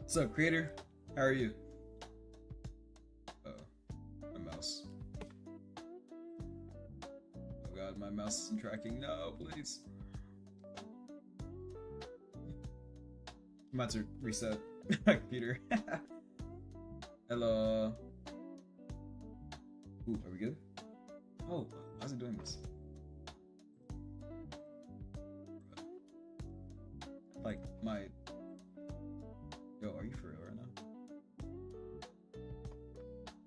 What's up, creator? How are you? Oh, my mouse. Oh god, my mouse isn't tracking. No, please. I'm about to reset my computer. Hello. Ooh, are we good? Oh, how's it doing this? Like, my... Yo, are you for real right now?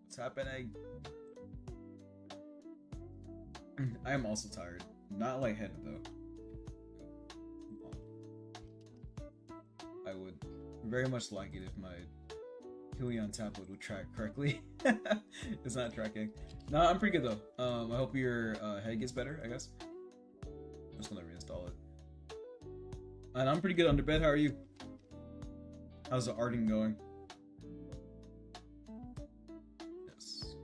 What's happening? I am also tired. Not lightheaded though. I would very much like it if my Helion tablet would track correctly. It's not tracking. No, I'm pretty good though. I hope your head gets better, I guess. I'm just gonna reinstall it. And I'm pretty good under bed. How are you? How's the arting going? Yes.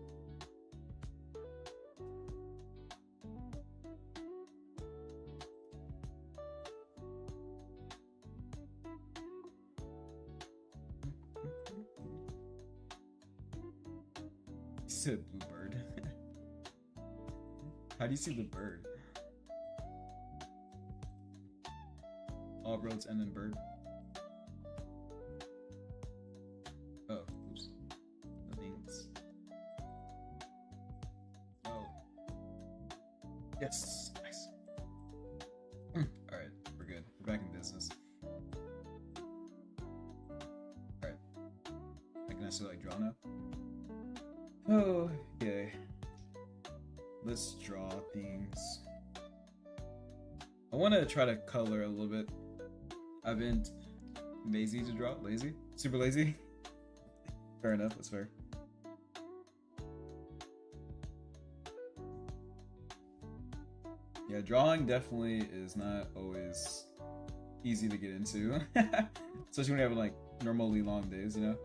You said blue bird. How do you see the bird? All roads end in bird. Oh, oops. Nothing's. Oh. Yes. Nice. Alright, we're good. We're back in business. Alright. I can actually like draw now. Oh, okay. Let's draw things. I want to try to color a little bit. I've been lazy to draw. Lazy? Super lazy? Fair enough, that's fair. Yeah, drawing definitely is not always easy to get into. Especially when you have like normally long days, you know?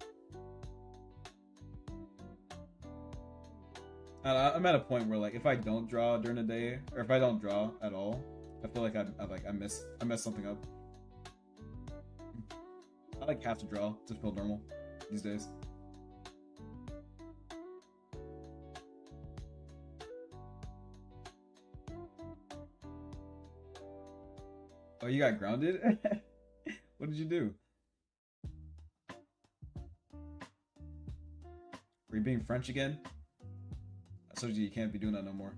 I'm at a point where like if I don't draw during the day, or if I don't draw at all, I feel like I mess something up. I like have to draw to feel normal these days. Oh, you got grounded? What did you do? Were you being French again? I told you can't be doing that no more.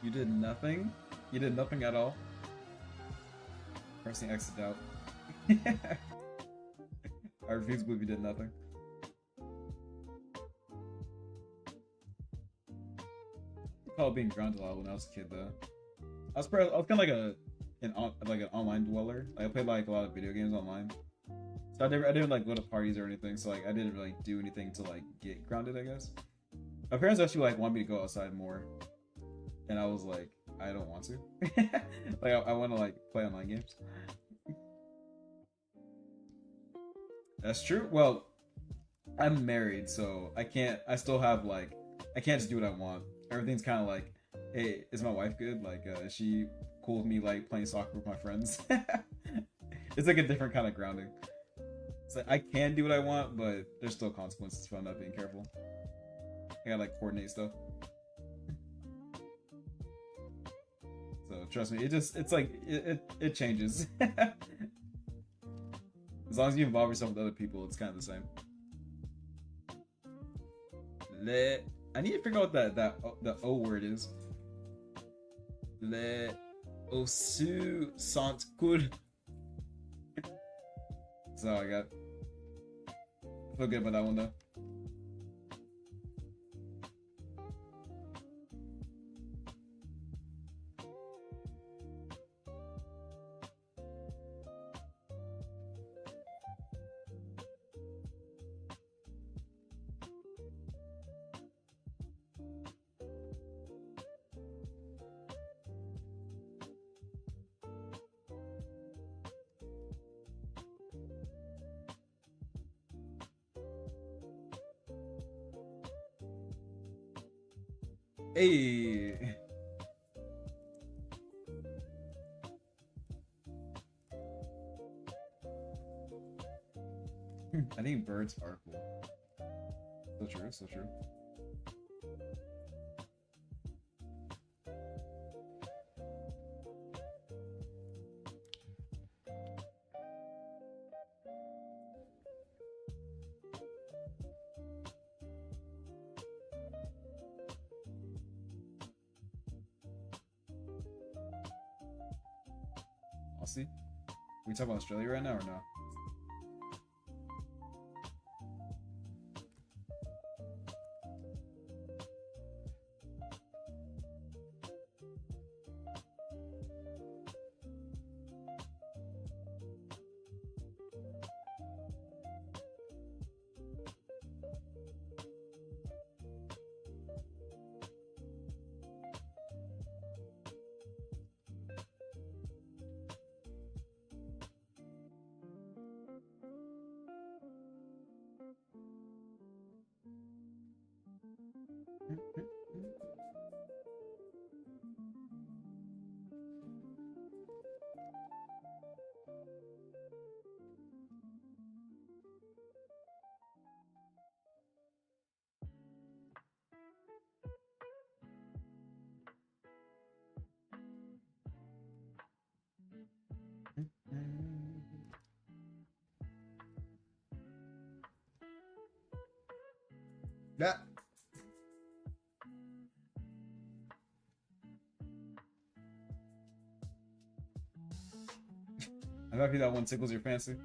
You did nothing? You did nothing at all? Pressing exit out. I refuse to believe you did nothing. I call it being grounded a lot when I was a kid though. I was kind of like an online dweller. Like, I played like a lot of video games online. So I didn't like go to parties or anything, so like I didn't really do anything to like get grounded, I guess. My parents actually like want me to go outside more. And I was like, I don't want to. Like, I want to like play online games. That's true. Well, I'm married, so I still have like, I can't just do what I want. Everything's kind of like, hey, is my wife good? Like, is she cool with me like playing soccer with my friends? It's like a different kind of grounding. It's like, I can do what I want, but there's still consequences if I'm not being careful. I gotta like coordinate stuff. So trust me, it changes. As long as you involve yourself with other people, it's kind of the same. I need to figure out what the O word is. Le osu sant cool. That's all I got. I feel good about that one though. Hey. I think birds are cool. So true, so true. I'll see. We talk about Australia right now or no? Yeah. I'm happy that one tickles your fancy.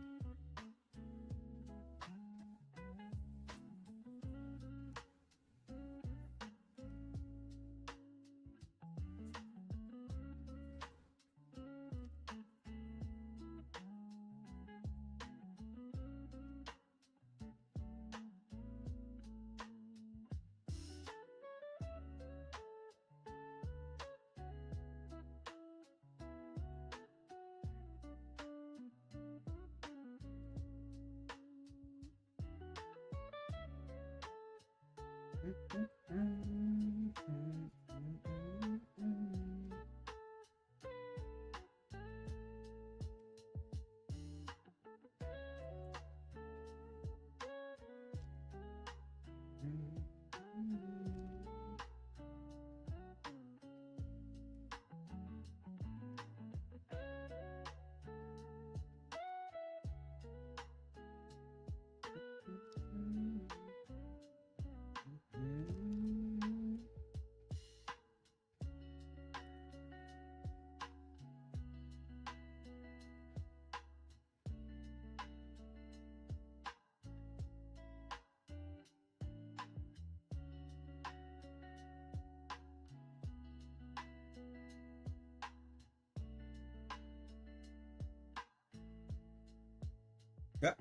Yeah.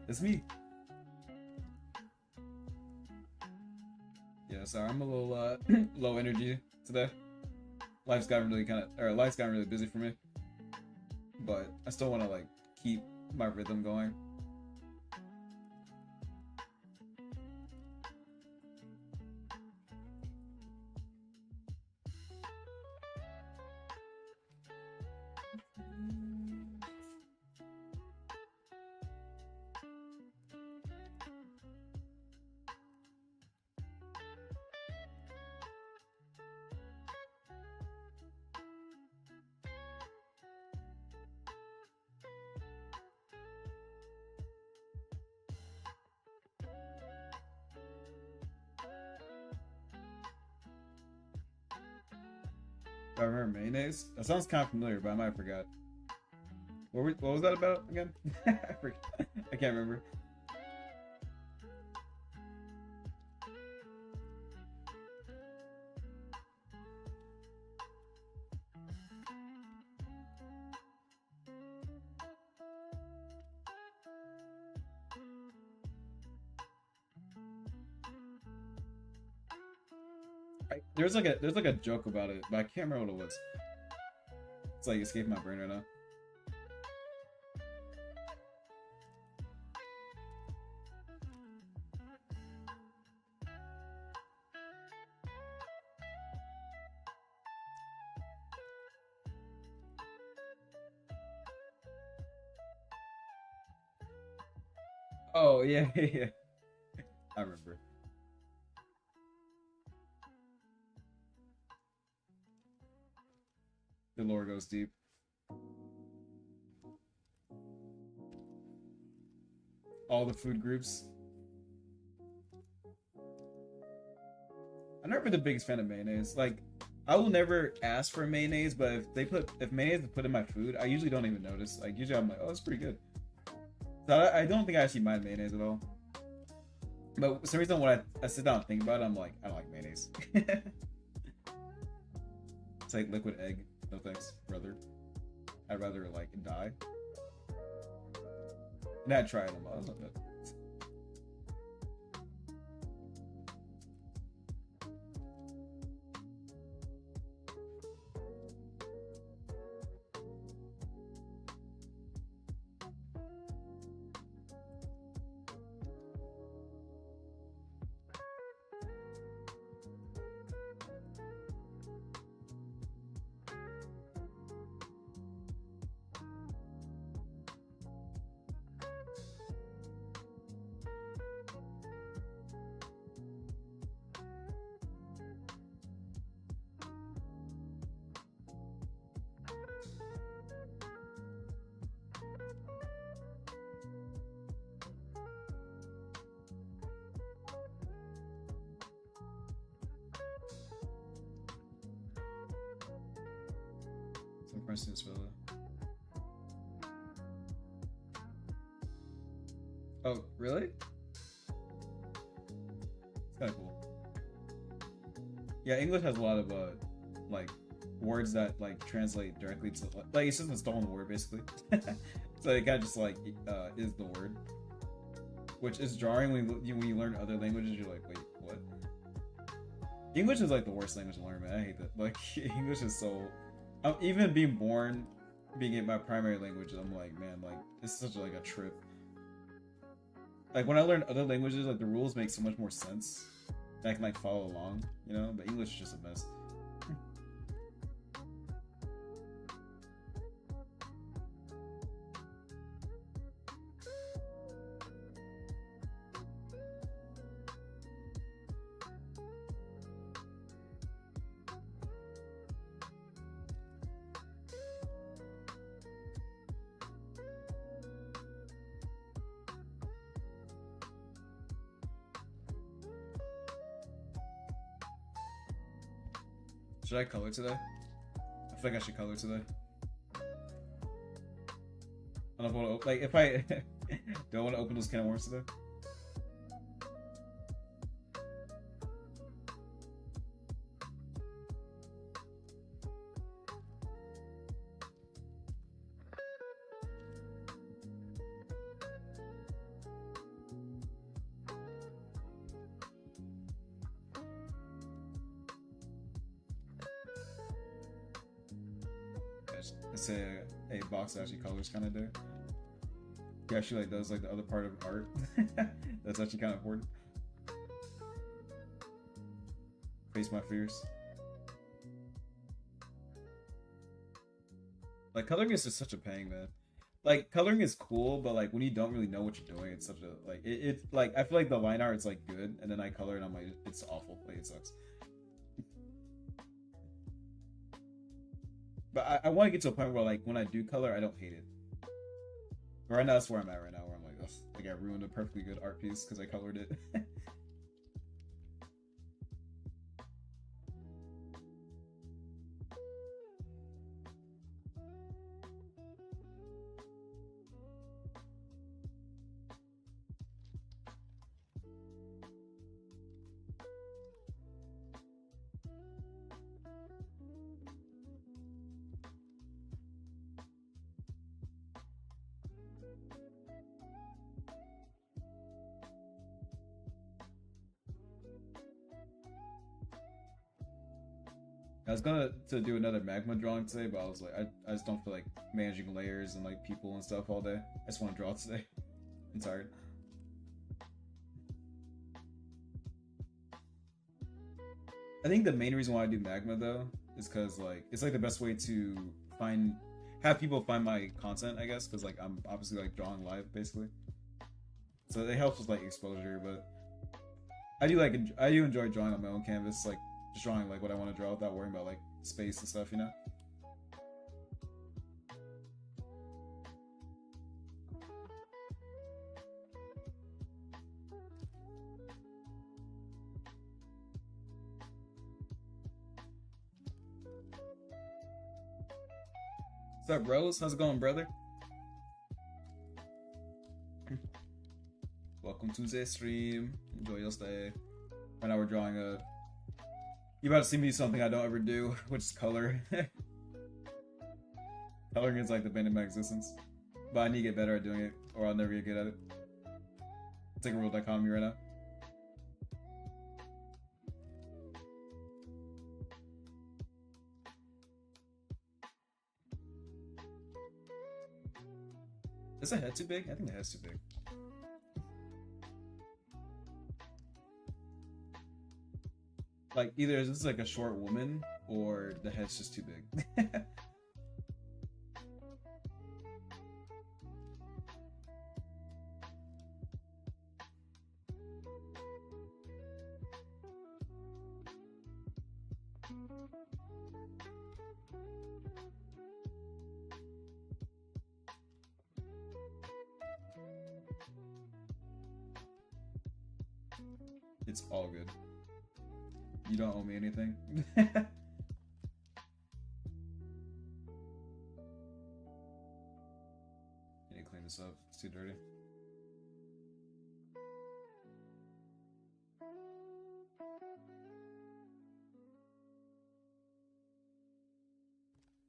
It's me. Yeah, sorry, I'm a little low energy today. Life's gotten really busy for me. But I still want to like keep my rhythm going. I remember mayonnaise. That sounds kind of familiar, but I might have forgot. What was that about again? I forget. I can't remember. There's like a joke about it, but I can't remember what it was. It's like escaping my brain right now. Oh yeah, yeah. I remember. The lore goes deep. All the food groups. I've never been the biggest fan of mayonnaise. Like, I will never ask for mayonnaise, but if mayonnaise is put in my food, I usually don't even notice. Like, usually I'm like, oh, it's pretty good. So I don't think I actually mind mayonnaise at all. But for some reason, when I sit down and think about it, I'm like, I don't like mayonnaise. It's like liquid egg. No thanks, brother. I'd rather like die. And I'd try it. I'm like, oh, that's not good. So for instance, oh, really? It's kind of cool. Yeah, English has a lot of like words that like translate directly to like it's just a stolen word basically. So it kind of just like is the word, which is jarring when you learn other languages. You're like, wait, what? English is like the worst language to learn, man. I hate that. Like English is so. Even being born, being it my primary language, I'm like, man, like it's such like a trip. Like when I learn other languages, like the rules make so much more sense. And I can like follow along, you know. But English is just a mess. Should I color today? I feel like I should color today. I don't want to like if I do I want to open those can of worms today? Let's say a box that actually colors kind of do. He actually like does like the other part of art. That's actually kind of important. Face my fears. Like coloring is just such a pain, man. Like coloring is cool, but like when you don't really know what you're doing, it's such a like it like I feel like the line art is like good, and then I color it, and I'm like it's awful. Like it sucks. But I want to get to a point where like when I do color, I don't hate it. But right now, that's where I'm at right now, where I'm like, ugh, like I ruined a perfectly good art piece because I colored it. I was gonna to do another magma drawing today, but I was like, I just don't feel like managing layers and like people and stuff all day. I just want to draw today. I'm tired. I think the main reason why I do magma though is because like it's like the best way to find have people find my content, I guess, because like I'm obviously like drawing live basically. so it helps with like exposure. But I do enjoy drawing on my own canvas, like just drawing like what I want to draw without worrying about like space and stuff, you know. What's up, Rose? How's it going, brother? Welcome to the stream. Enjoy your stay. Right now we're drawing a. You about to see me do something I don't ever do, which is color. Coloring is like the bane of my existence, but I need to get better at doing it, or I'll never get good at it. It's like a real dichotomy right now. Is the head too big? I think the head's too big. Like, either this is like a short woman, or the head's just too big. It's all good. You don't owe me anything. I need to clean this up. It's too dirty.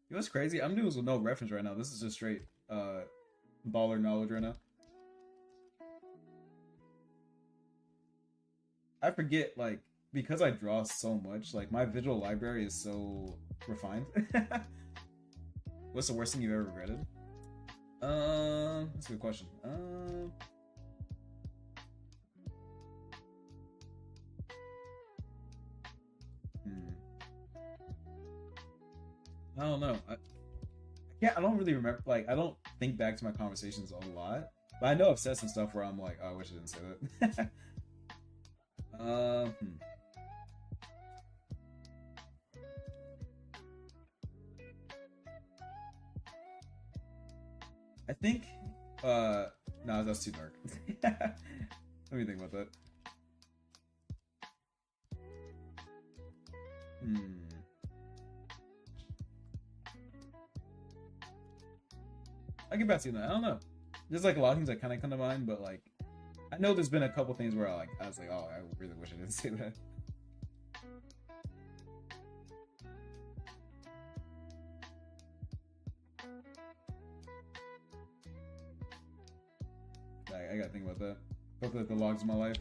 You know what's crazy? I'm doing this with no reference right now. This is just straight baller knowledge right now. I forget, like, because I draw so much, like, my visual library is so refined. What's the worst thing you've ever regretted? That's a good question. I don't know. I don't really remember, like, I don't think back to my conversations a lot, but I know I've said some stuff where I'm like, oh, I wish I didn't say that. I think, no, that's too dark. Let me think about that. I'll get back to you on that. I don't know. There's like a lot of things that kind of come to mind, but like, I know there's been a couple things where I was like, oh, I really wish I didn't say that. I gotta think about that. Hopefully the logs of my life.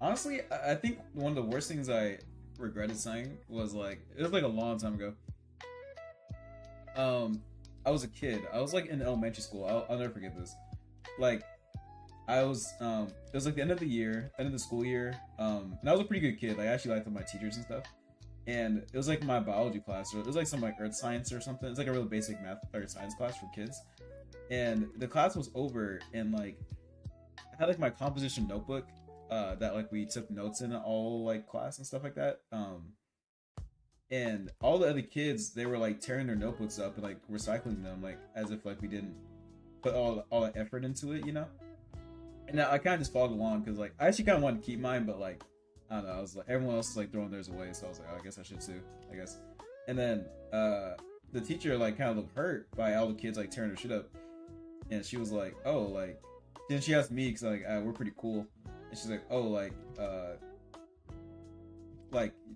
Honestly, I think one of the worst things I regretted saying was like, it was like a long time ago. I was a kid. I was like in elementary school. I'll never forget this. Like, I was it was like the end of the year, end of the school year. And I was a pretty good kid. Like, I actually liked my teachers and stuff. And it was like my biology class, or it was like some like earth science or something. It's like a real basic math or science class for kids. And the class was over, and like I had like my composition notebook that like we took notes in all like class and stuff like that. And all the other kids, they were like tearing their notebooks up and like recycling them, like as if like we didn't put all that effort into it, you know. And I kind of just followed along because like I actually kind of wanted to keep mine, but like I don't know, I was like everyone else is like throwing theirs away, so I was like, oh, I guess I should too, I guess. And then the teacher like kind of looked hurt by all the kids like tearing her shit up, and she was like, "Oh, like," then she asked me because like we're pretty cool, and she's like, "Oh, like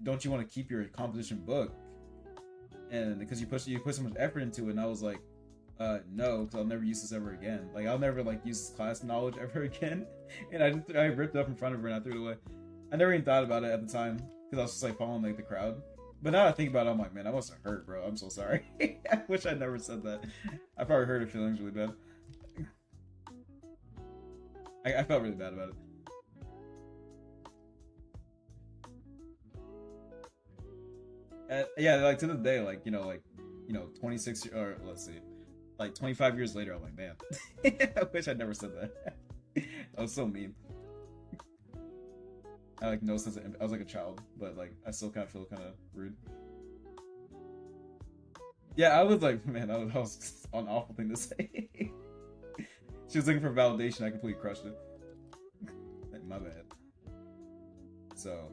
don't you want to keep your composition book?" And because you put so much effort into it, and I was like, no, because I'll never use this ever again. Like I'll never like use this class knowledge ever again. And I ripped it up in front of her and I threw it away. I never even thought about it at the time because I was just like following like the crowd. But now I think about it, I'm like, man, I must have hurt, bro. I'm so sorry. I wish I never said that. I probably hurt her feelings really bad. I felt really bad about it. Yeah, like to this day, like 26 or let's see, like 25 years later, I'm like, man, I wish I never said that. That was so mean. I like no sense of, I was like a child, but like I still kind of feel kind of rude. Yeah, I was like, man, that was an awful thing to say. She was looking for validation. I completely crushed it. Like, my bad. So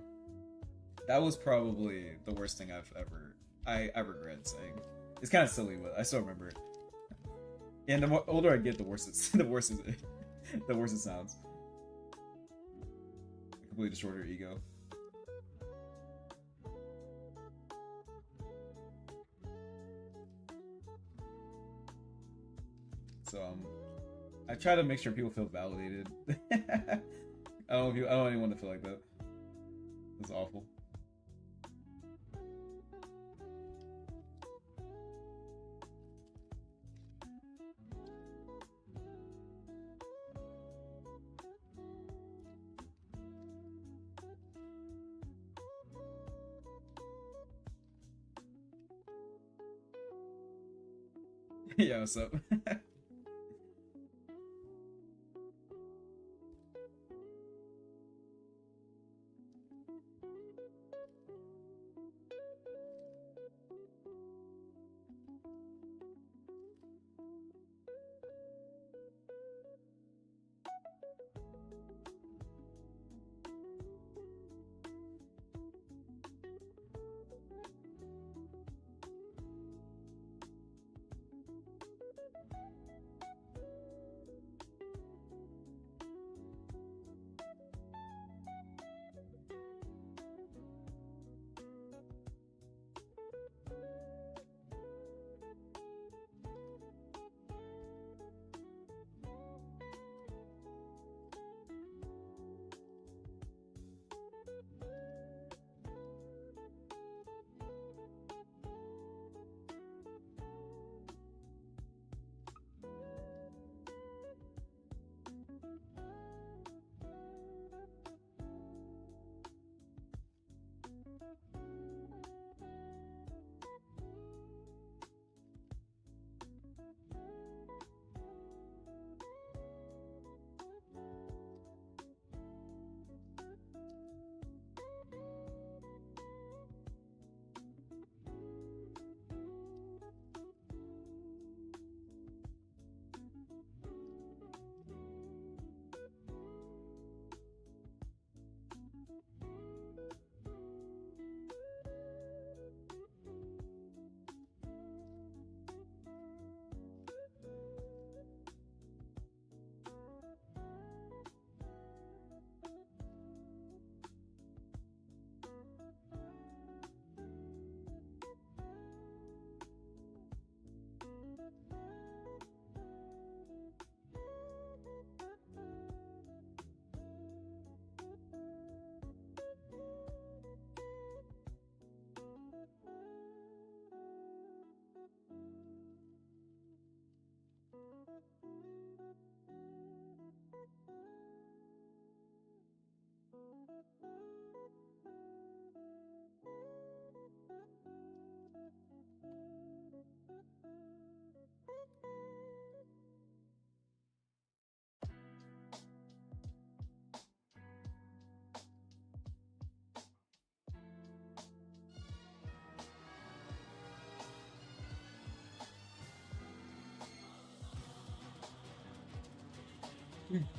that was probably the worst thing I regret saying. It's kind of silly, but I still remember it. And the older I get, the worse it's the worse the worse it sounds. I completely destroyed her ego. So I try to make sure people feel validated. I don't want anyone to feel like that. That's awful. Yeah, what's up?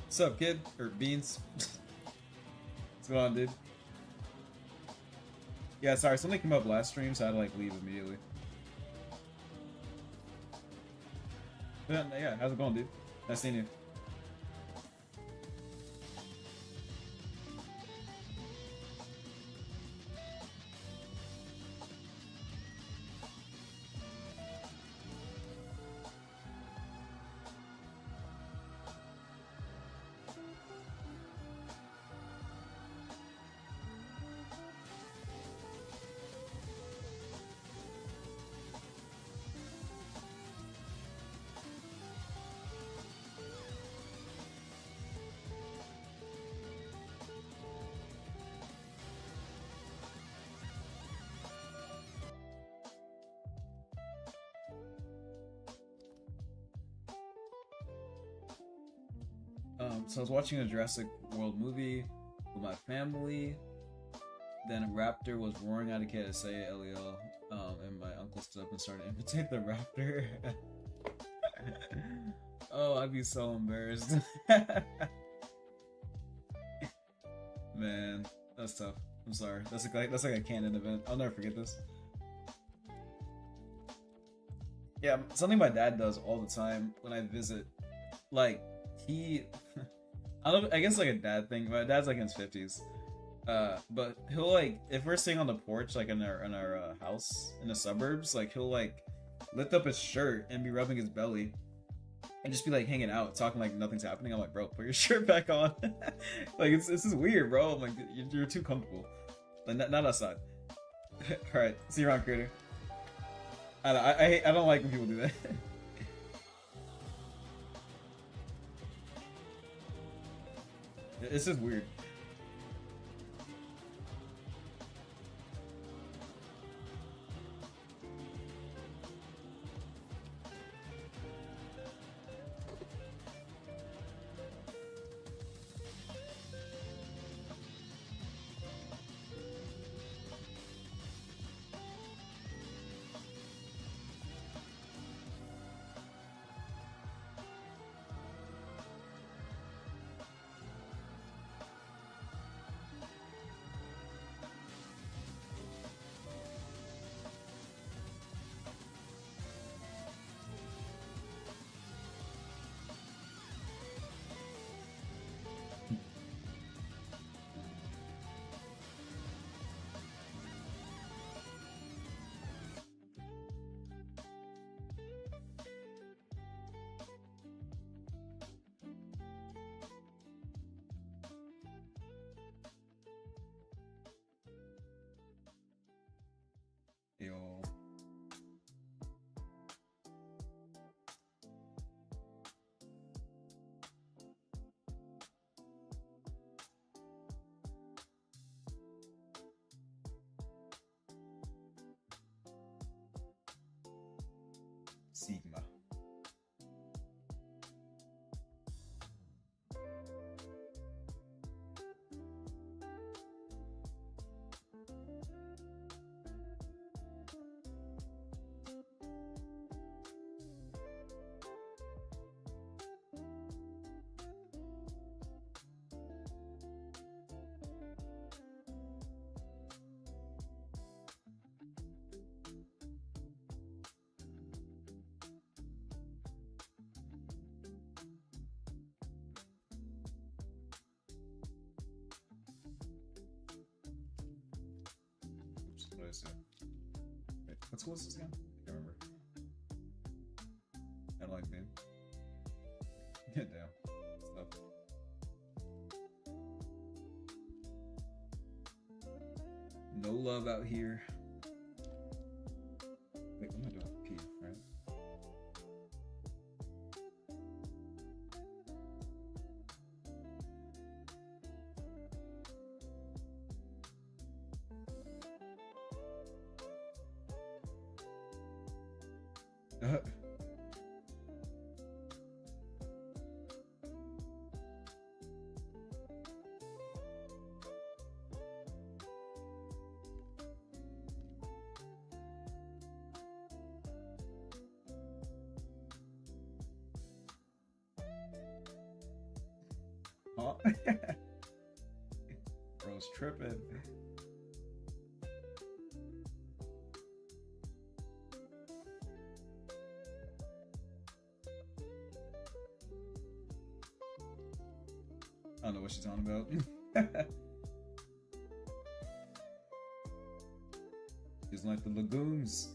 What's up, kid? Or Beans? What's going on, dude? Yeah, sorry, something came up last stream, so I had to like leave immediately. But, yeah, how's it going, dude? Nice seeing you. So I was watching a Jurassic World movie with my family. Then a raptor was roaring out a KSA LEL, and my uncle stood up and started to imitate the raptor. Oh, I'd be so embarrassed. Man, that's tough. I'm sorry. That's like a canon event. I'll never forget this. Yeah, something my dad does all the time when I visit. Like, he I guess like a dad thing. My dad's like in his 50s. But he'll like, if we're sitting on the porch like in our house in the suburbs, like he'll like lift up his shirt and be rubbing his belly and just be like hanging out, talking like nothing's happening. I'm like, bro, put your shirt back on. Like this is weird, bro. I'm like, you're too comfortable. Like not outside. All right, see you around, creator. I don't like when people do that. It's just weird. Yo. Sigma. Oops, what did I say? Wait, what school is this again? I can't remember. I don't like name. Yeah, damn. Stuff. No love out here. Wait, what am I doing? P, right? Bro's tripping. I don't know what she's on about. She's like the lagoons.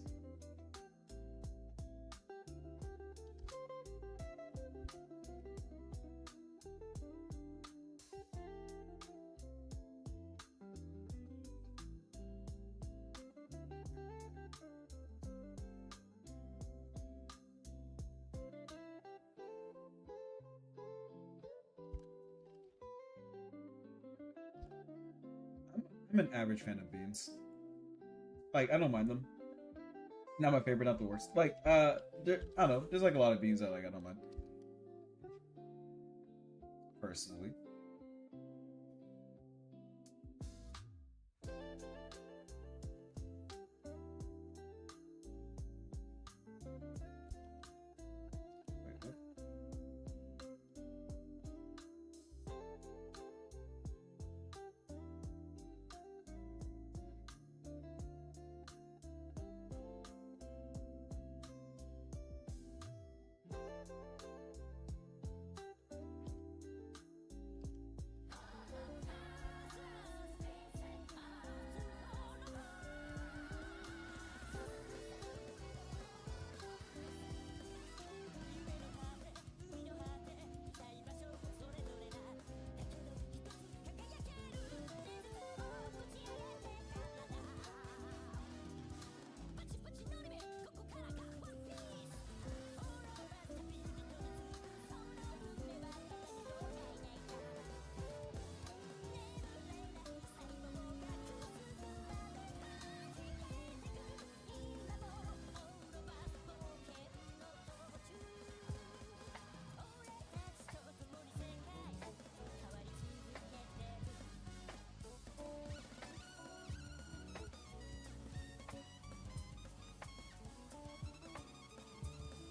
I'm an average fan of beans. Like, I don't mind them. Not my favorite, not the worst. Like, I don't know. There's like a lot of beans that like I don't mind. Personally. Wait, what?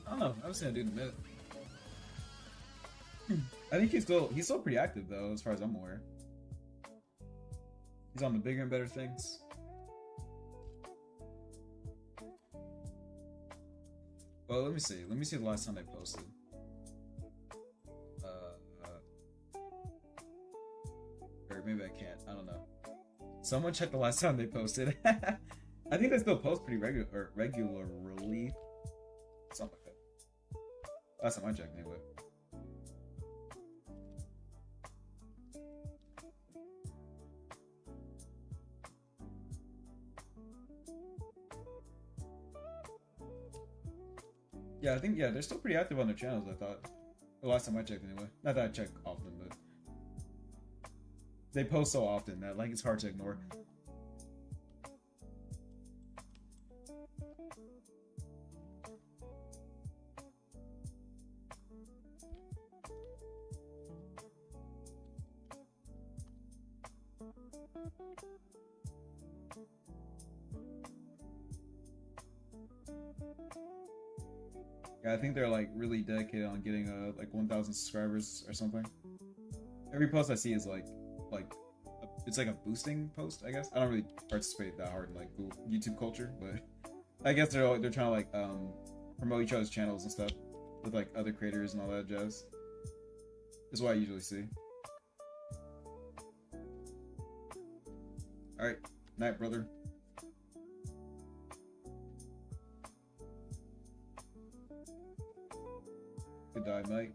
I don't know. I haven't seen that dude in a minute. I think he's still pretty active though, as far as I'm aware. He's on the bigger and better things. Well, let me see. Let me see the last time they posted. Or maybe I can't. I don't know. Someone check the last time they posted. I think they still post pretty regularly. Something like that. Last time I checked, anyway. Yeah, I think they're still pretty active on their channels. I thought the last time I checked, anyway. Not that I check often, but they post so often that like it's hard to ignore. Yeah, I think they're like really dedicated on getting like 1,000 subscribers or something. Every post I see is like it's like a boosting post, I guess. I don't really participate that hard in like YouTube culture, but I guess they're trying to like promote each other's channels and stuff with like other creators and all that jazz. Is what I usually see. All right, night, brother. Good night, mate.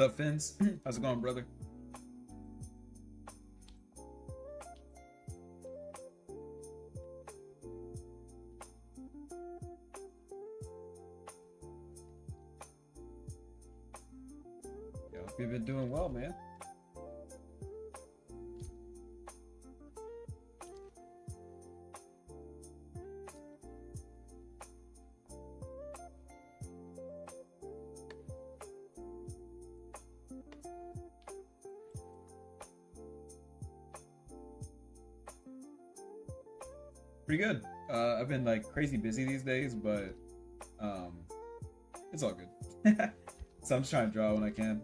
up, Fins? How's it going, brother? Yo, hope you've been doing well, man. Pretty good. I've been like crazy busy these days, but um, it's all good. So I'm just trying to draw when I can.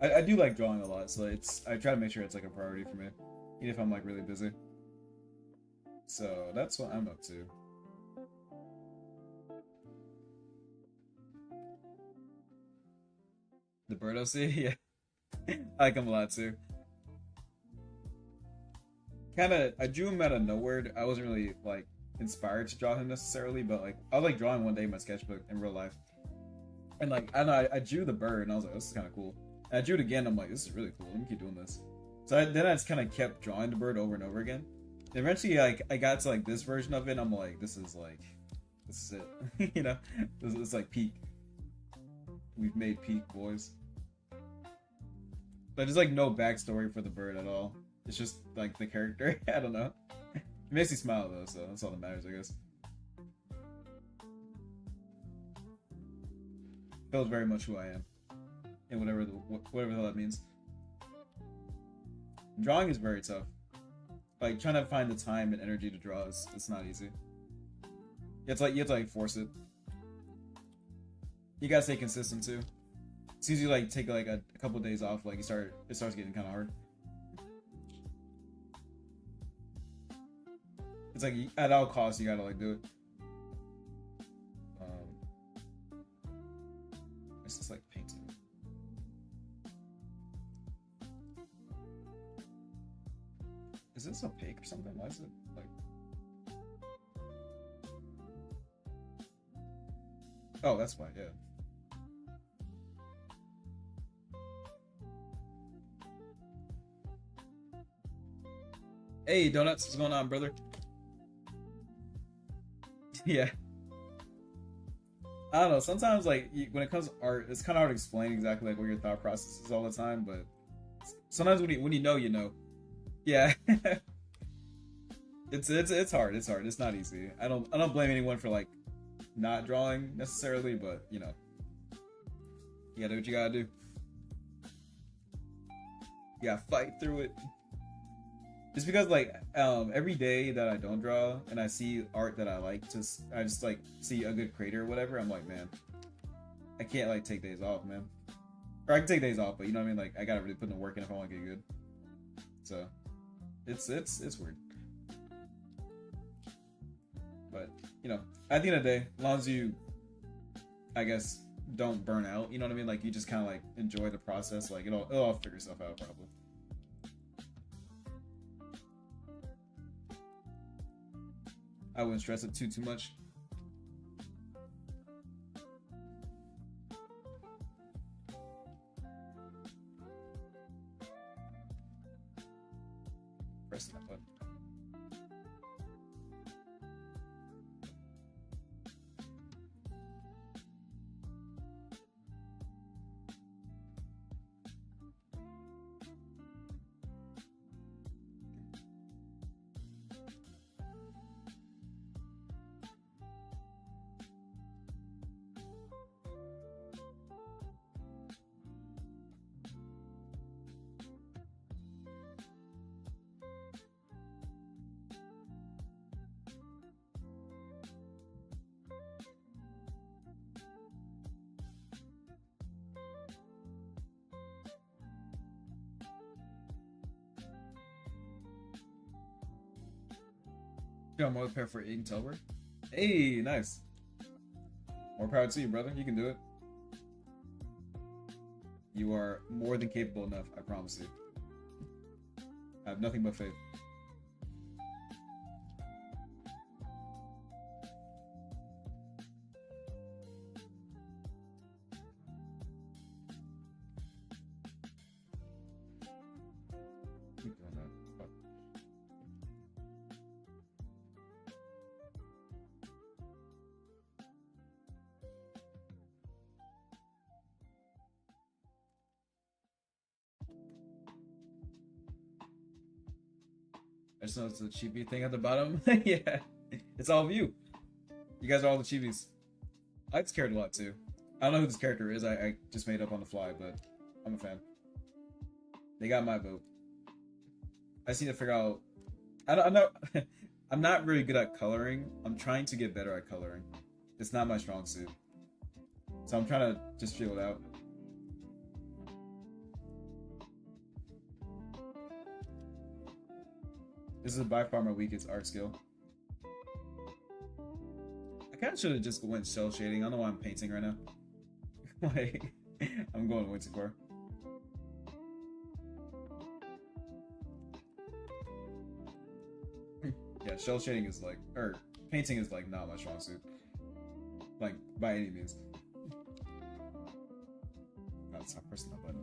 I do like drawing a lot, so I try to make sure it's like a priority for me, even if I'm like really busy. So that's what I'm up to. The bird OC, yeah, I like him a lot too. I drew him out of nowhere. I wasn't really like inspired to draw him necessarily, but like I was like drawing one day in my sketchbook in real life, and like I don't know, I drew the bird, and I was like, this is kind of cool. And I drew it again. I'm like, this is really cool. Let me keep doing this. So then I just kind of kept drawing the bird over and over again. And eventually, like I got to like this version of it. And I'm like, this is it. You know, this is like peak. We've made peak, boys. But there's like no backstory for the bird at all. It's just like the character. I don't know. It makes me smile though, so that's all that matters, I guess. Feels very much who I am, and whatever the hell that means. Drawing is very tough. Like trying to find the time and energy to draw is it's not easy. You have to like force it. You gotta stay consistent too. As soon as you like take like a couple of days off, like it starts getting kind of hard. It's like at all costs you gotta like do it. It's just like painting. Is this opaque or something? Why is it like? Oh, that's why. Yeah. Hey, Donuts, what's going on, brother? Yeah. I don't know. Sometimes, like, when it comes to art, it's kind of hard to explain exactly like what your thought process is all the time. But sometimes when you know, you know. Yeah. It's hard. It's hard. It's not easy. I don't blame anyone for like not drawing necessarily, but you know, you gotta do what you gotta do. You gotta fight through it. Just because like every day that I don't draw and I see art that I like, I just like see a good creator or whatever, I'm like, man, I can't like take days off, man. Or I can take days off, but you know what I mean? Like I gotta really put in the work in if I want to get good. So it's weird. But you know, at the end of the day, as long as you, I guess, don't burn out, you know what I mean? Like you just kind of like enjoy the process. Like it'll all figure itself out probably. I wouldn't stress it too much. Press that button. I'm more prepared for Inktober. Hey, nice. More power to you, brother. You can do it. You are more than capable enough, I promise you. I have nothing but faith. I just noticed the chibi thing at the bottom. Yeah, it's all of you. You guys are all the chibis. I like this character a lot too. I don't know who this character is. I just made up on the fly, but I'm a fan. They got my vote. I just need to figure out. I'm not. I'm not really good at coloring. I'm trying to get better at coloring. It's not my strong suit, so I'm trying to just feel it out. This is by far my weakest art skill. I kind of should have just went cell shading. I don't know why I'm painting right now. Like, I'm going way too far. Yeah, shell shading is like, or painting is like not my strong suit. Like, by any means. God, stop pressing that button.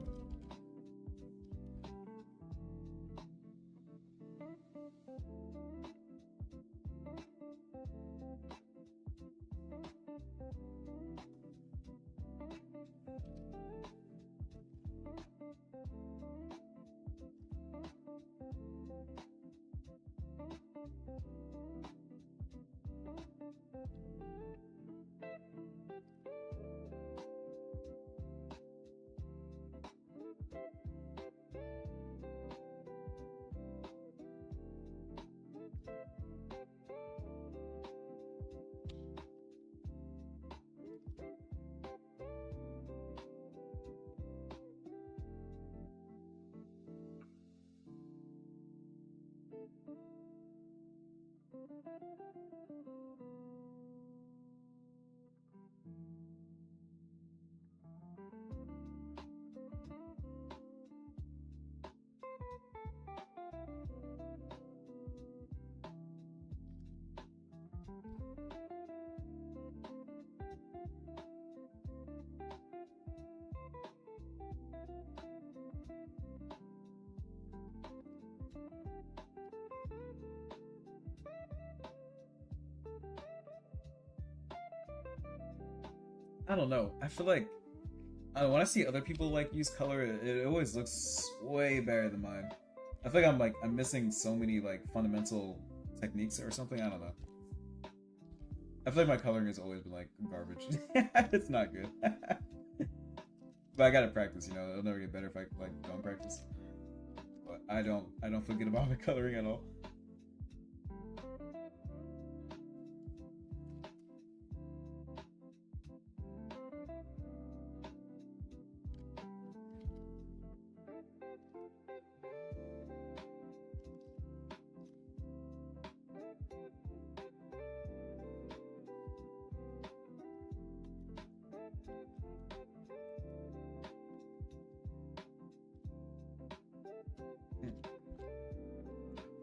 I don't know. I feel like when I see other people like use color, it always looks way better than mine. I feel like I'm missing so many like fundamental techniques or something. I don't know. I feel like my coloring has always been like garbage. It's not good. But I gotta practice. You know, it'll never get better if I like don't practice. But I don't feel good about my coloring at all.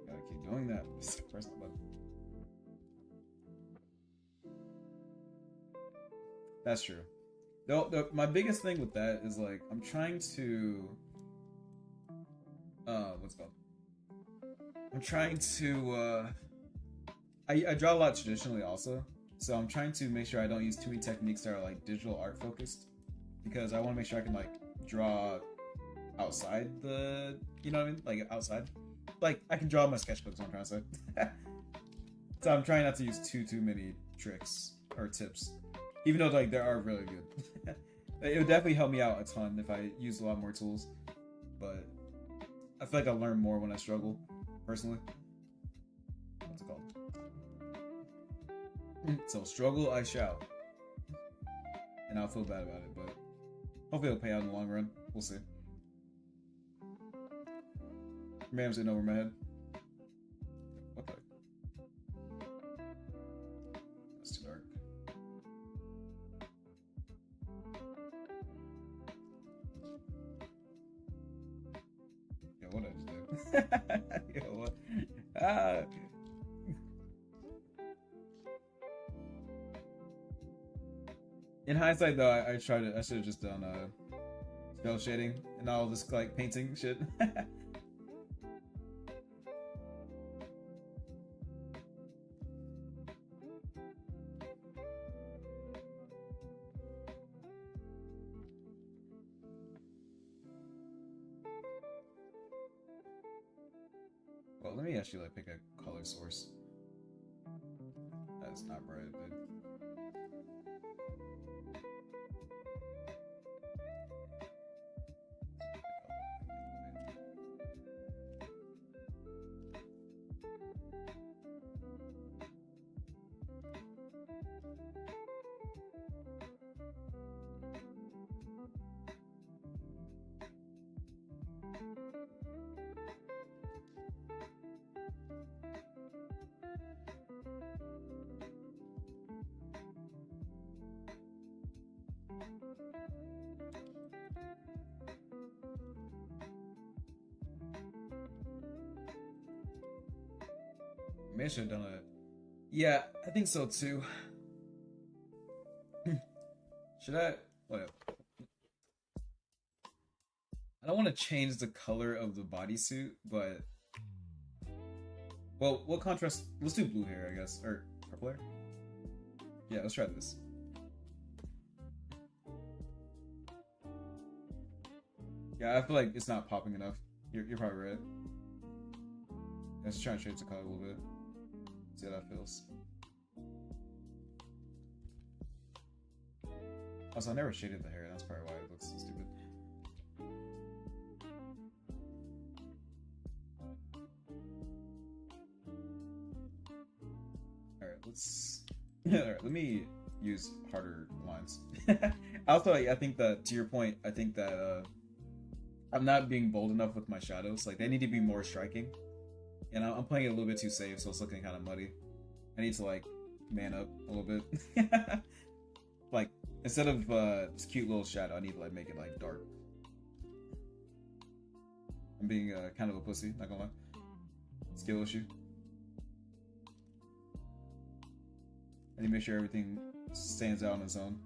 Gotta keep doing that. Press the button. That's true. My biggest thing with that is like I'm trying to what's it called? I'm trying to I draw a lot traditionally also. So I'm trying to make sure I don't use too many techniques that are like digital art focused because I want to make sure I can like draw outside the, you know what I mean? Like outside. Like I can draw my sketchbooks, what I'm trying to say. So I'm trying not to use too many tricks or tips. Even though like they are really good. It would definitely help me out a ton if I use a lot more tools. But I feel like I learn more when I struggle, personally. What's it called? So struggle I shall. And I'll feel bad about it, but hopefully it'll pay out in the long run. We'll see. Ram's in over my head. What the? That's too dark. Yo, what did I just do? Yo, what? Ah! In hindsight, though, I tried it. I should have just done spell shading and all this like painting shit. Well, let me actually like pick a color source. That's not bright, but maybe I should have done it. Yeah, I think so too. Should I? Wait. I don't want to change the color of the bodysuit, but well, what contrast? Let's do blue hair, I guess, or purple hair. Yeah, let's try this. Yeah, I feel like it's not popping enough. You're probably right. Let's try and change the color a little bit. See how that feels. Also, I never shaded the hair. That's probably why it looks so stupid. Alright, let's... Alright, let me use harder lines. Also, I think that, to your point, I think that I'm not being bold enough with my shadows. Like, they need to be more striking. And I'm playing it a little bit too safe, so it's looking kind of muddy. I need to, like, man up a little bit. Like, instead of this cute little shadow, I need to, like, make it, like, dark. I'm being kind of a pussy, not gonna lie. Skill issue. I need to make sure everything stands out on its own.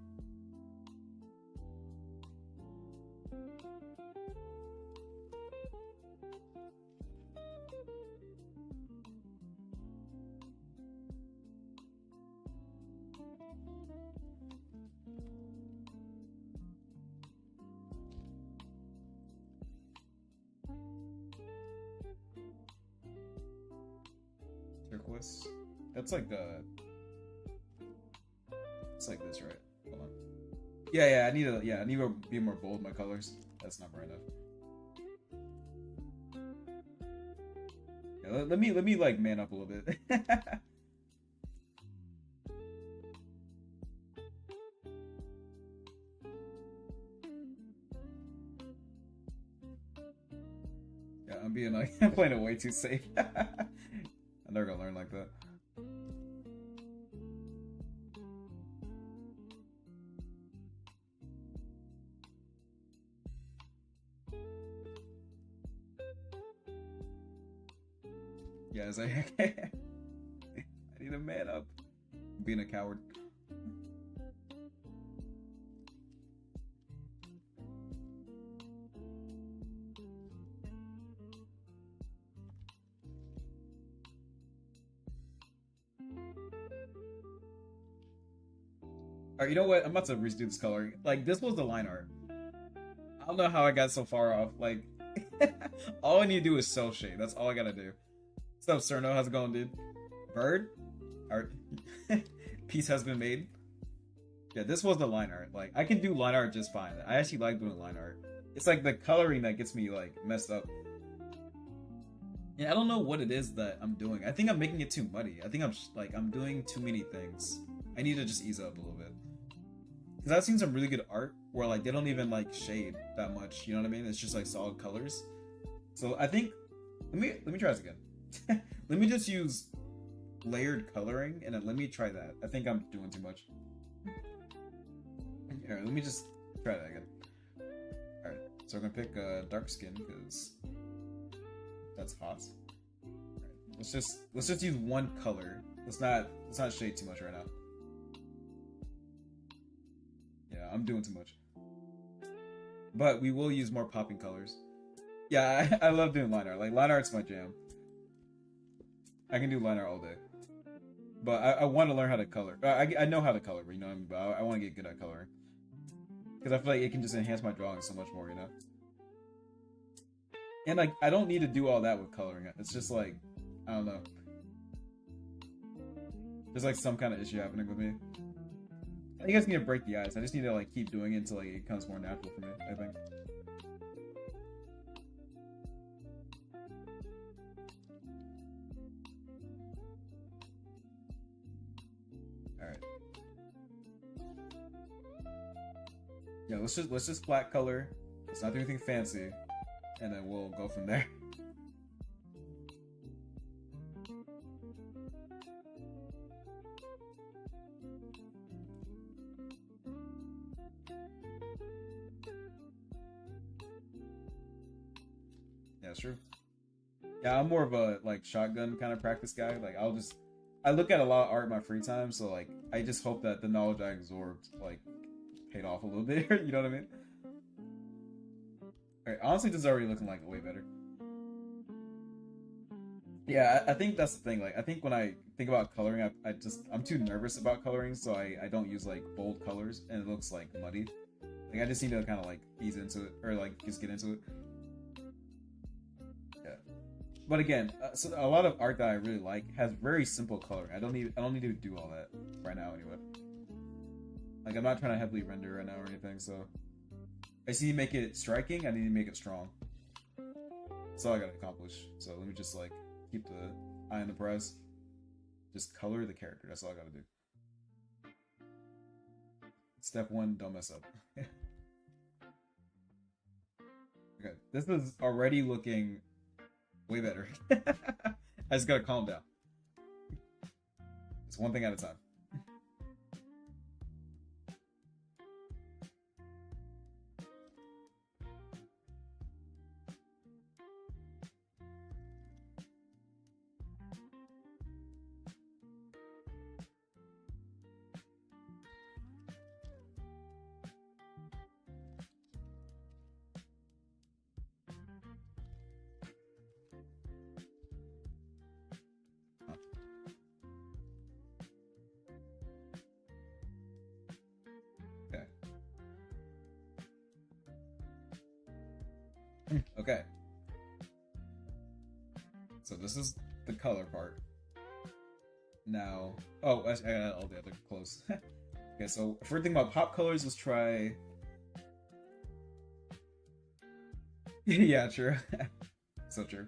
Turquoise. That's like it's like this, right? Hold on. Yeah, I need to be more bold with my colors. That's not bright enough. Yeah, let me like man up a little bit. Yeah, I'm being like I'm playing it way too safe. I'm never gonna learn like that. Yeah, it's like I need a man up. I'm being a coward. Alright, you know what? I'm about to redo this coloring. Like, this was the line art. I don't know how I got so far off. Like, all I need to do is cell shade. That's all I gotta do. What's up, Cerno? How's it going, dude? Bird? Art. Peace has been made. Yeah, this was the line art. Like, I can do line art just fine. I actually like doing line art. It's like the coloring that gets me, like, messed up. Yeah, I don't know what it is that I'm doing. I think I'm making it too muddy. I think I'm doing too many things. I need to just ease up a little bit. Because I've seen some really good art where, like, they don't even, like, shade that much. You know what I mean? It's just, like, solid colors. So I think... Let me try this again. Let me just use layered coloring, and then let me try that. I think I'm doing too much. Here, let me just try that again. Alright, so I'm gonna pick dark skin, because that's hot. Alright, let's just use one color. Let's not shade too much right now. Yeah, I'm doing too much. But we will use more popping colors. Yeah, I love doing line art. Like, line art's my jam. I can do line art all day. But I want to learn how to color. I know how to color, but you know what I mean? But I want to get good at coloring. Because I feel like it can just enhance my drawing so much more, you know? And, like, I don't need to do all that with coloring. It's just, like, I don't know. There's like some kind of issue happening with me. I think I just need to break the ice. I just need to like keep doing it until like it becomes more natural for me, I think. Alright. Yeah, let's just flat color. Let's not do anything fancy. And then we'll go from there. Yeah, it's true. Yeah, I'm more of a like shotgun kind of practice guy. Like I look at a lot of art in my free time, so like I just hope that the knowledge I absorbed like paid off a little bit. You know what I mean? Alright, honestly, this is already looking like way better. Yeah, I think that's the thing. Like, I think when I think about coloring, I'm too nervous about coloring, so I don't use like bold colors, and it looks like muddy. Like, I just need to kind of like ease into it, or like just get into it. Yeah. But again, so a lot of art that I really like has very simple coloring. I don't need to do all that right now anyway. Like, I'm not trying to heavily render right now or anything, so I just need to make it striking. I need to make it strong. That's all I gotta accomplish. So let me just like keep the eye on the prize. Just color the character. That's all I gotta do. Step one, don't mess up. Okay, this is already looking way better. I just gotta calm down. It's one thing at a time. Okay. Okay. So this is the color part. Now, oh, I got all the other clothes. Okay, so if we're thinking about pop colors, let's try. Yeah, true. So true.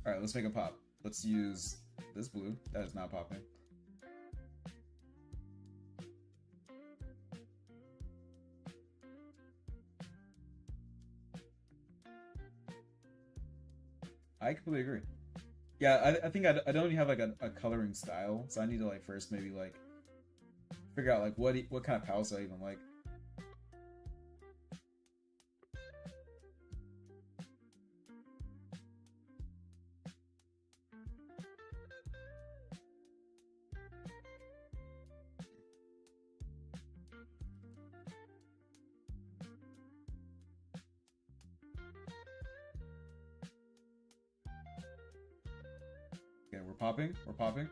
All right, let's make a pop. Let's use this blue. That is not popping. I completely agree. Yeah, I think I don't even have like a coloring style, so I need to like first maybe like figure out like what kind of palettes I even like. Okay, we're popping. We're popping.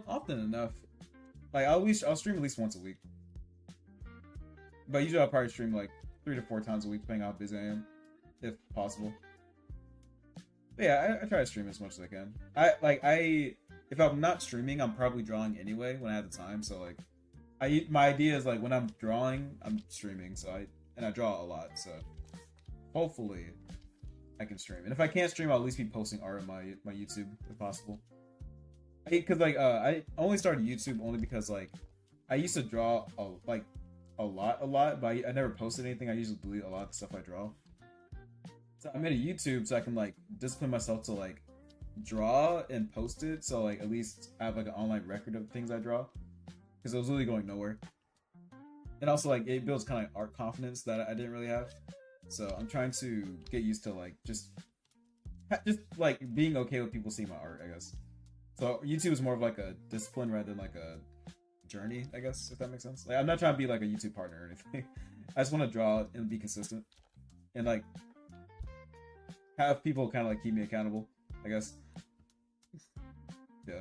Often enough. Like I'll stream at least once a week. But usually I'll probably stream like 3 to 4 times a week, depending on how busy I am, if possible. But yeah, I try to stream as much as I can. If I'm not streaming, I'm probably drawing anyway when I have the time. So like, my idea is like when I'm drawing, I'm streaming. So I draw a lot. So hopefully I can stream. And if I can't stream, I'll at least be posting art on my YouTube if possible. Because like I only started YouTube only because like I used to draw a lot, but I never posted anything. I usually delete a lot of the stuff I draw. So I made a YouTube so I can like discipline myself to like draw and post it. So like at least I have like an online record of things I draw, because it was really going nowhere. And also like it builds kind of art confidence that I didn't really have. So I'm trying to get used to like just like being okay with people seeing my art, I guess. So YouTube is more of like a discipline rather than like a journey, I guess, if that makes sense. Like I'm not trying to be like a YouTube partner or anything. I just want to draw and be consistent and like have people kind of like keep me accountable, I guess. Yeah.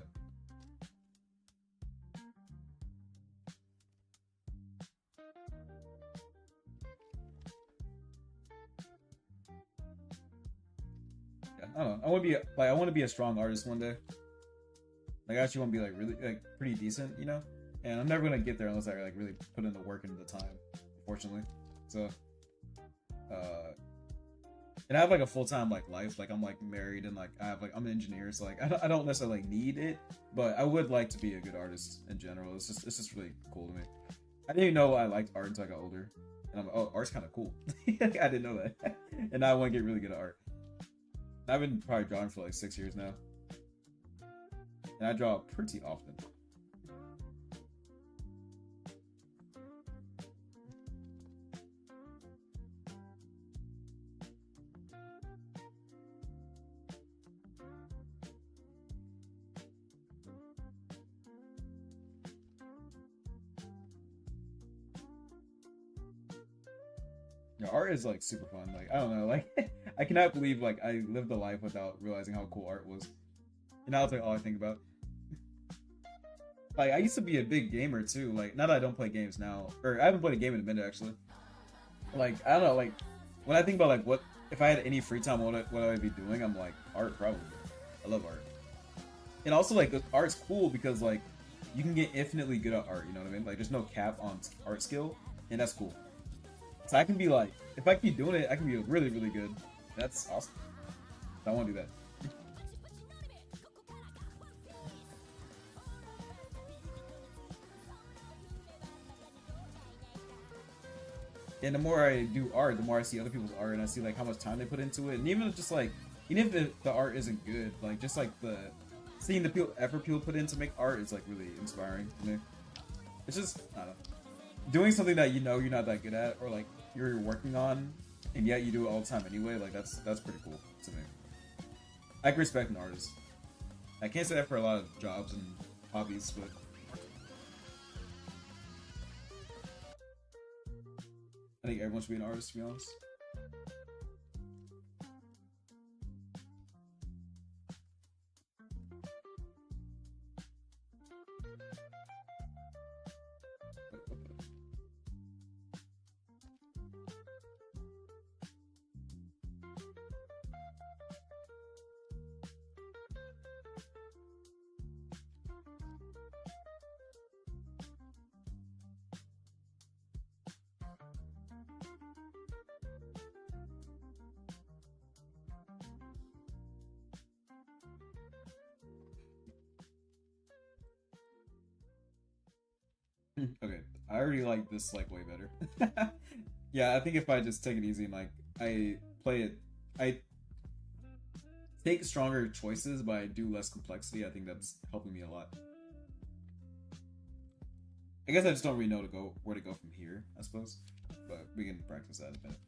Yeah, I don't know. I want to be a strong artist one day. Like I actually want to be like really like pretty decent, you know. And I'm never gonna get there unless I like really put in the work and the time, unfortunately. So, uh, and I have like a full time like life. Like I'm like married and like I have like I'm an engineer, so like I don't necessarily like need it, but I would like to be a good artist in general. It's just really cool to me. I didn't even know I liked art until I got older, and I'm like, oh, art's kind of cool. I didn't know that, and now I want to get really good at art. I've been probably drawing for like 6 years now, and I draw pretty often. Yeah, art is like super fun. Like I don't know, like I cannot believe like I lived a life without realizing how cool art was. And now it's like all I think about. Like I used to be a big gamer too. Like now that I don't play games now, or I haven't played a game in a minute actually. Like I don't know, like when I think about like what if I had any free time, what I'd be doing? I'm like art probably. I love art, and also like the art's cool because like you can get infinitely good at art. You know what I mean? Like there's no cap on art skill, and that's cool. So I can be like, if I keep doing it, I can be really really good. That's awesome. I want to do that. And the more I do art, the more I see other people's art, and I see like how much time they put into it, and even if just like, even if the art isn't good, like just like the seeing the effort people put in to make art is like really inspiring to me. It's just I don't know, doing something that you know you're not that good at, or like you're working on, and yet you do it all the time anyway. Like that's pretty cool to me. I can respect an artist. I can't say that for a lot of jobs and hobbies, but I think everyone should be an artist, to be honest. Okay, I already like this like way better. Yeah, I think if I just take it easy and like I play it, I take stronger choices, but I do less complexity. I think that's helping me a lot. I guess I just don't really know to go where to go from here. I suppose, but we can practice that in a minute.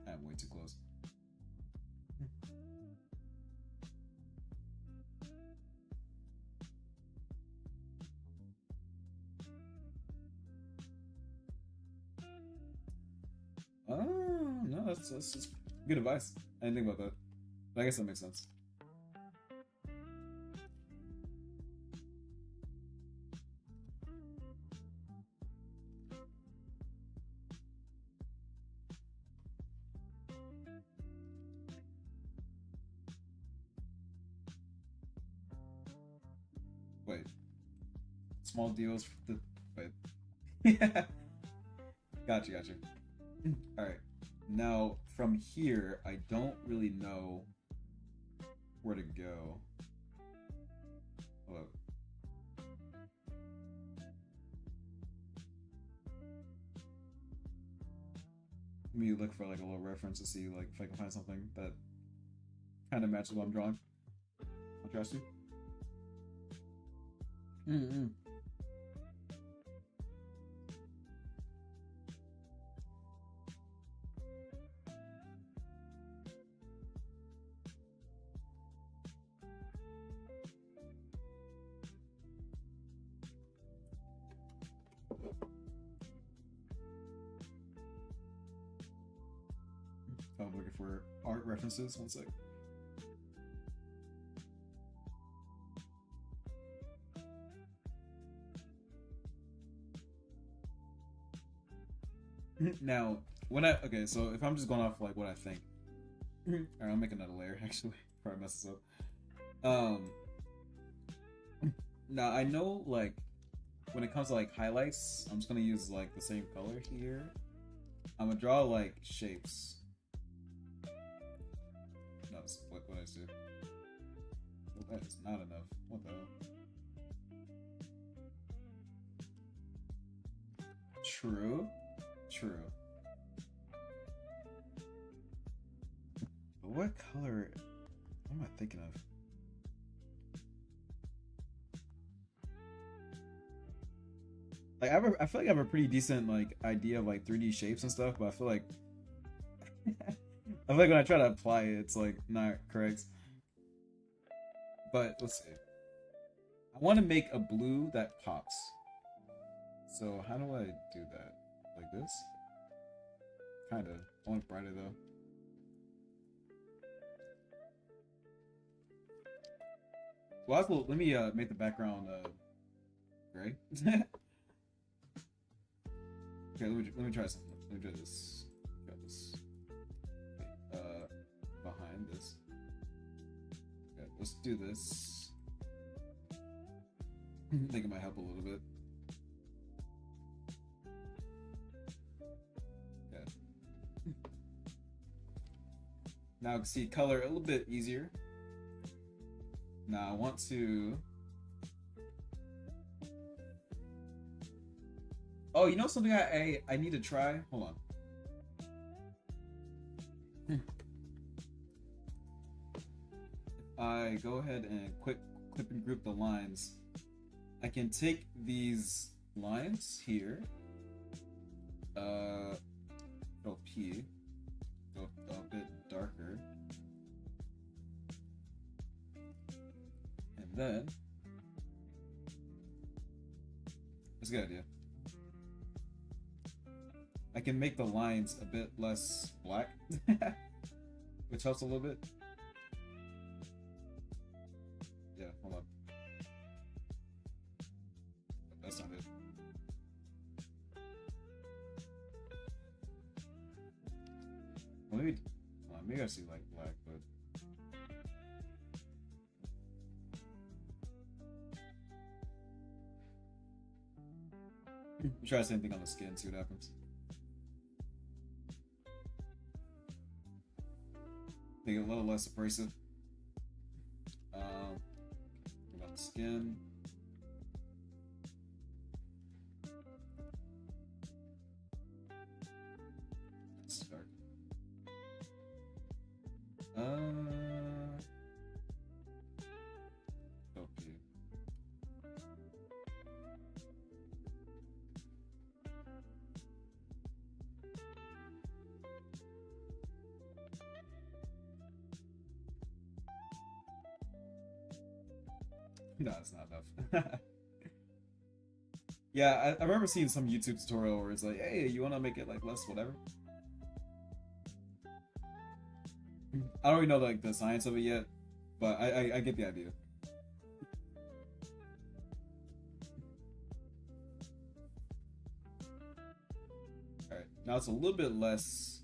I'm way too close. Oh no, that's good advice. I didn't think about that. But I guess that makes sense. Wait, small deals. Wait. Yeah, gotcha. All right. Now from here, I don't really know where to go. Hold up. Let me look for like a little reference to see like if I can find something that kind of matches what I'm drawing. I'll trust you. Mm-mm. I'm looking for art references. One sec. Now, okay, so if I'm just going off like what I think, all right, I'll make another layer actually. Probably mess this up. Now I know like when it comes to like highlights, I'm just gonna use like the same color here. I'm gonna draw like shapes. No, what I do? Well, that is not enough. What the hell? True. True. But what color? What am I thinking of? Like I feel like I have a pretty decent like idea of like 3D shapes and stuff, but I feel like I feel like when I try to apply it, it's like not correct. But let's see. I want to make a blue that pops. So how do I do that? Like this? Kinda. I want it brighter though. Well, let me make the background gray. Okay, let me try something. Let me try this. Got this. Behind this. Okay, let's do this. I think it might help a little bit. Okay. Now I can see color a little bit easier. Now I want to. Oh, you know something I need to try? Hold on. I go ahead and clip and group the lines. I can take these lines here. Go P. Go a bit darker. And then that's a good idea. I can make the lines a bit less black, which helps a little bit. Yeah, hold on. That's not it. Well, maybe I see like black, but try the same thing on the skin, see what happens. Make it a little less abrasive. About the skin. Let's start. Okay. No, it's not enough. Yeah, I remember seeing some YouTube tutorial where it's like, hey, you want to make it like less whatever? I don't really know like the science of it yet, but I get the idea. Alright, now it's a little bit less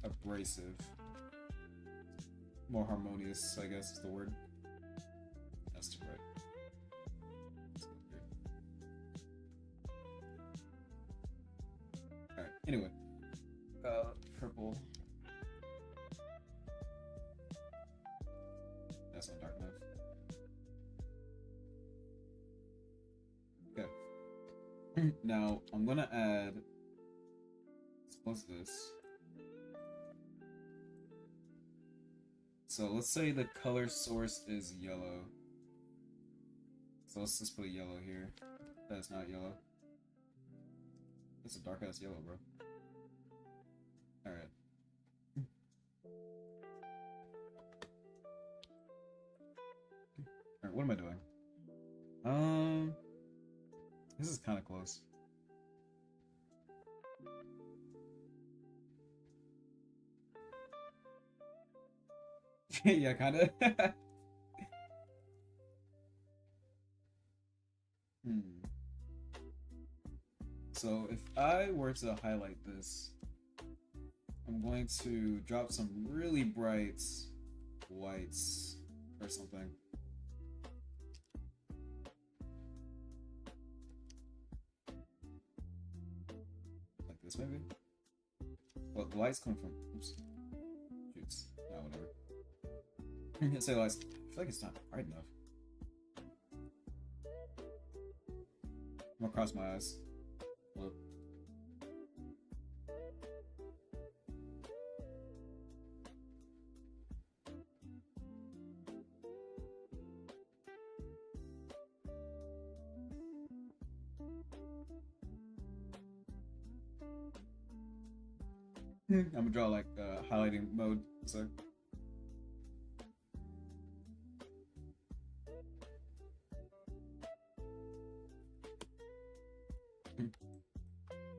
abrasive. More harmonious, I guess is the word. That's too bright. Alright, anyway. Purple. That's not dark enough. Okay. Now, I'm gonna add... What's this? So let's say the color source is yellow. So let's just put a yellow here. That's not yellow. That's a dark ass yellow, bro. Alright. Alright, what am I doing? This is kind of close. Yeah, kind of. Hmm. So if I were to highlight this, I'm going to drop some really bright whites or something. Like this, maybe? Well, the lights come from. Oops. Shoots. No, whatever. Say lights. I feel like it's not bright enough. I'm gonna cross my eyes. Look. I'm gonna draw like highlighting mode. So.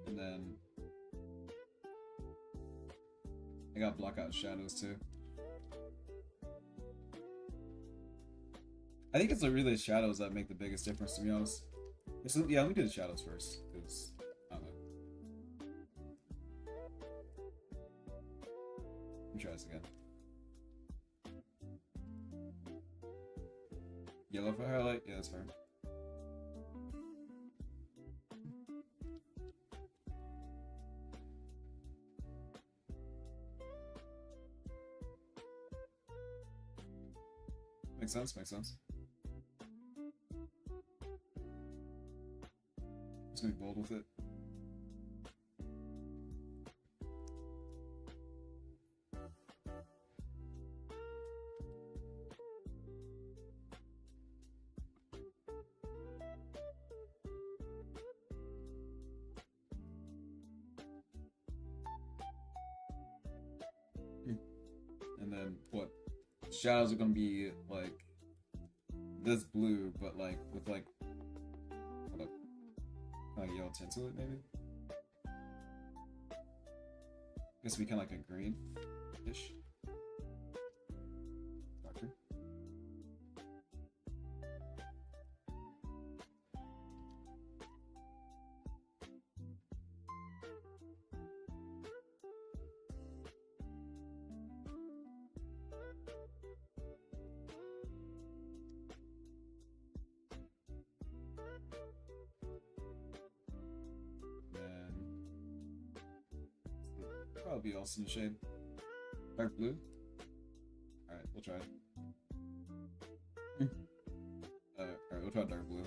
And then I got block out shadows too. I think it's really the shadows that make the biggest difference, to be honest. Yeah, let me do the shadows first, because I don't know. Let me try this again. Yellow for highlight? Yeah, that's fair. Makes sense, makes sense. Just gonna be bold with it. And then what? Shadows are gonna be like this blue, but like with like what, like a yellow tint to it, maybe. Guess we kind of like a green-ish, darker. Probably also in the shade. Dark blue? Alright, we'll try it. Alright, we'll try dark blue.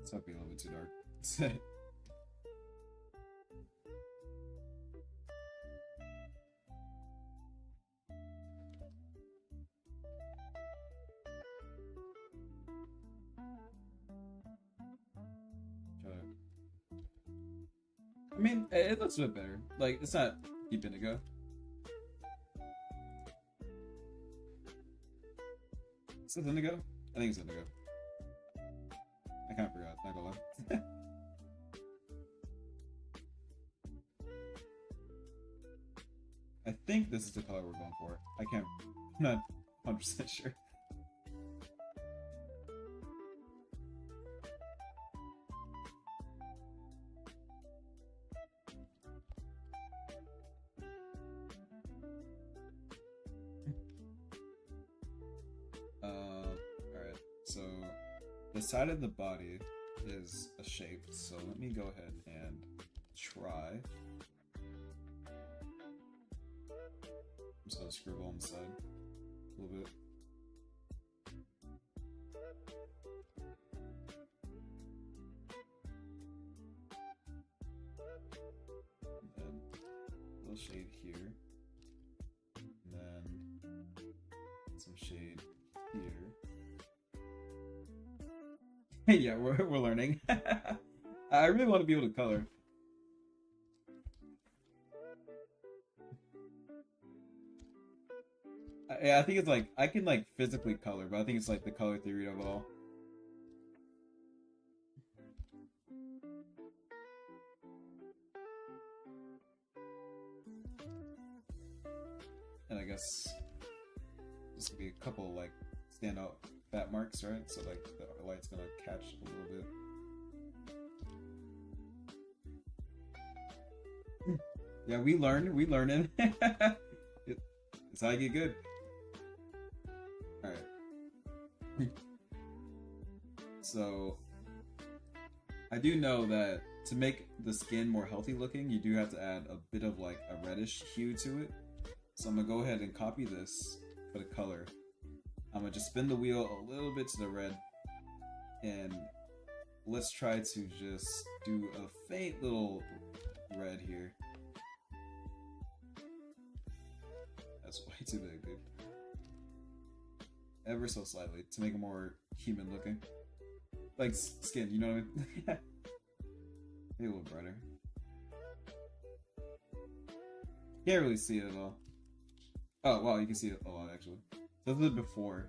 This might be a little bit too dark. I mean, it looks a bit better. Like, it's not deep indigo. Is it indigo? I think it's indigo. I kind of forgot, not gonna lie. I think this is the color we're going for. I'm not 100% sure. Alright, so the side of the body is a shape, so let me go ahead and try. I'm just gonna scribble on the side a little bit. And then a little shade here. And then some shade here. Yeah, we're learning. I really want to be able to color. Yeah, I think it's like I can like physically color, but I think it's like the color theory of it all. guess just give me a couple like standout fat marks, right? So like the light's gonna catch a little bit. Yeah, we learning. It's how I get good. Alright. So I do know that to make the skin more healthy looking, you do have to add a bit of like a reddish hue to it. So I'm gonna go ahead and copy this for the color. I'm gonna just spin the wheel a little bit to the red, and let's try to just do a faint little red here. That's way too big, dude. Ever so slightly to make it more human looking. Like skin, you know what I mean? Maybe a little brighter. Can't really see it at all. Oh, wow, you can see it a lot actually. So this is before.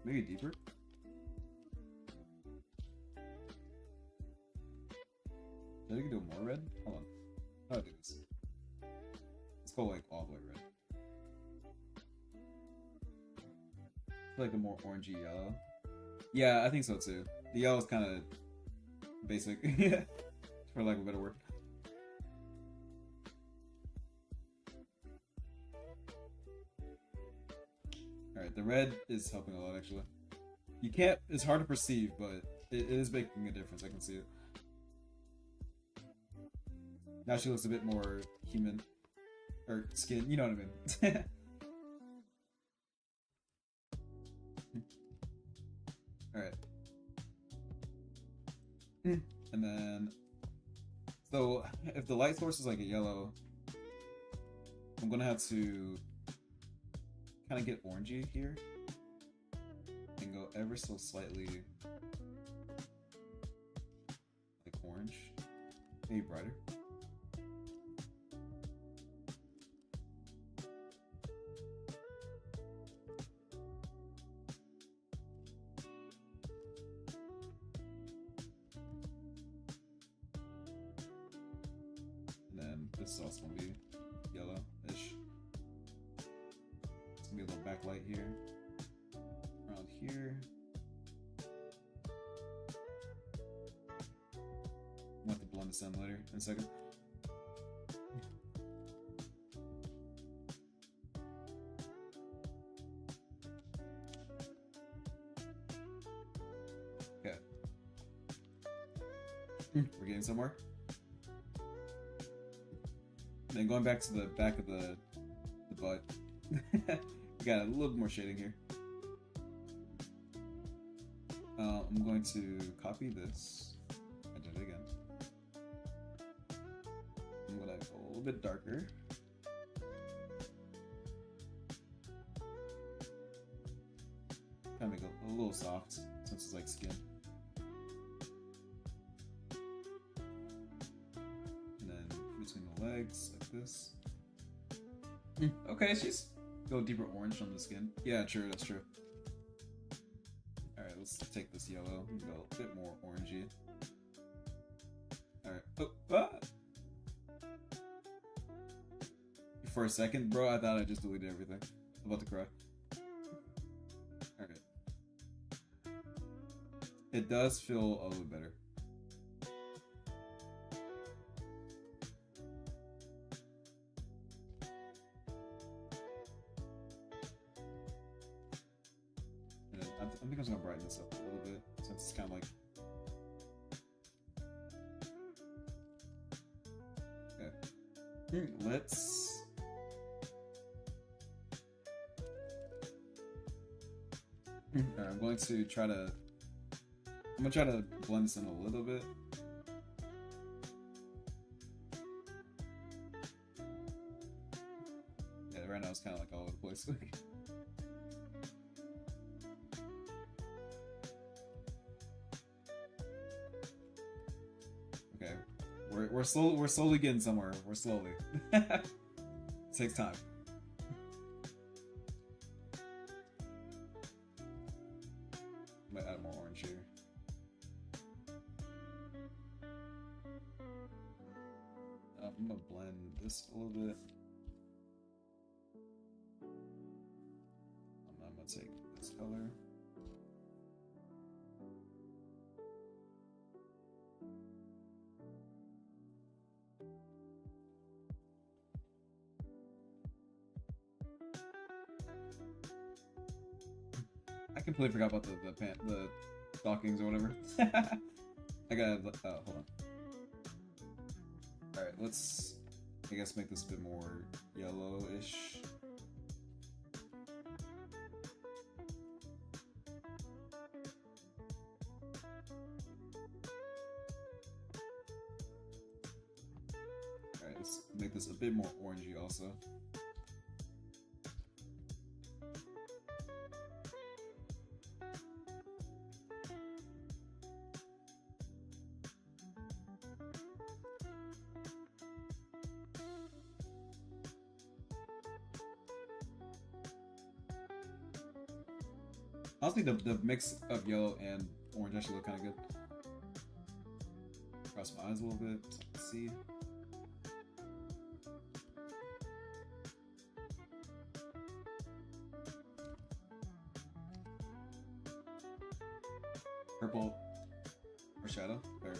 Maybe deeper? Did I do more red? Hold on. How do I do this? Let's go like all the way red. I feel like the more orangey yellow. Yeah, I think so too. The yellow is kind of basic, for lack of a better word. Alright, the red is helping a lot actually. You can't, it's hard to perceive, but it is making a difference. I can see it. Now she looks a bit more human. Or skin, you know what I mean. Alright. And then, so if the light source is like a yellow, I'm gonna have to kind of get orangey here and go ever so slightly like orange, maybe brighter. This is also gonna be yellow-ish. It's gonna be a little backlight here, around here. I'm gonna have to blend this in later in a second. Okay, we're getting somewhere. Then going back to the back of the butt, we got a little more shading here. I'm going to copy this. I did it again. I'm gonna go a little bit darker. Kind of make it a little soft since it's like skin. Between the legs, like this. Okay, she's go deeper orange on the skin. Yeah, true, that's true. Alright, let's take this yellow and go a bit more orangey. Alright. Oh, ah! For a second, bro, I thought I just deleted everything. I'm about to cry. Alright. It does feel a little better. I think I'm just gonna brighten this up a little bit since it's kind of like. Okay. Let's. Alright, I'm going to try to. I'm gonna try to blend this in a little bit. Yeah, right now it's kind of like all over the place. Okay, we're slowly getting somewhere. We're slowly. It takes time. Might add more orange here. gonna blend this a little bit. I'm gonna take this color. I completely forgot about the stockings or whatever. I gotta hold on. All right, let's I guess make this a bit more yellowish. All right, let's make this a bit more orangey also. Honestly, the mix of yellow and orange actually look kind of good. Cross my eyes a little bit so I can see. Purple or shadow? Or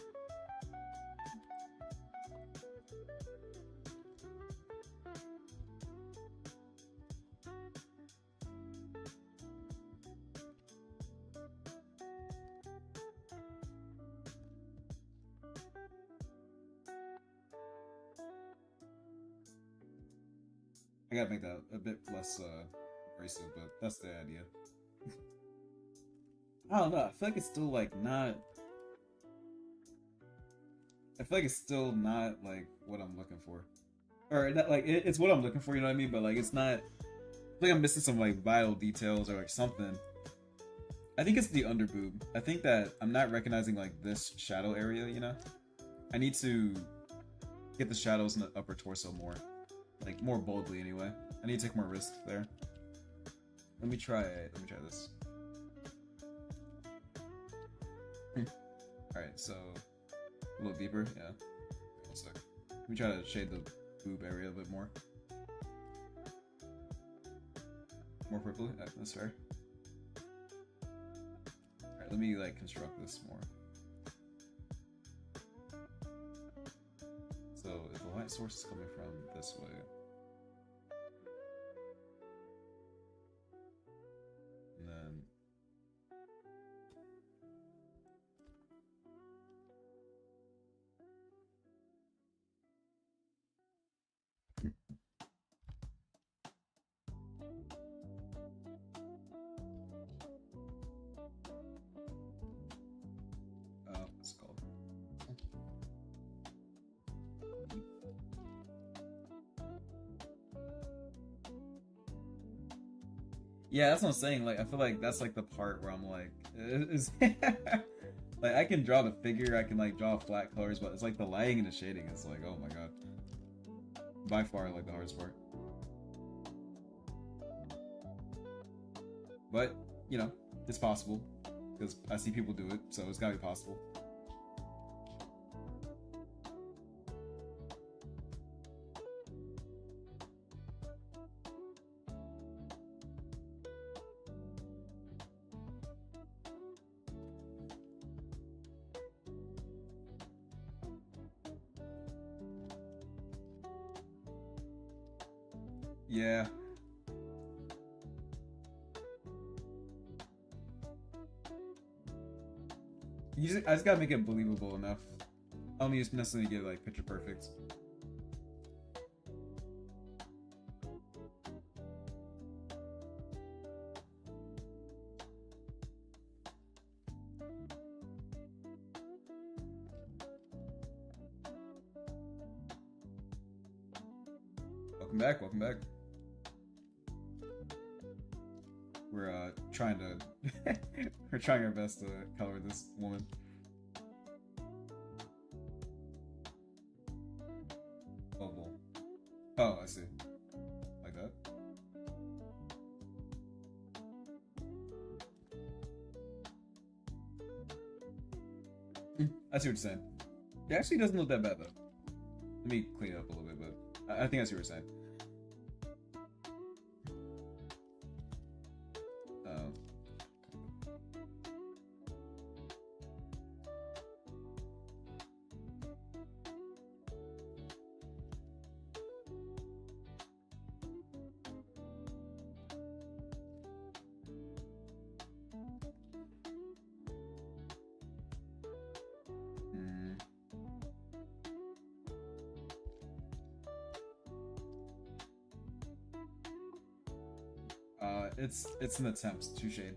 I gotta make that a bit less abrasive, but that's the idea. I don't know. I feel like it's still like not. I feel like it's still not like what I'm looking for, or not, like it's what I'm looking for. You know what I mean? But like it's not. I feel like I'm missing some like vital details or like something. I think it's the under boob. I think that I'm not recognizing like this shadow area. You know, I need to get the shadows in the upper torso more. Like more boldly anyway. I need to take more risk there. Let me try this. Alright, so a little deeper, yeah. 1 sec. Let me try to shade the boob area a bit more. More purple? Yeah, that's fair. Alright, let me like construct this more. So if the light source is coming from this way, and then what's it called? Yeah, that's what I'm saying. Like, I feel like that's like the part where I'm like, is like I can draw the figure, I can like draw flat colors, but it's like the lighting and the shading. It's like, oh my god, by far like the hardest part. But you know, it's possible because I see people do it, so it's gotta be possible. Yeah. I just gotta make it believable enough. I don't need to necessarily get like picture perfect. Welcome back, welcome back. We're trying to we're trying our best to color this woman. Oval. Oh, I see. Like that. I see what you're saying. It actually doesn't look that bad though. Let me clean it up a little bit, but I think I see what you're saying. Uh, mm, it's an attempt to shade.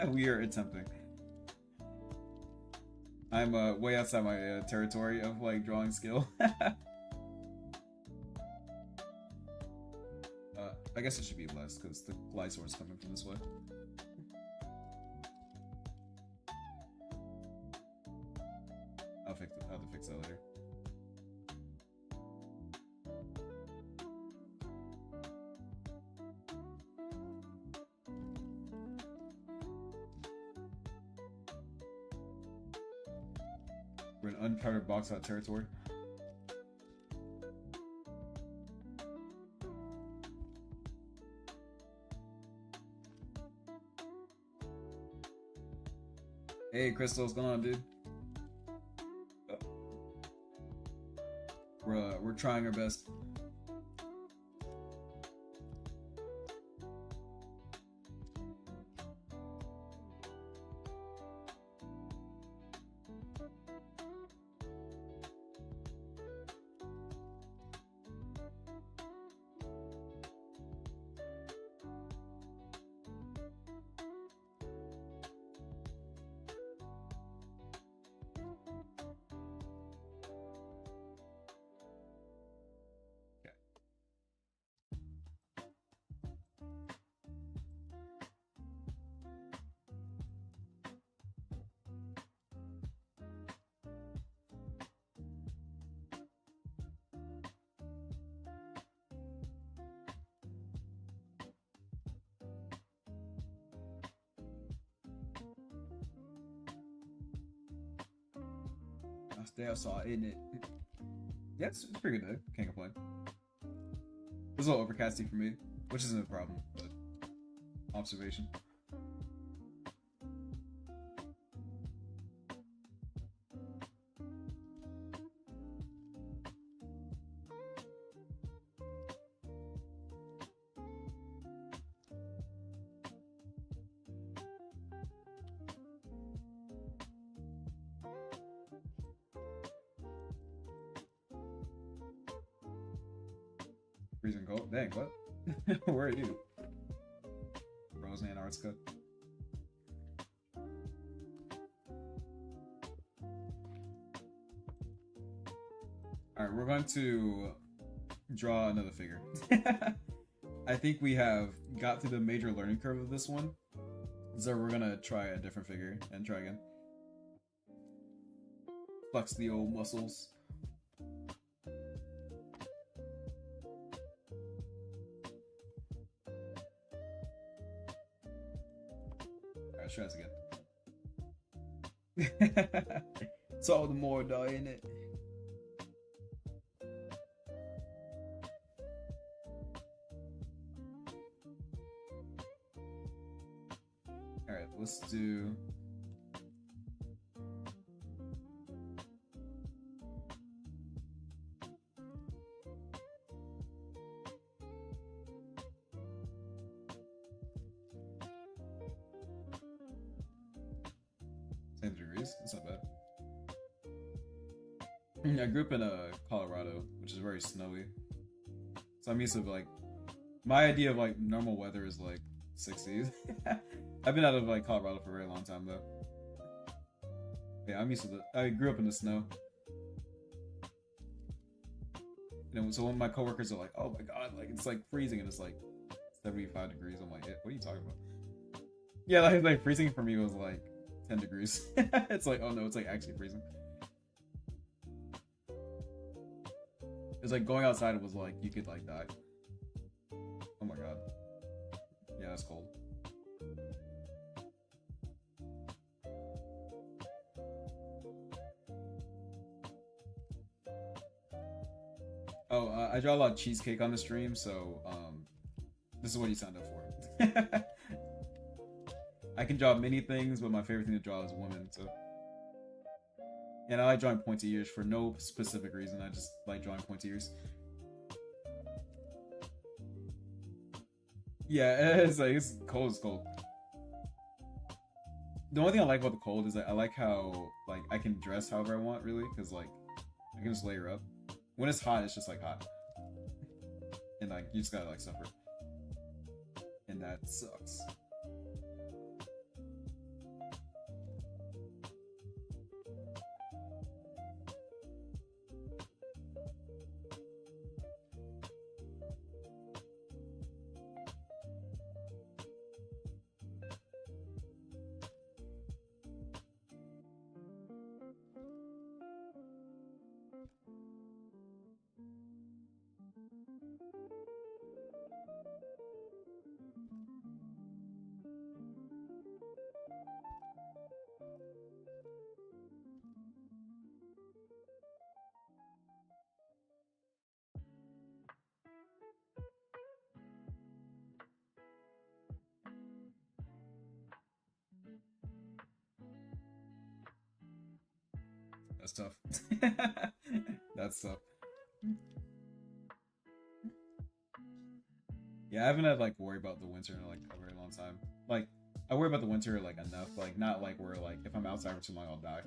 We are attempting. I'm way outside my territory of like drawing skill. I guess it should be less because the light source coming from this way. I'll have to fix that later. We're in uncharted box out territory. Hey, Crystal, what's going on, dude? We're trying our best. Last day I saw it, isn't it? Yeah, it's pretty good day. Can't complain. It was a little overcasty for me, which isn't a problem, but observation. Freezing cold? Dang, what? Where are you? Roseanne Artska. Alright, we're going to draw another figure. I think we have got through the major learning curve of this one. So we're gonna try a different figure and try again. Flex the old muscles. Alright, let's try this again. It's all the more though, ain't it? Alright, let's do... Same degrees, that's not bad. I grew up in Colorado, which is very snowy. So I'm used to like... My idea of like normal weather is like 60s. I've been out of like Colorado for a very long time though. Yeah, I'm used to I grew up in the snow. You know, so when my coworkers are like, "Oh my god, like it's like freezing," and it's like 75 degrees, I'm like, yeah, "What are you talking about?" Yeah, like freezing for me was like 10 degrees. It's like, oh no, it's like actually freezing. It's like going outside was like you could like die. Oh my god. Yeah, that's cold. Oh, I draw a lot of cheesecake on the stream, so this is what you signed up for. I can draw many things, but my favorite thing to draw is women. So, and I like drawing pointy ears for no specific reason. I just like drawing pointy ears. Yeah, it's cold. It's cold. The only thing I like about the cold is that I like how like I can dress however I want, really, because like I can just layer up. When it's hot, it's just like hot, and like you just gotta like suffer, and that sucks. That's tough. That's tough. Yeah, I haven't had like worry about the winter in like a very long time. Like I worry about the winter like enough, like not like where like if I'm outside for too long I'll die.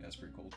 Yeah, it's pretty cold.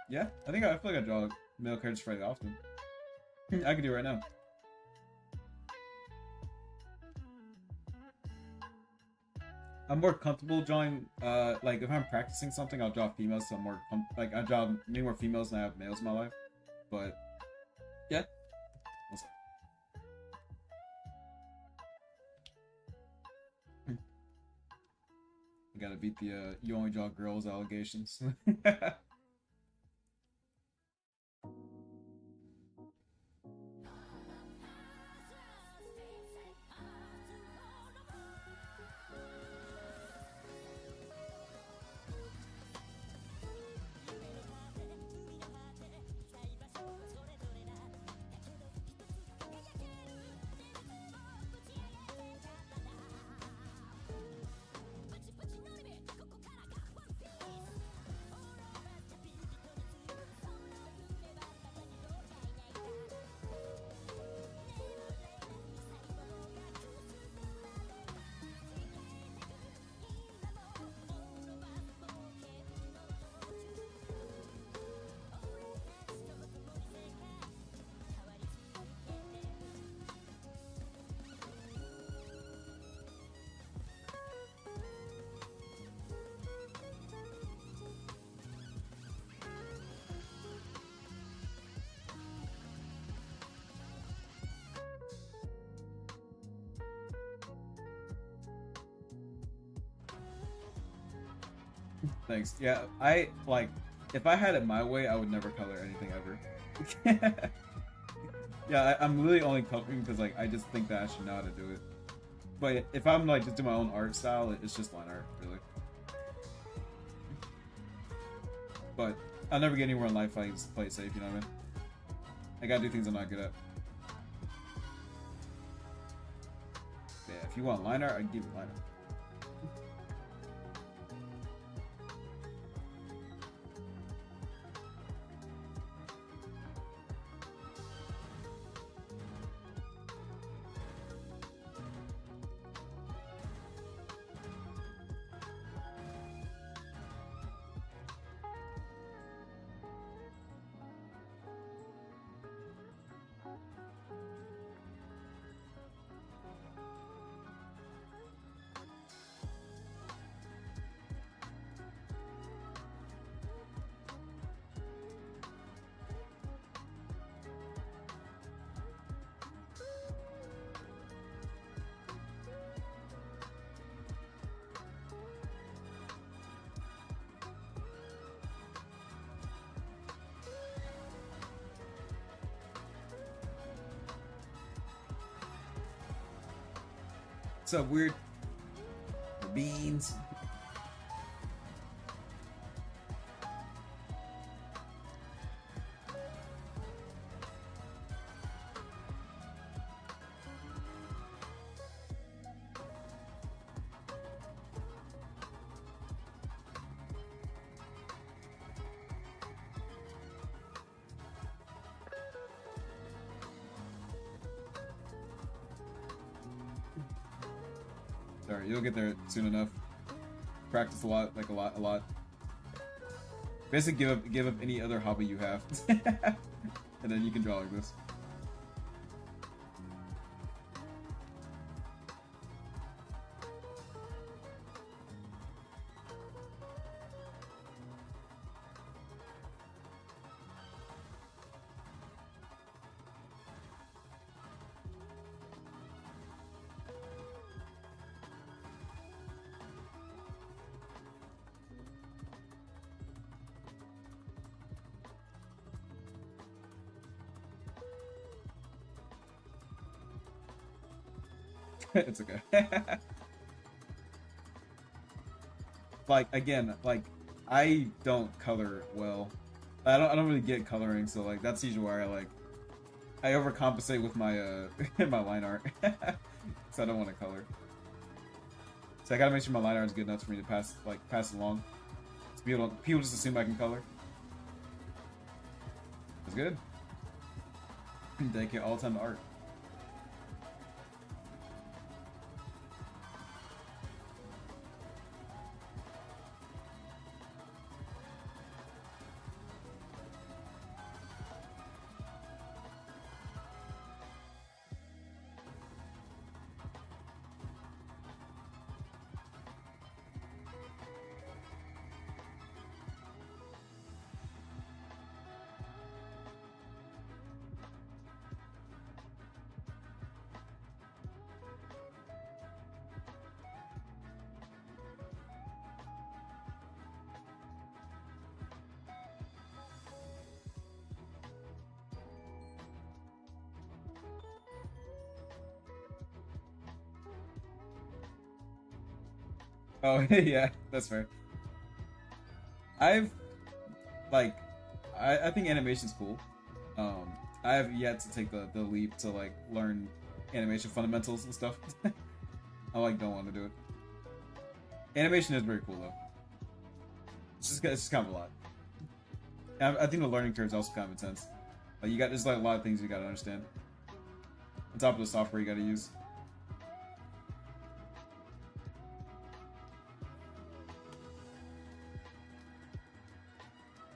Yeah, I feel like I draw male characters fairly often. I can do it right now. I'm more comfortable drawing. Like if I'm practicing something, I'll draw females. So I'm more like I draw many more females than I have males in my life. But yeah, gotta beat the you only draw girls allegations. Thanks. Yeah, I like if I had it my way, I would never color anything ever. Yeah, I'm really only coloring because like I just think that I should know how to do it. But if I'm like just do my own art style, it's just line art, really. But I'll never get anywhere in life if I just play it safe, you know what I mean? I gotta do things I'm not good at. Yeah, if you want line art, I can give you line art. What's up, weird? The beans. Alright, you'll get there soon enough. Practice a lot, like a lot. Basically, give up any other hobby you have, and then you can draw like this. It's okay. Like again, like I don't color well. I don't really get coloring, so like that's usually where I overcompensate with my my line art. So I don't want to color. So I gotta make sure my line art is good enough for me to pass it along. So people just assume I can color. It's good. Dedicate all time to art. Oh yeah, that's fair. I've like I think animation's cool. Um, I have yet to take the leap to like learn animation fundamentals and stuff. I like don't want to do it. Animation is very cool though. It's just kind of a lot. I think the learning curve is also kind of intense. Like you got there's like a lot of things you got to understand. On top of the software you got to use.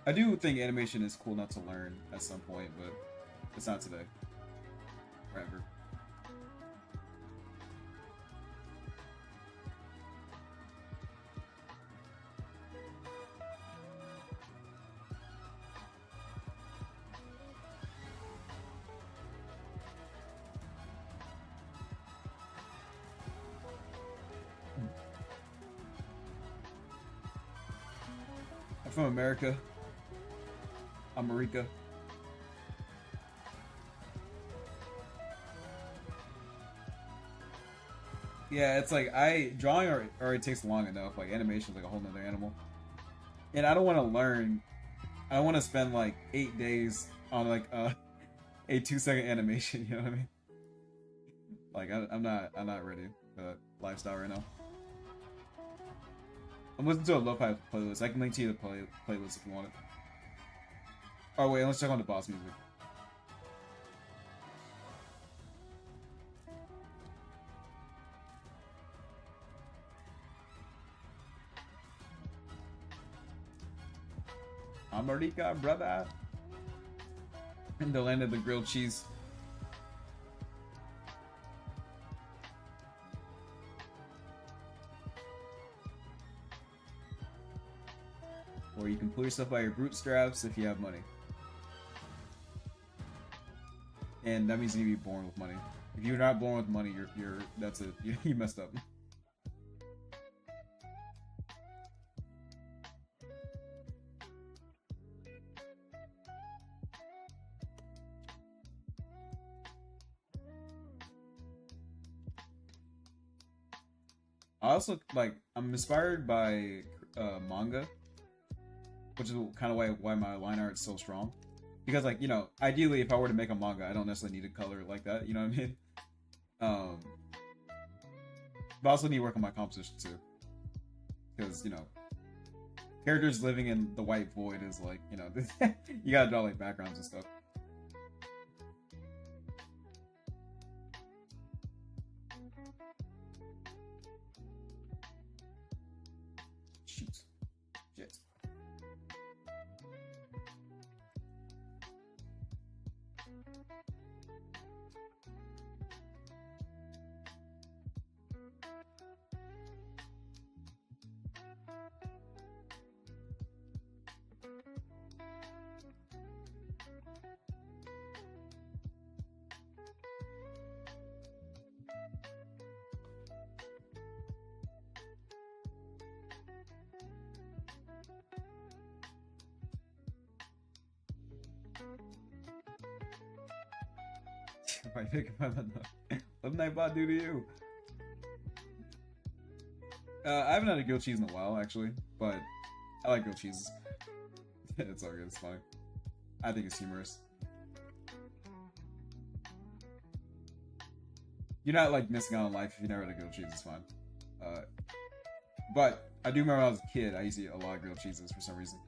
I do think animation is cool enough to learn at some point, but it's not today. Or ever. I'm from America. I'm Marika. Yeah, it's like drawing already takes long enough. Like animation is like a whole nother animal, and I don't want to learn. I don't want to spend like 8 days on like a 2 second animation. You know what I mean? Like I'm not ready for that lifestyle right now. I'm listening to a lo-fi playlist. I can link to you the playlist if you want it. Oh wait, let's check on the boss music. America, brother. In the land of the grilled cheese. Or you can pull yourself by your bootstraps if you have money. And that means you need to be born with money. If you're not born with money, you're that's it. You messed up. I also like I'm inspired by manga, which is kind of why my line art's so strong. Because like ideally, if I were to make a manga, I don't necessarily need a color like that. You know what I mean? Um, but I also need to work on my composition too, because characters living in the white void is like you gotta draw like backgrounds and stuff. Shoot, shit. If I pick up what did Nightbot do to you? I haven't had a grilled cheese in a while, actually, but I like grilled cheeses. It's all good, it's funny. I think it's humorous. You're not like missing out on life if you never had a grilled cheese, it's fine. But I do remember when I was a kid, I used to eat a lot of grilled cheeses for some reason.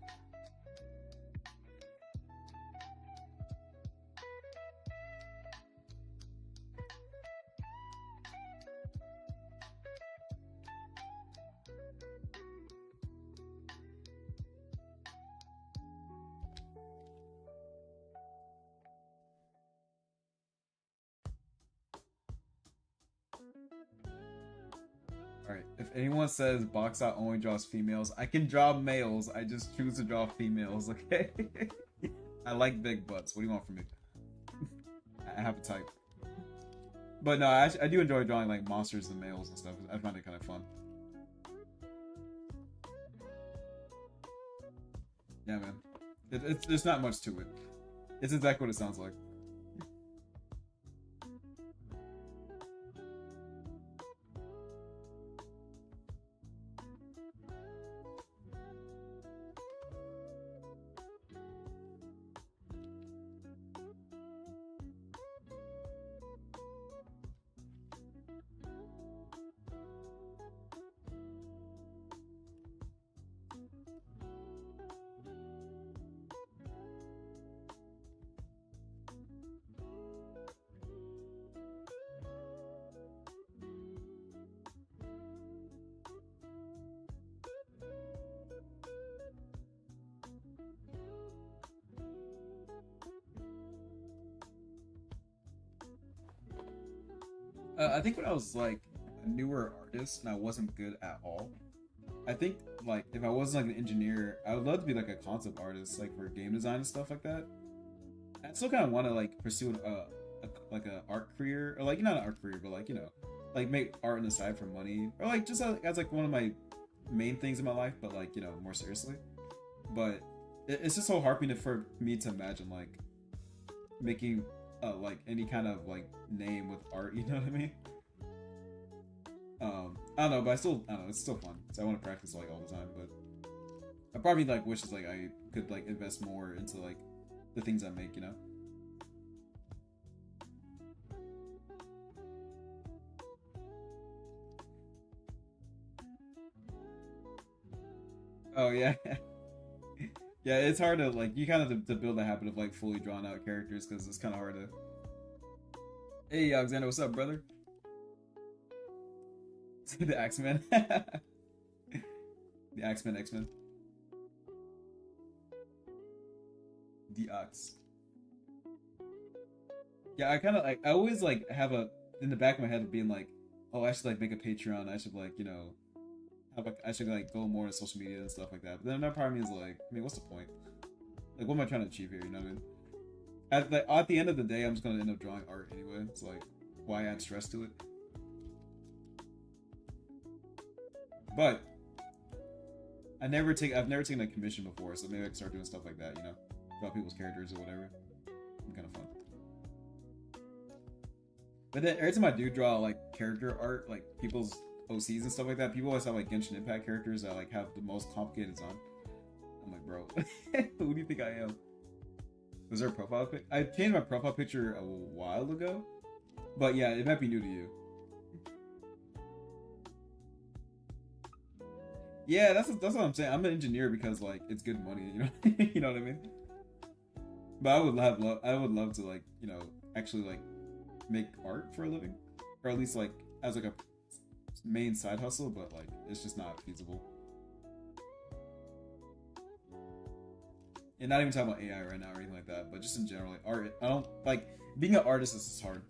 Alright, if anyone says box out only draws females, I can draw males, I just choose to draw females, okay? I like big butts, what do you want from me? I have a type. But no, I do enjoy drawing like monsters and males and stuff, I find it kind of fun. Yeah man, there's not much to it. It's exactly what it sounds like. I think when I was like a newer artist and I wasn't good at all, I think like if I wasn't like an engineer, I would love to be like a concept artist, like for game design and stuff like that. I still kind of want to like pursue like a art career, or like not an art career, but like like make art on the side for money, or like just as like one of my main things in my life, but like more seriously. But it's just so hard for me to imagine like making like any kind of like name with art. You know what I mean? I don't know, but I don't know. It's still fun. So I want to practice like all the time, but I probably like wishes like I could like invest more into like the things I make. Oh yeah, yeah. It's hard to like you kind of to build a habit of like fully drawn out characters because it's kind of hard to. Hey Alexander, what's up, brother? The Axeman, the Axeman, X-Men, the Ox. Yeah, I kind of like I always like have a in the back of my head of being like, oh, I should like make a Patreon. I should like have like I should like go more to social media and stuff like that. But then another part of me is like, I mean, what's the point? Like, what am I trying to achieve here? You know what I mean? At the end of the day, I'm just gonna end up drawing art anyway. It's like, why add stress to it? But I've never taken a commission before, so maybe I can start doing stuff like that. Draw people's characters or whatever. Kind of fun. But then every time I do draw like character art, like people's OCs and stuff like that, people always have like Genshin Impact characters that like have the most complicated design. I'm like, bro, who do you think I am? Was there a profile pic? I changed my profile picture a while ago, but yeah, it might be new to you. Yeah, that's what I'm saying. I'm an engineer because like it's good money, you know what I mean. But I would love to like actually like make art for a living, or at least like as like a main side hustle. But like it's just not feasible. And not even talking about AI right now or anything like that, but just in general, like art. I don't like being an artist is just hard.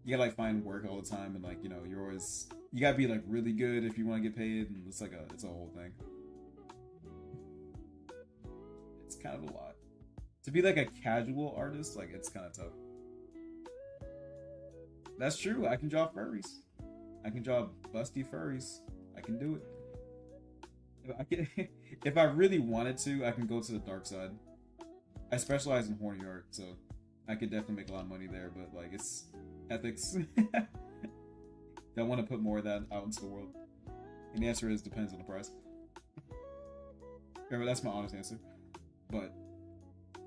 You gotta like find work all the time, and like you're always you gotta be like really good if you want to get paid, and it's a whole thing. It's kind of a lot to be like a casual artist. Like it's kind of tough. That's true. I can draw furries. I can draw busty furries. I can do it. If I can, if I really wanted to, I can go to the dark side. I specialize in horny art, so I could definitely make a lot of money there. But like, it's ethics. Do I want to put more of that out into the world? And the answer is depends on the price. Remember, that's my honest answer. But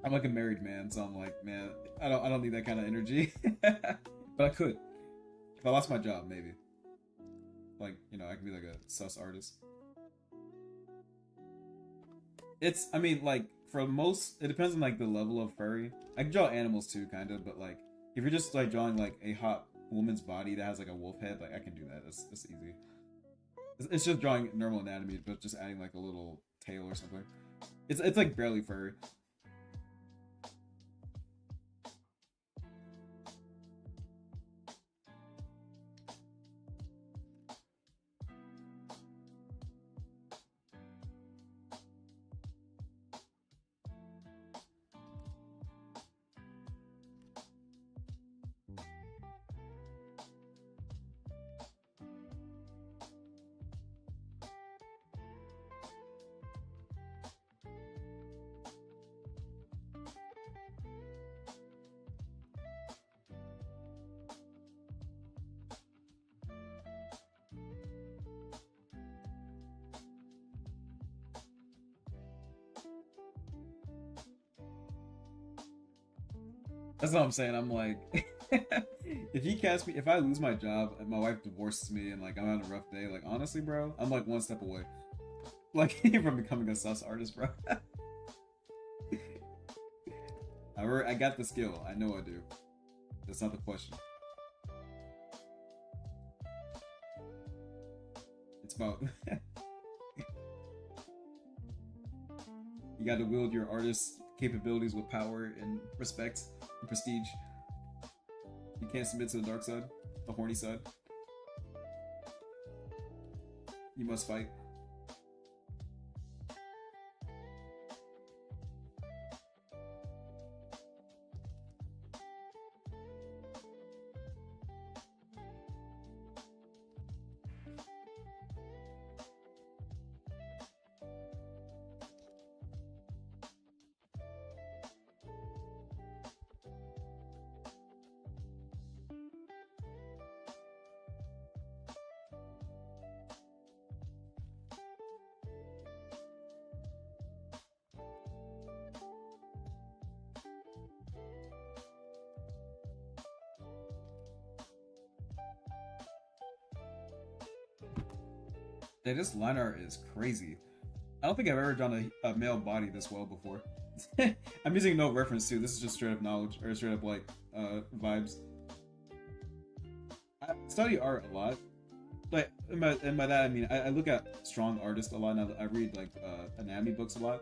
I'm like a married man, so I'm like, man, I don't need that kind of energy. But I could. If I lost my job, maybe. Like, I could be like a sus artist. I mean, like, for most, it depends on, like, the level of furry. I can draw animals, too, kind of, but, like, if you're just, like, drawing, like, a hot woman's body that has, like, a wolf head, like, I can do that. That's easy. It's just drawing normal anatomy, but just adding, like, a little tail or something. It's like, barely furry. That's what I'm saying. I'm like, if I lose my job and my wife divorces me and like I'm having a rough day, like honestly, bro, I'm like one step away, like from becoming a sus artist, bro. I got the skill. I know I do. That's not the question. It's about you got to wield your artist capabilities with power and respect and prestige. You can't submit to the dark side. the horny side. You must fight. Yeah, this line art is crazy. I don't think I've ever done a male body this well before. I'm using no reference to. This is just straight up knowledge or straight up like vibes. I study art a lot. Like and by that I mean I look at strong artists a lot, and I read like anatomy books a lot.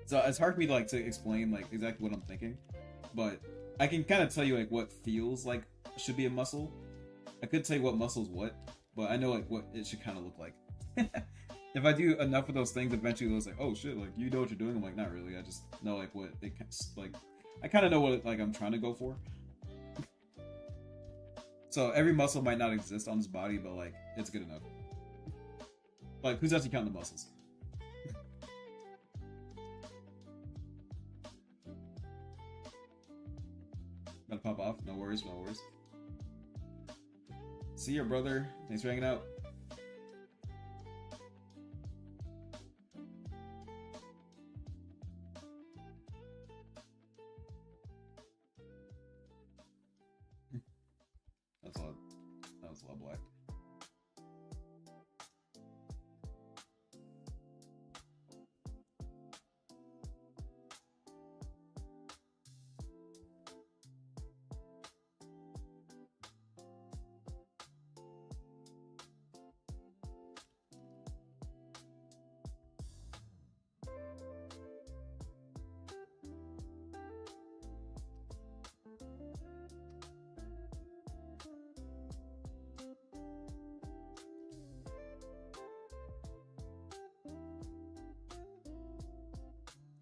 So it's hard for me to explain like exactly what I'm thinking, but I can kind of tell you like what feels like should be a muscle. I could tell you what muscle's what, but I know like what it should kind of look like. If I do enough of those things, eventually it's like, oh shit, like you know what you're doing. I'm like, not really. I just know like what it like. I kind of know what like I'm trying to go for. So every muscle might not exist on his body, but like it's good enough. Like who's actually counting the muscles? Gotta pop off. No worries, no worries. See ya, brother. Thanks for hanging out. That was a lot black.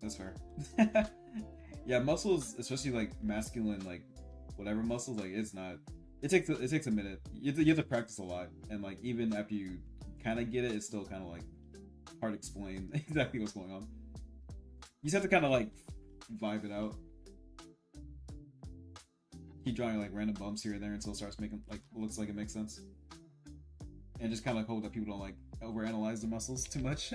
That's fair. Yeah, muscles, especially like masculine, like whatever muscles, like it's not. It takes a minute. You have to practice a lot, and like even after you kind of get it, it's still kind of like hard to explain exactly what's going on. You just have to kind of like vibe it out. Keep drawing like random bumps here and there until it starts making like looks like it makes sense, and just kind of like hope that people don't like overanalyze the muscles too much.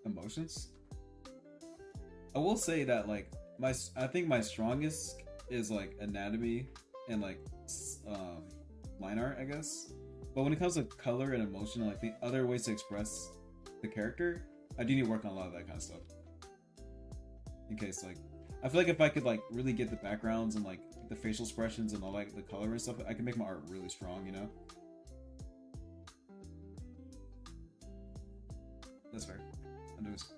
Emotions. I will say that like I think my strongest is like anatomy and like line art, I guess. But when it comes to color and emotion, and, like the other ways to express the character, I do need to work on a lot of that kind of stuff. In case like I feel like if I could like really get the backgrounds and like the facial expressions and all like the color and stuff, I can make my art really strong, you know? That's fair. I'll do this.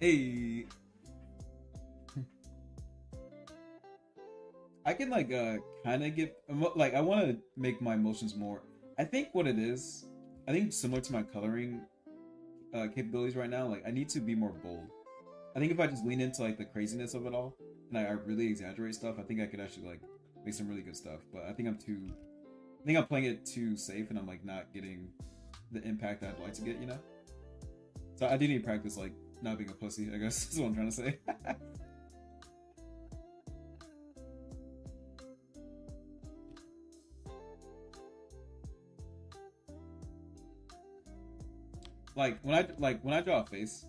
Hey, I can like kind of get like I want to make my emotions more. I think what it is, I think similar to my coloring capabilities right now, like I need to be more bold. I think if I just lean into like the craziness of it all and I really exaggerate stuff, I think I could actually like make some really good stuff. But I think I'm playing it too safe, and I'm like not getting the impact I'd like to get, you know? So I do need to practice like not being a pussy, I guess is what I'm trying to say. When I draw a face,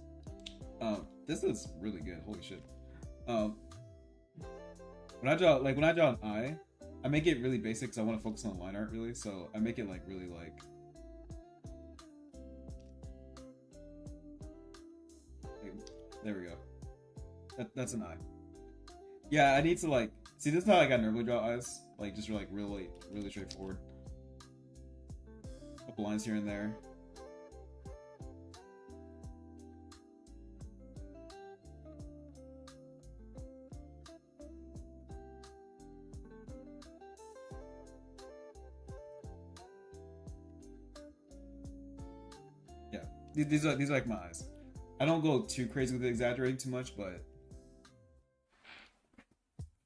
this is really good. Holy shit. Um, when I draw an eye, I make it really basic because I want to focus on line art really. So I make it like really like there we go. That's an eye. Yeah, I need to like see this is how like I normally draw eyes. Like just like really straightforward. Couple lines here and there. Yeah, these are like my eyes. I don't go too crazy with exaggerating too much, but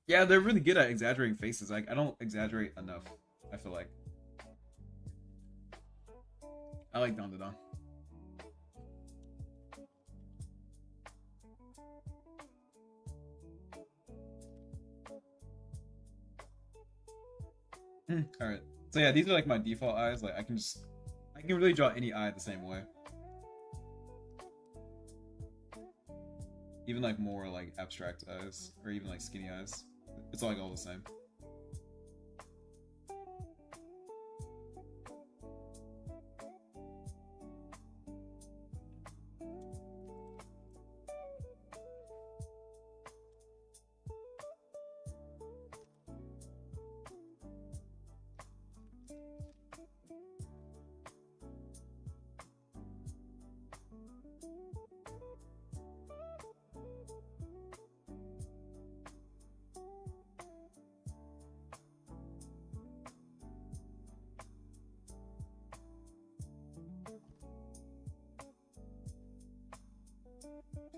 yeah, they're really good at exaggerating faces. Like I don't exaggerate enough. I feel like I like Don to Don. All right. So yeah, these are like my default eyes. Like I can really draw any eye the same way. Even like more like abstract eyes or even like skinny eyes. It's like all the same.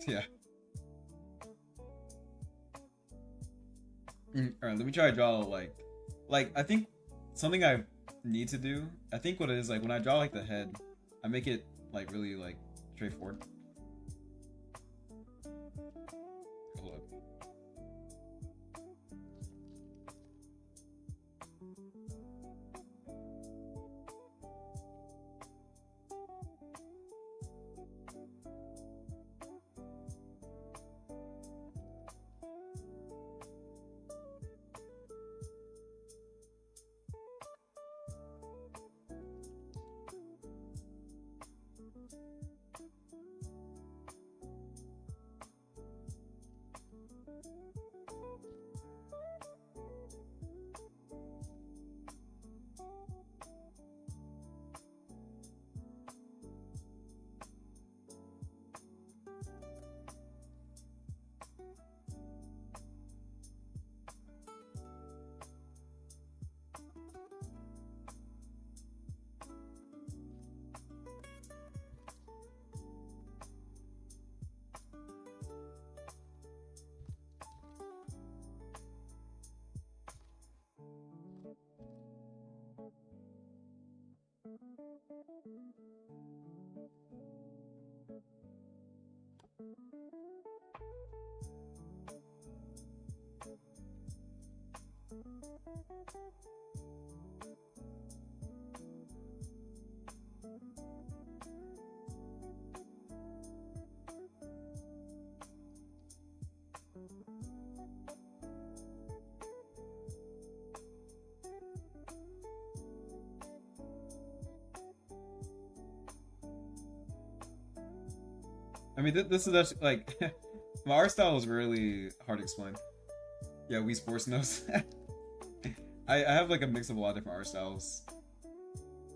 Yeah. All right, let me try to draw like I think something I need to do. I think what it is like when I draw like the head, I make it like really like straightforward. Hold up. I mean, this is actually like my art style is really hard to explain. Yeah, Wii Sports knows. I have like a mix of a lot of different art styles.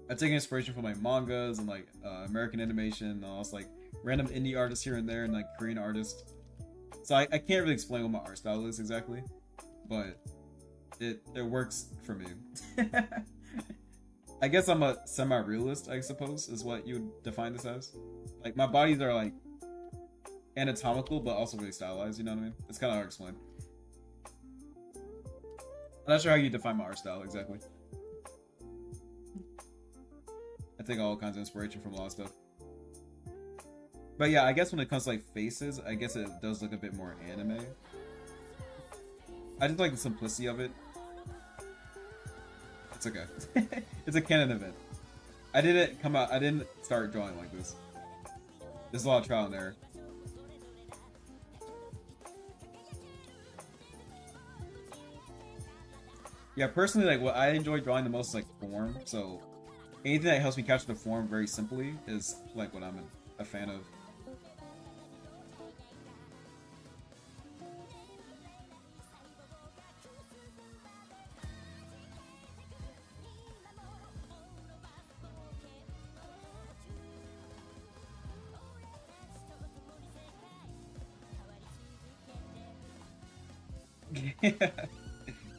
I take inspiration from like mangas and like American animation and also like random indie artists here and there and like Korean artists. So I can't really explain what my art style is exactly, but it works for me. I guess I'm a semi-realist, I suppose, is what you would define this as. Like my bodies are like anatomical, but also really stylized. You know what I mean? It's kind of hard to explain. I'm not sure how you define my art style exactly. I take all kinds of inspiration from a lot of stuff. But yeah, I guess when it comes to like faces, I guess it does look a bit more anime. I just like the simplicity of it. It's okay. It's a canon event. I didn't come out. I didn't start drawing like this. There's a lot of trial and error. Yeah, personally, like what I enjoy drawing the most is like form. So anything that helps me capture the form very simply is like what I'm a fan of.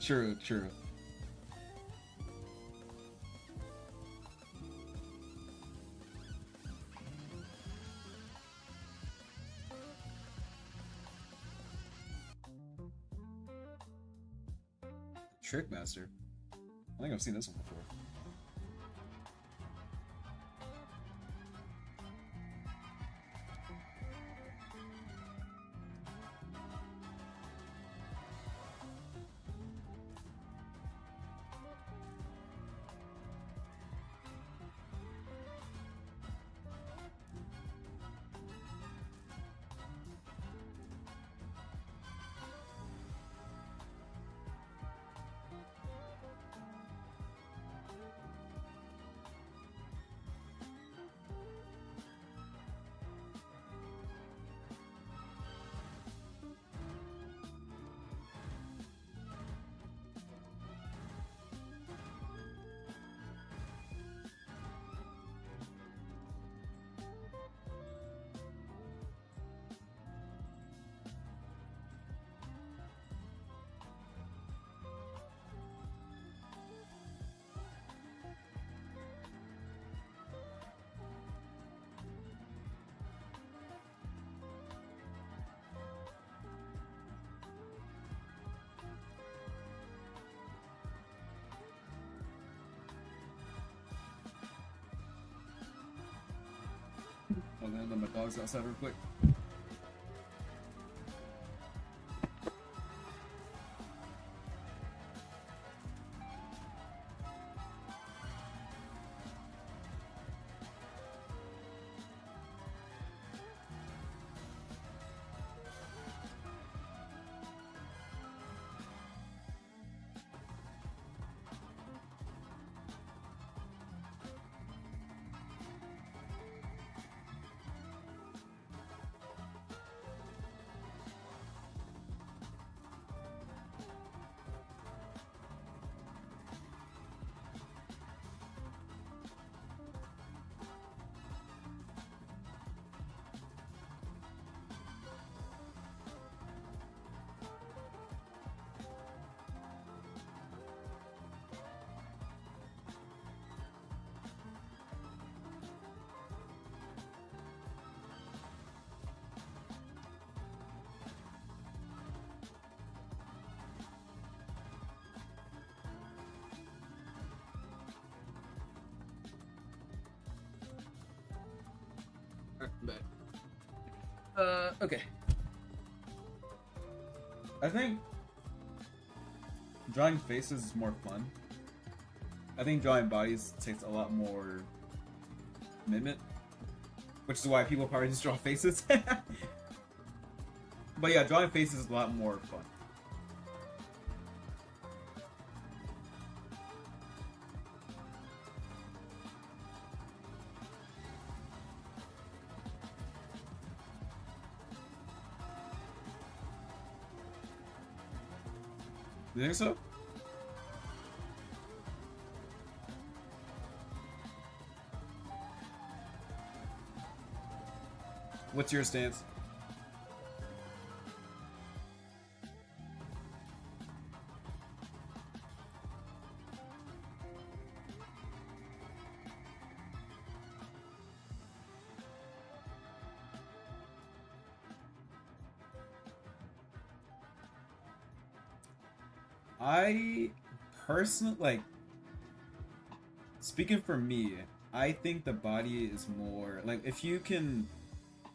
True, true. Trickmaster. I think I've seen this one before. Oh man, let my dog's outside real quick. Alright, okay. I think drawing faces is more fun. I think drawing bodies takes a lot more commitment, which is why people probably just draw faces. But yeah, drawing faces is a lot more fun. You think so? What's your stance? I personally like speaking for me, I think the body is more like if you can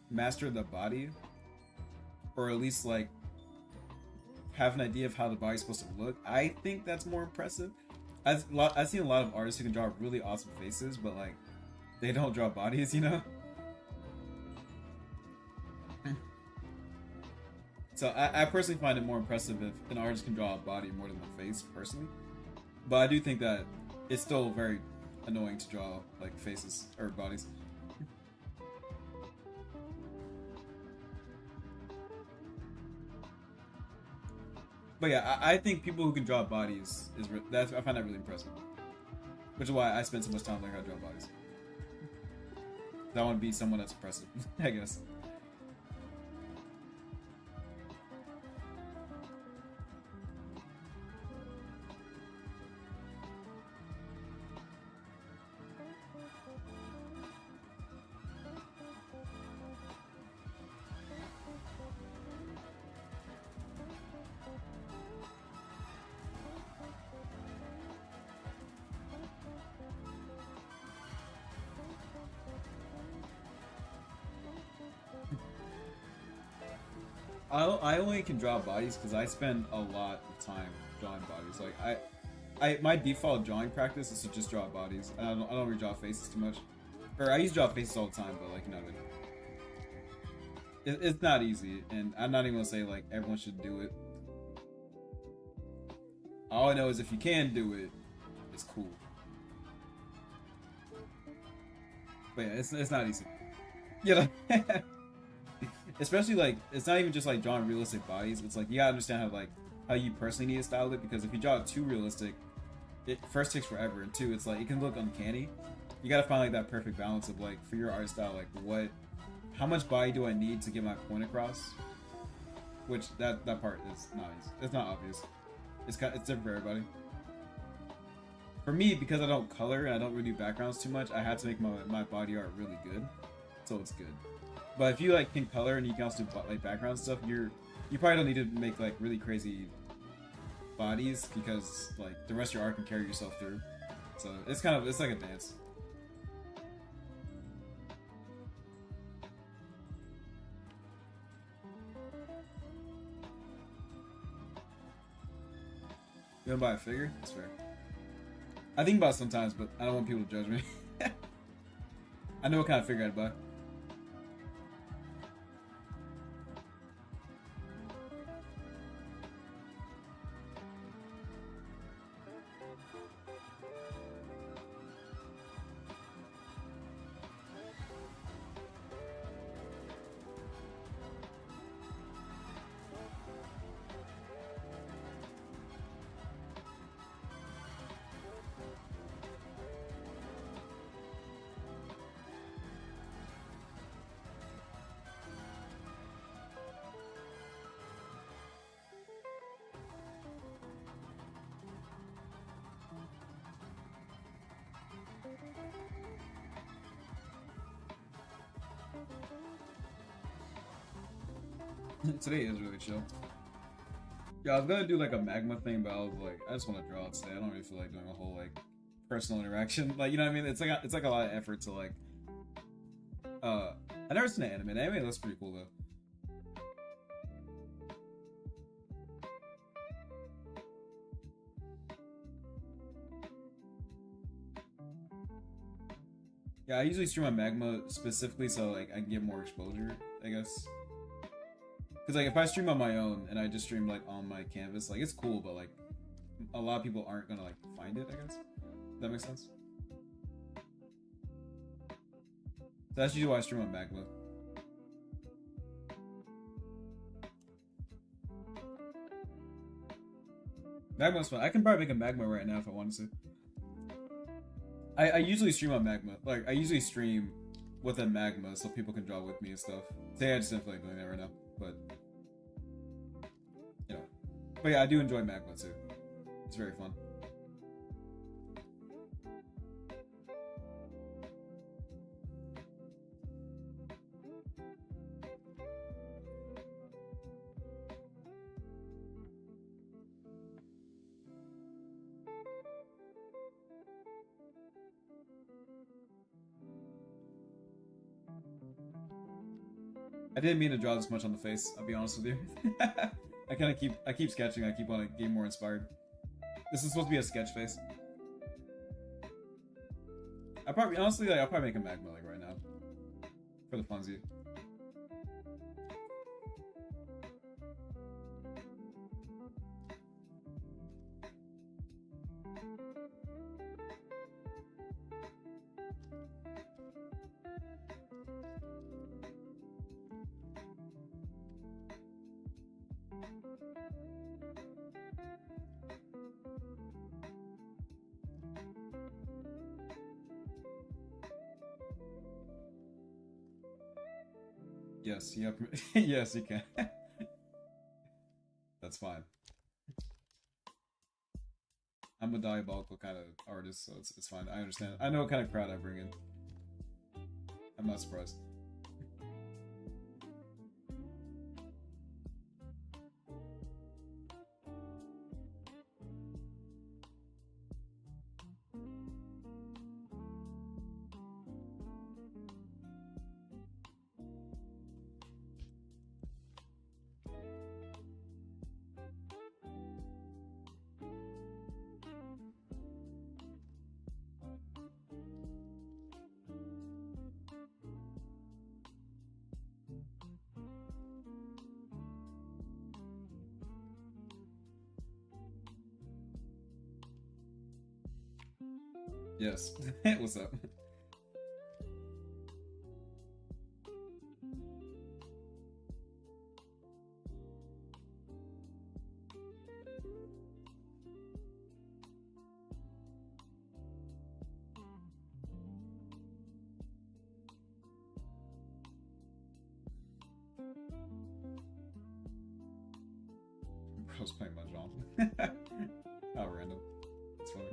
master the body, or at least like have an idea of how the body's supposed to look, I think that's more impressive. I've seen a lot of artists who can draw really awesome faces, but like they don't draw bodies, you know. So I personally find it more impressive if an artist can draw a body more than a face, personally. But I do think that it's still very annoying to draw like faces or bodies. But yeah, I think people who can draw bodies that's I find that really impressive. Which is why I spend so much time learning how to draw bodies. I want to be someone that's impressive, I guess. I only can draw bodies because I spend a lot of time drawing bodies. Like my default drawing practice is to just draw bodies. And I don't really draw faces too much. Or I used to draw faces all the time, but like you know what I mean. It's not easy, and I'm not even gonna say like everyone should do it. All I know is if you can do it, it's cool. But yeah, it's not easy. You know. Especially like it's not even just like drawing realistic bodies. It's like you gotta understand how you personally need to style it, because if you draw it too realistic, it first takes forever, and two, it's like it can look uncanny. You gotta find like that perfect balance of like for your art style, like how much body do I need to get my point across? Which that part is nice. It's not obvious. It's different for everybody. For me, because I don't color and I don't really do backgrounds too much, I had to make my body art really good, so it's good. But if you like can color and you can also do like background stuff, you probably don't need to make like really crazy bodies, because like the rest of your art can carry yourself through. So it's like a dance. You wanna buy a figure? That's fair. I think about it sometimes, but I don't want people to judge me. I know what kind of figure I'd buy. Today is really chill. Yeah, I was gonna do like a magma thing, but I was like, I just want to draw it today. I don't really feel like doing a whole like personal interaction. Like, you know what I mean? It's like a lot of effort to like. I never seen an anime. The anime looks pretty cool though. Yeah, I usually stream on Magma specifically so like I can get more exposure, I guess. Because like if I stream on my own and I just stream like on my canvas, like it's cool, but like a lot of people aren't gonna like find it, I guess. Does that make sense? So that's usually why I stream on Magma. Magma's fun. I can probably make a Magma right now if I wanted to. I usually stream on Magma. Like I usually stream with a Magma so people can draw with me and stuff. Today I just didn't feel like doing that right now, but you know. But yeah, I do enjoy Magma too. It's very fun. I didn't mean to draw this much on the face. I'll be honest with you. I keep sketching. I keep wanting to get more inspired. This is supposed to be a sketch face. I probably honestly like I'll probably make a magma like right now for the funsie. Yes, yep. Yes, you can. That's fine. I'm a diabolical kind of artist, so it's fine. I understand. I know what kind of crowd I bring in. I'm not surprised. Yes. What's up? Bro's playing Mahjong. How random. That's funny.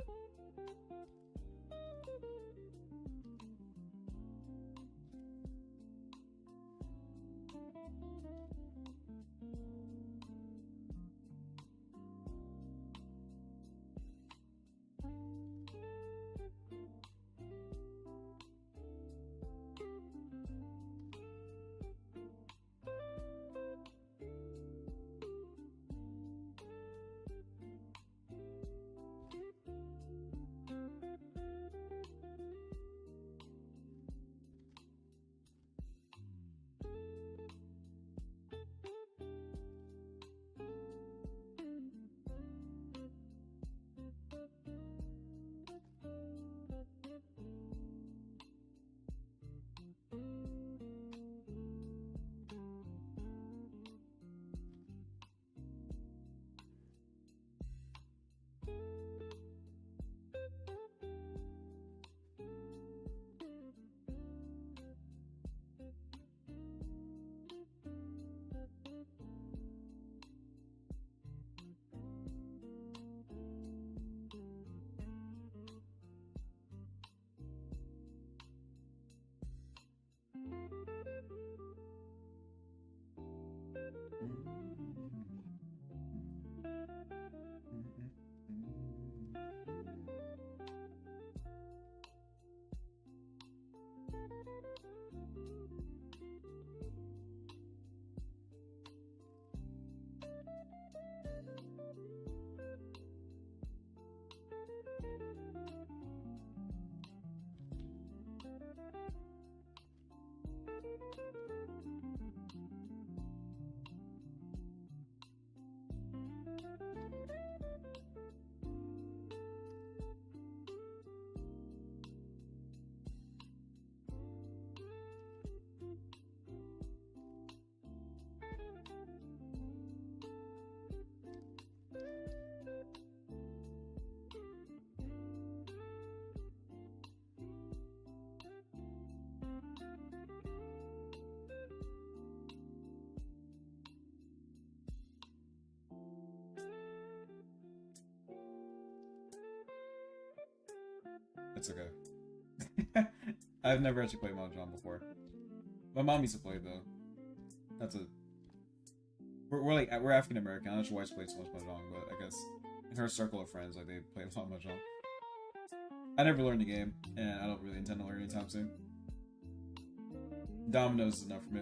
It's okay. I've never actually played Mahjong before. My mom used to play though. That's a. We're African American. I'm not sure why she played so much Mahjong, but I guess in her circle of friends, like they play a lot of Mahjong. I never learned the game, and I don't really intend to learn anytime soon. Dominoes is enough for me.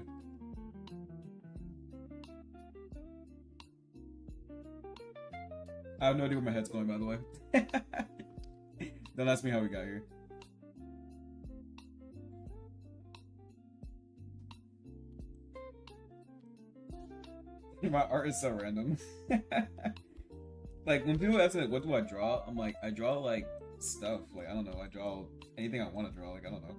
I have no idea where my head's going, by the way. Don't ask me how we got here. My art is so random. Like when people ask me like, what do I draw? I'm like, I draw like stuff. Like I don't know. I draw anything I want to draw. Like I don't know.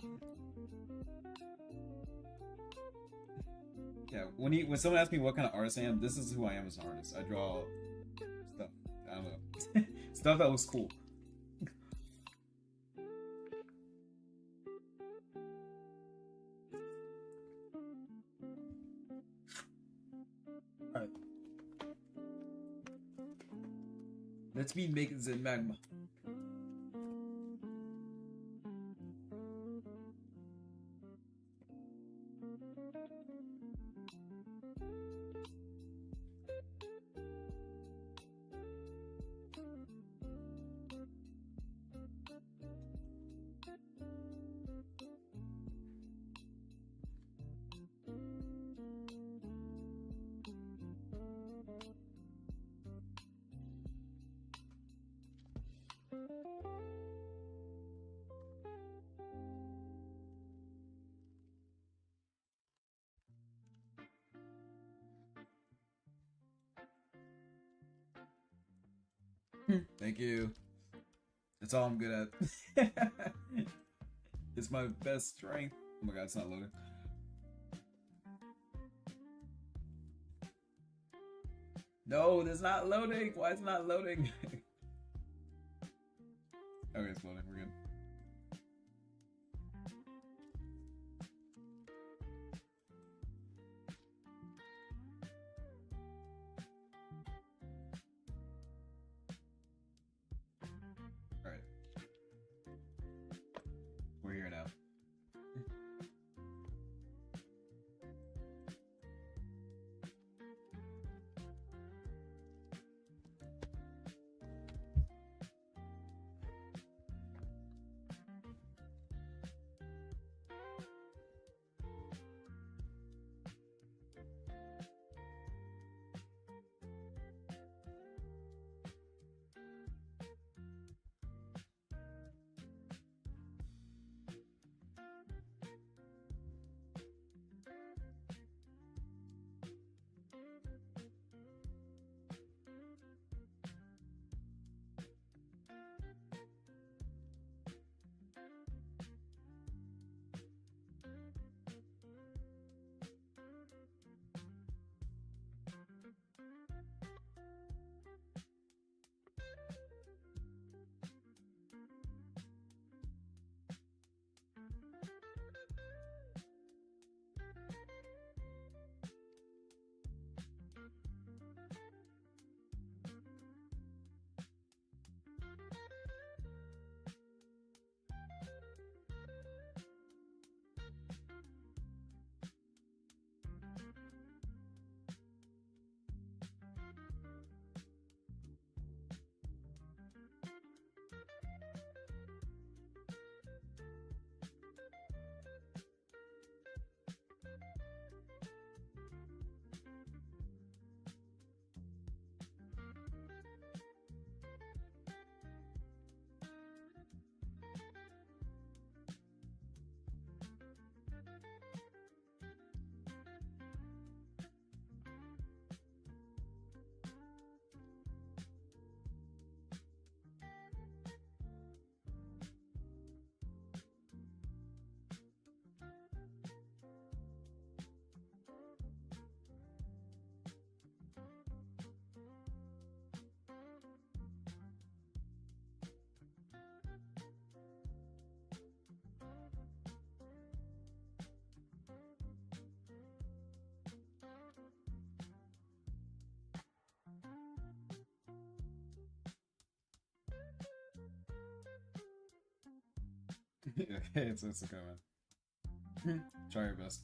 Yeah. When someone asks me what kind of artist I am, this is who I am as an artist. I draw stuff. I don't know. Stuff that looks cool. Alright. Let's be making the magma. Thank you. That's all I'm good at. It's my best strength. Oh my god, it's not loading. No, it's not loading. Why is it not loading? Okay, it's loading. We're good. Alright. We're here now. Okay, it's okay, man. Try your best.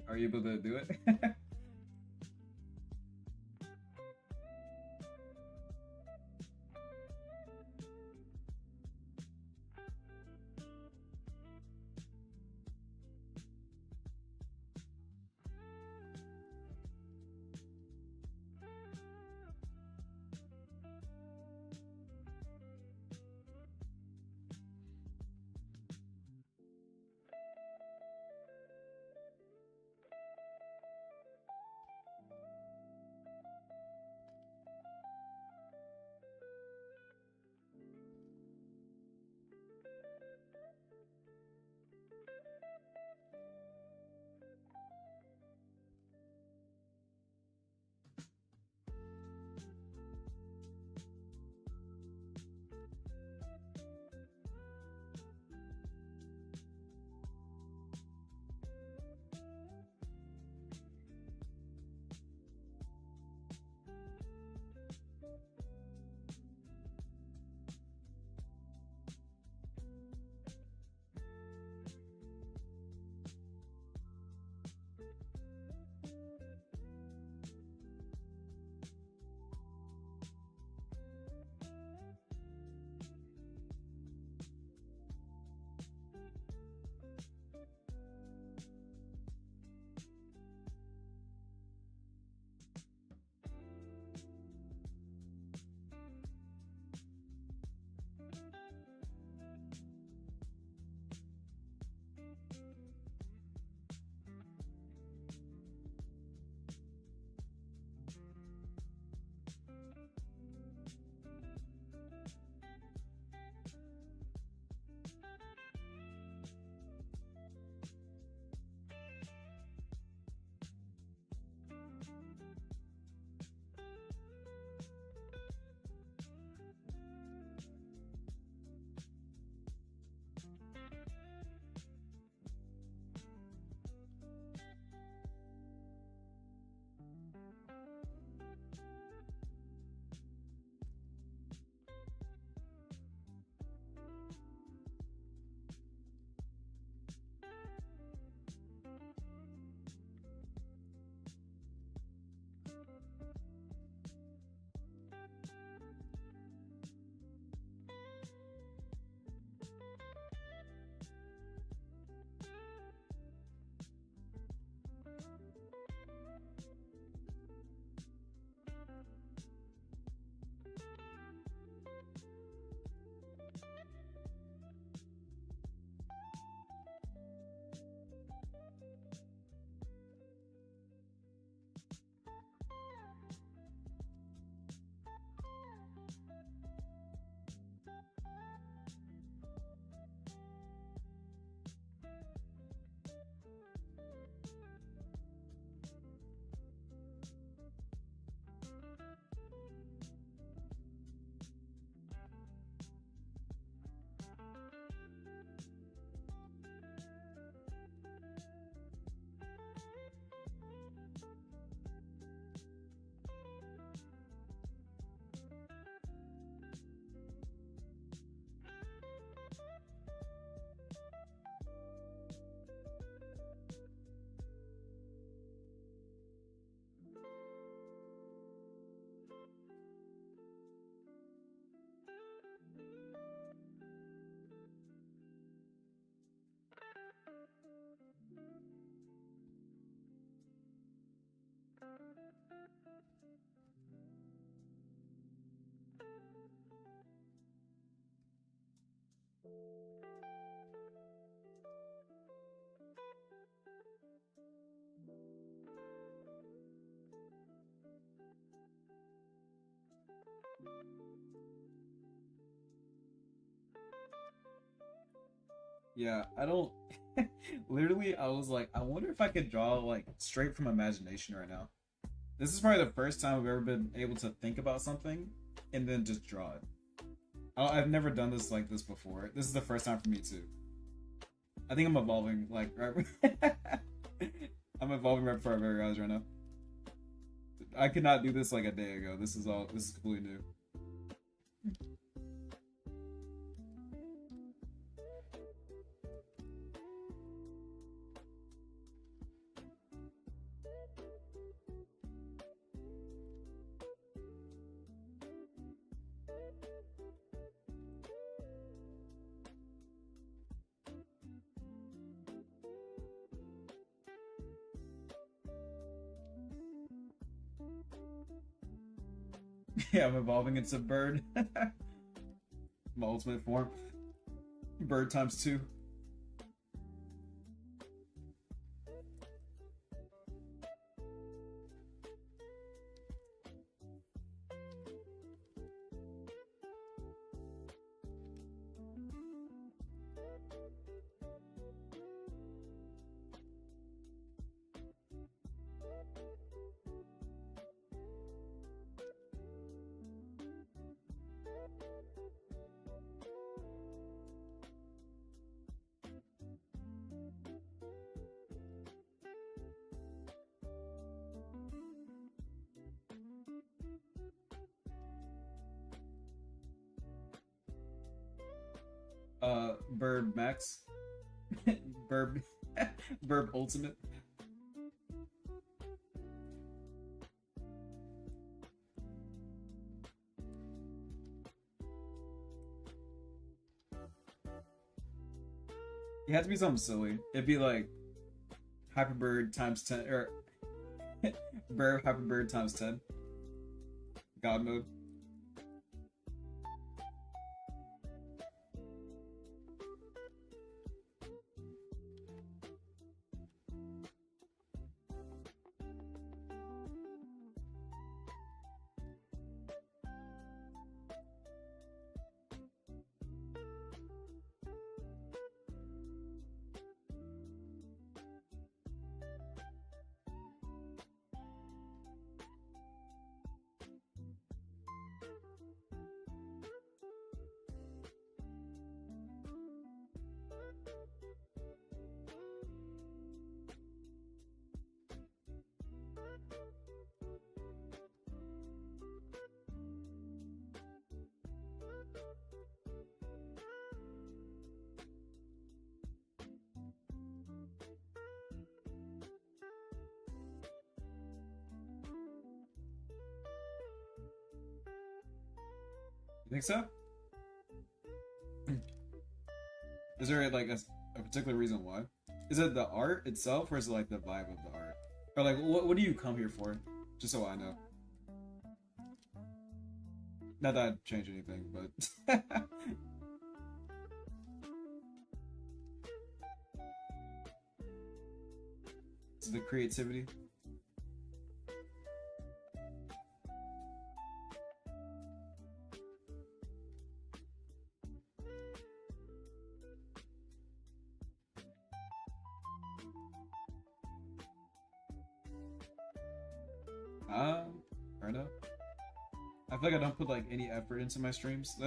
Are you able to do it? Yeah, I don't. Literally, I was like, I wonder if I could draw like straight from imagination right now. This is probably the first time I've ever been able to think about something and then just draw it. I've never done this like this before. This is the first time for me too. I think I'm evolving like right. I'm evolving right before our very eyes right now. I could not do this like a day ago. This is all. This is completely new. Yeah, I'm evolving into bird. My ultimate form. Bird times two. Bird max. Bird. Bird ultimate. It had to be something silly. It'd be like Hyperbird times 10, or Bird Hyperbird times 10. God mode. You think so? Is there like a particular reason why? Is it the art itself, or is it like the vibe of the art, or like what do you come here for? Just so I know. Not that I'd change anything, but it's the creativity. Fair enough. I feel like I don't put like any effort into my streams.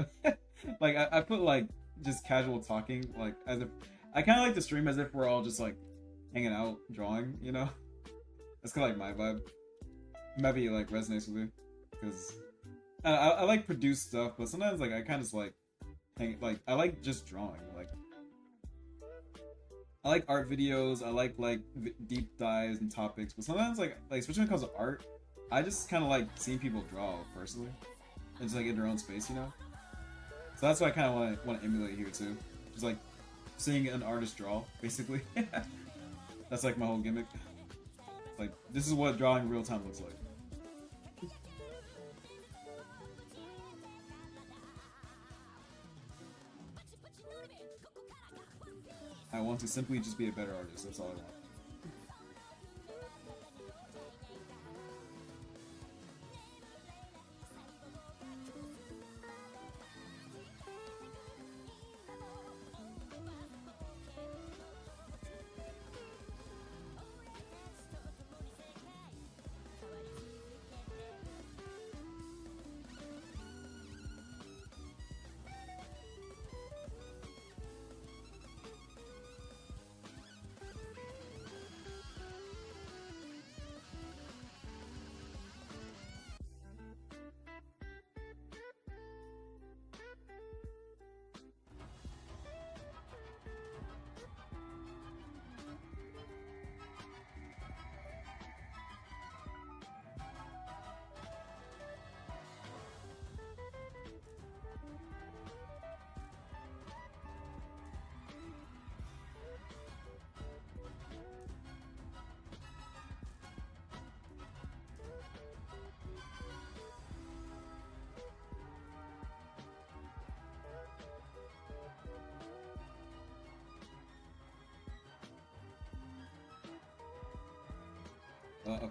Like I put like just casual talking, like as if I kind of like to stream as if we're all just like hanging out, drawing. You know, that's kind of like my vibe. Maybe like resonates with you because I like produce stuff, but sometimes like I kind of just like hang like I like just drawing. Like I like art videos. I like deep dives and topics, but sometimes like especially when it comes to art, I just kind of like seeing people draw personally, and just like in their own space, you know. So that's why I kind of want to emulate here too, just like seeing an artist draw, basically. That's like my whole gimmick. Like this is what drawing real time looks like. I want to simply just be a better artist. That's all I want.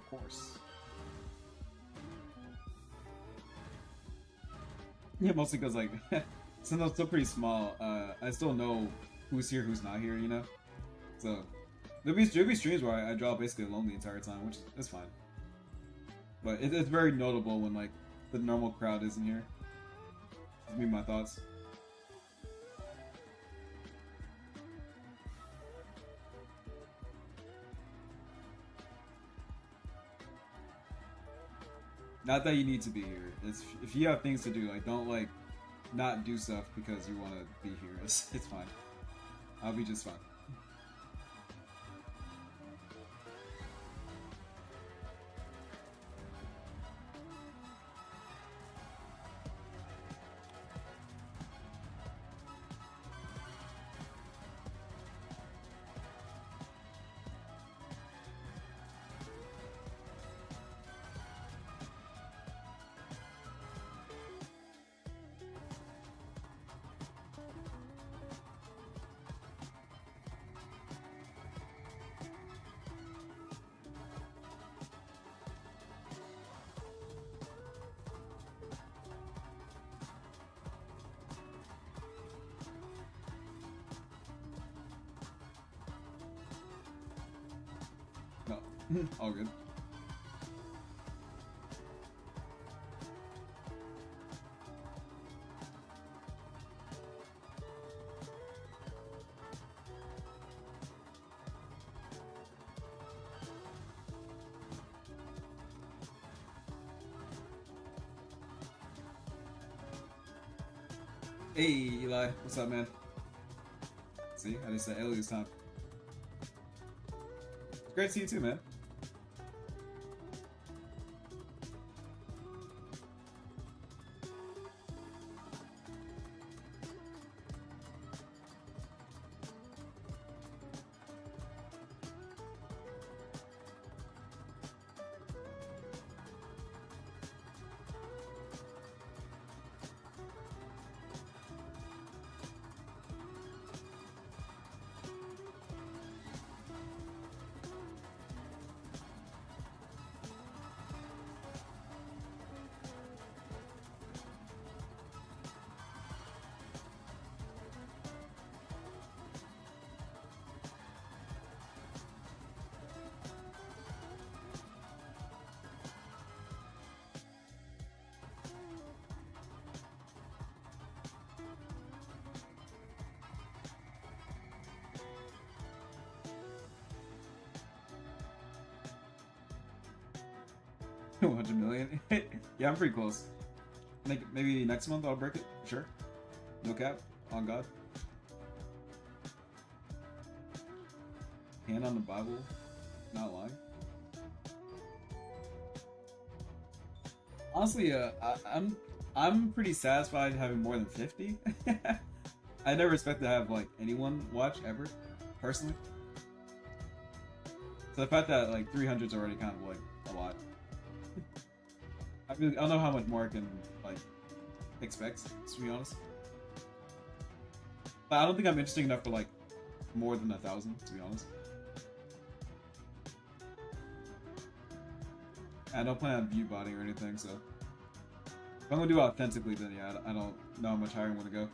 Of course. Yeah, mostly because like since I'm still pretty small, I still know who's here, who's not here, you know. So there'll be streams where I draw basically alone the entire time, which is fine. But it's very notable when like the normal crowd isn't here. That's me my thoughts. Not that you need to be here. It's if you have things to do, like don't like not do stuff because you want to be here. It's fine. I'll be just fine. No, all good. Hey Eli, what's up, man? See, I just said Eli's time. It's great to see you too, man. $100 million. Yeah, I'm pretty close. Maybe next month I'll break it. Sure. No cap. On God. Hand on the Bible. Not lying. Honestly, I'm pretty satisfied having more than 50. I never expect to have like anyone watch ever, personally. So the fact that like 300 is already kind of like a lot. I don't know how much more I can like expect, to be honest. But I don't think I'm interesting enough for like more than 1,000, to be honest. I don't plan on view botting or anything, so if I'm gonna do it authentically, then yeah, I don't know how much higher I want to go.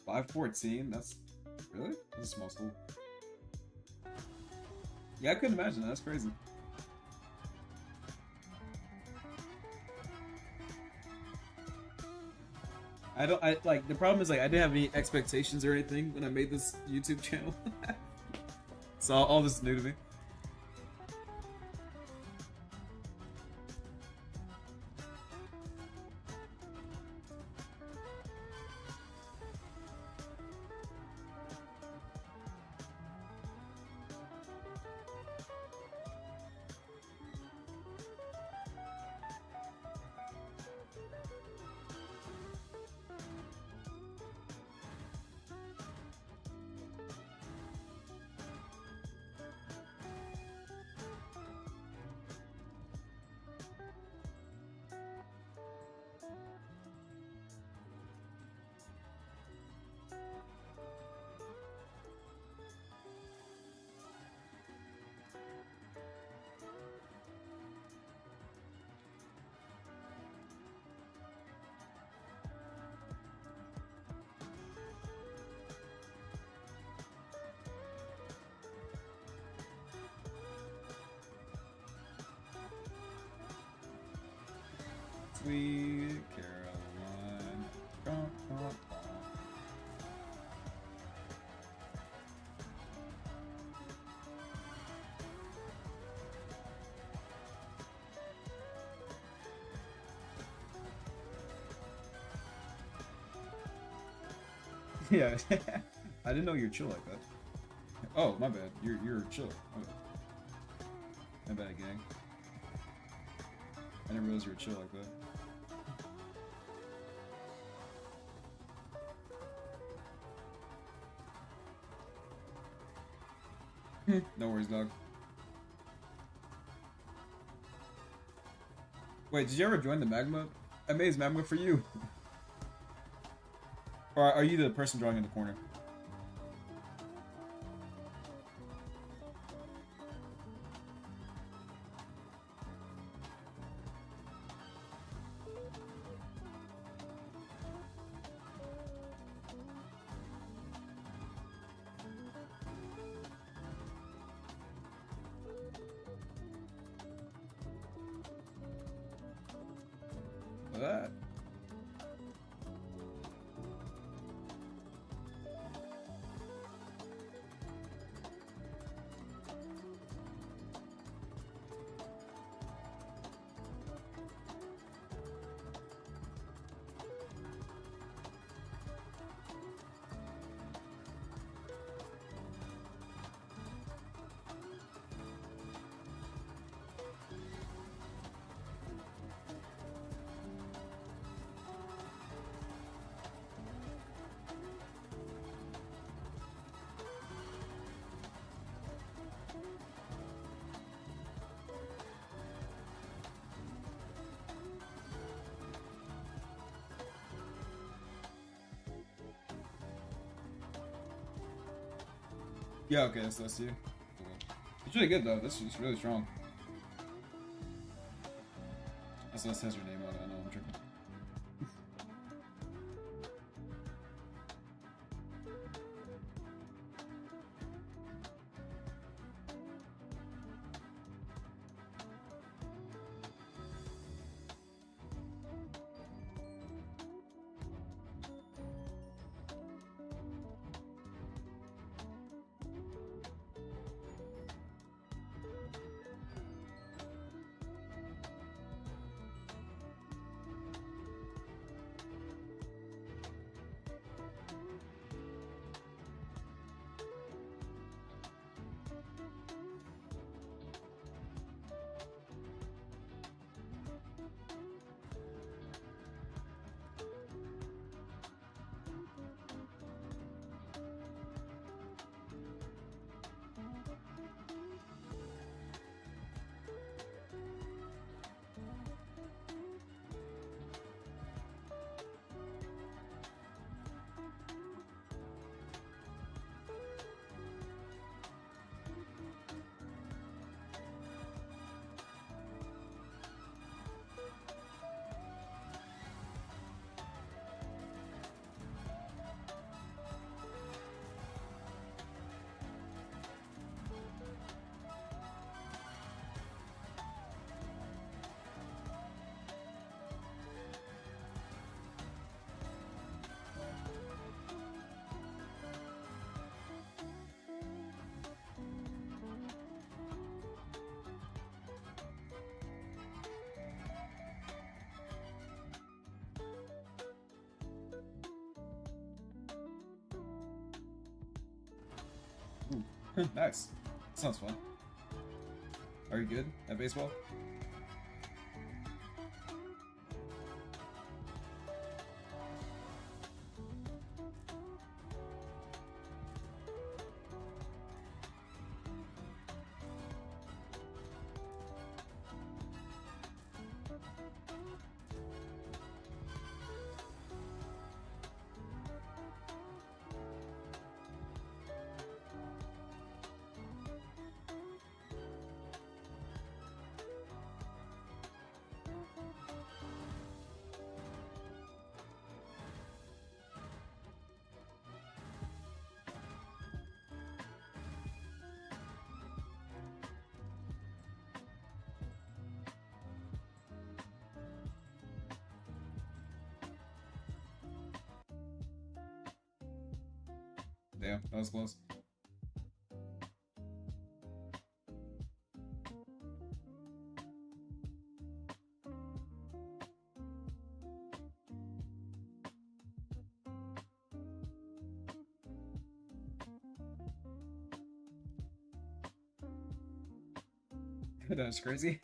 $514. That's really? That's a small school. Yeah, I couldn't imagine that. That's crazy. I don't. I like the problem is like I didn't have any expectations or anything when I made this YouTube channel, so all this is new to me. Sweet Caroline. Dun, dun, dun. Yeah, I didn't know you're chill like that. Oh, my bad. You're chill. Oh. My bad, gang. I didn't realize you were chill like that. No worries, dog. Wait, did you ever join the magma? I made magma for you. Or are you the person drawing in the corner? That. Yeah, okay, so that's you. Cool. It's really good though. This is really strong. That's what says your name on it. I know I'm tripping. Nice. Sounds fun. Are you good at baseball? Damn, that was close. That was crazy.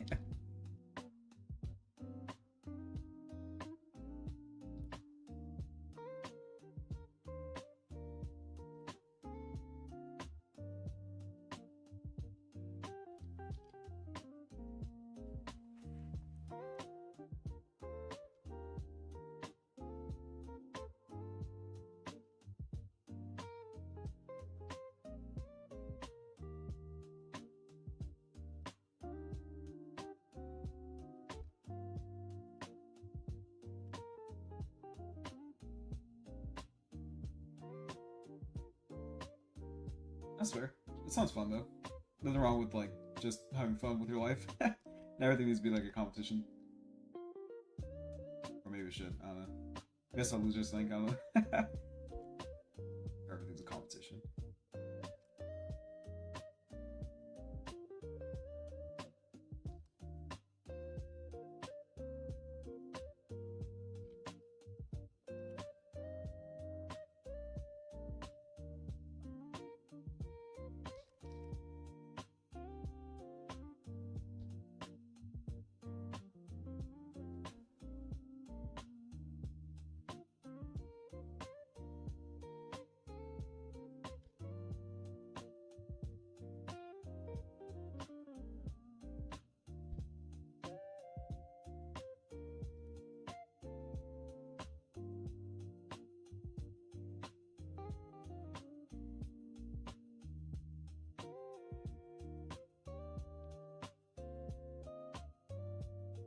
That's fair. It sounds fun though. Nothing wrong with like just having fun with your life. Everything needs to be like a competition. Or maybe it should. I don't know. I guess I'll losers think. I don't know. Everything's a competition.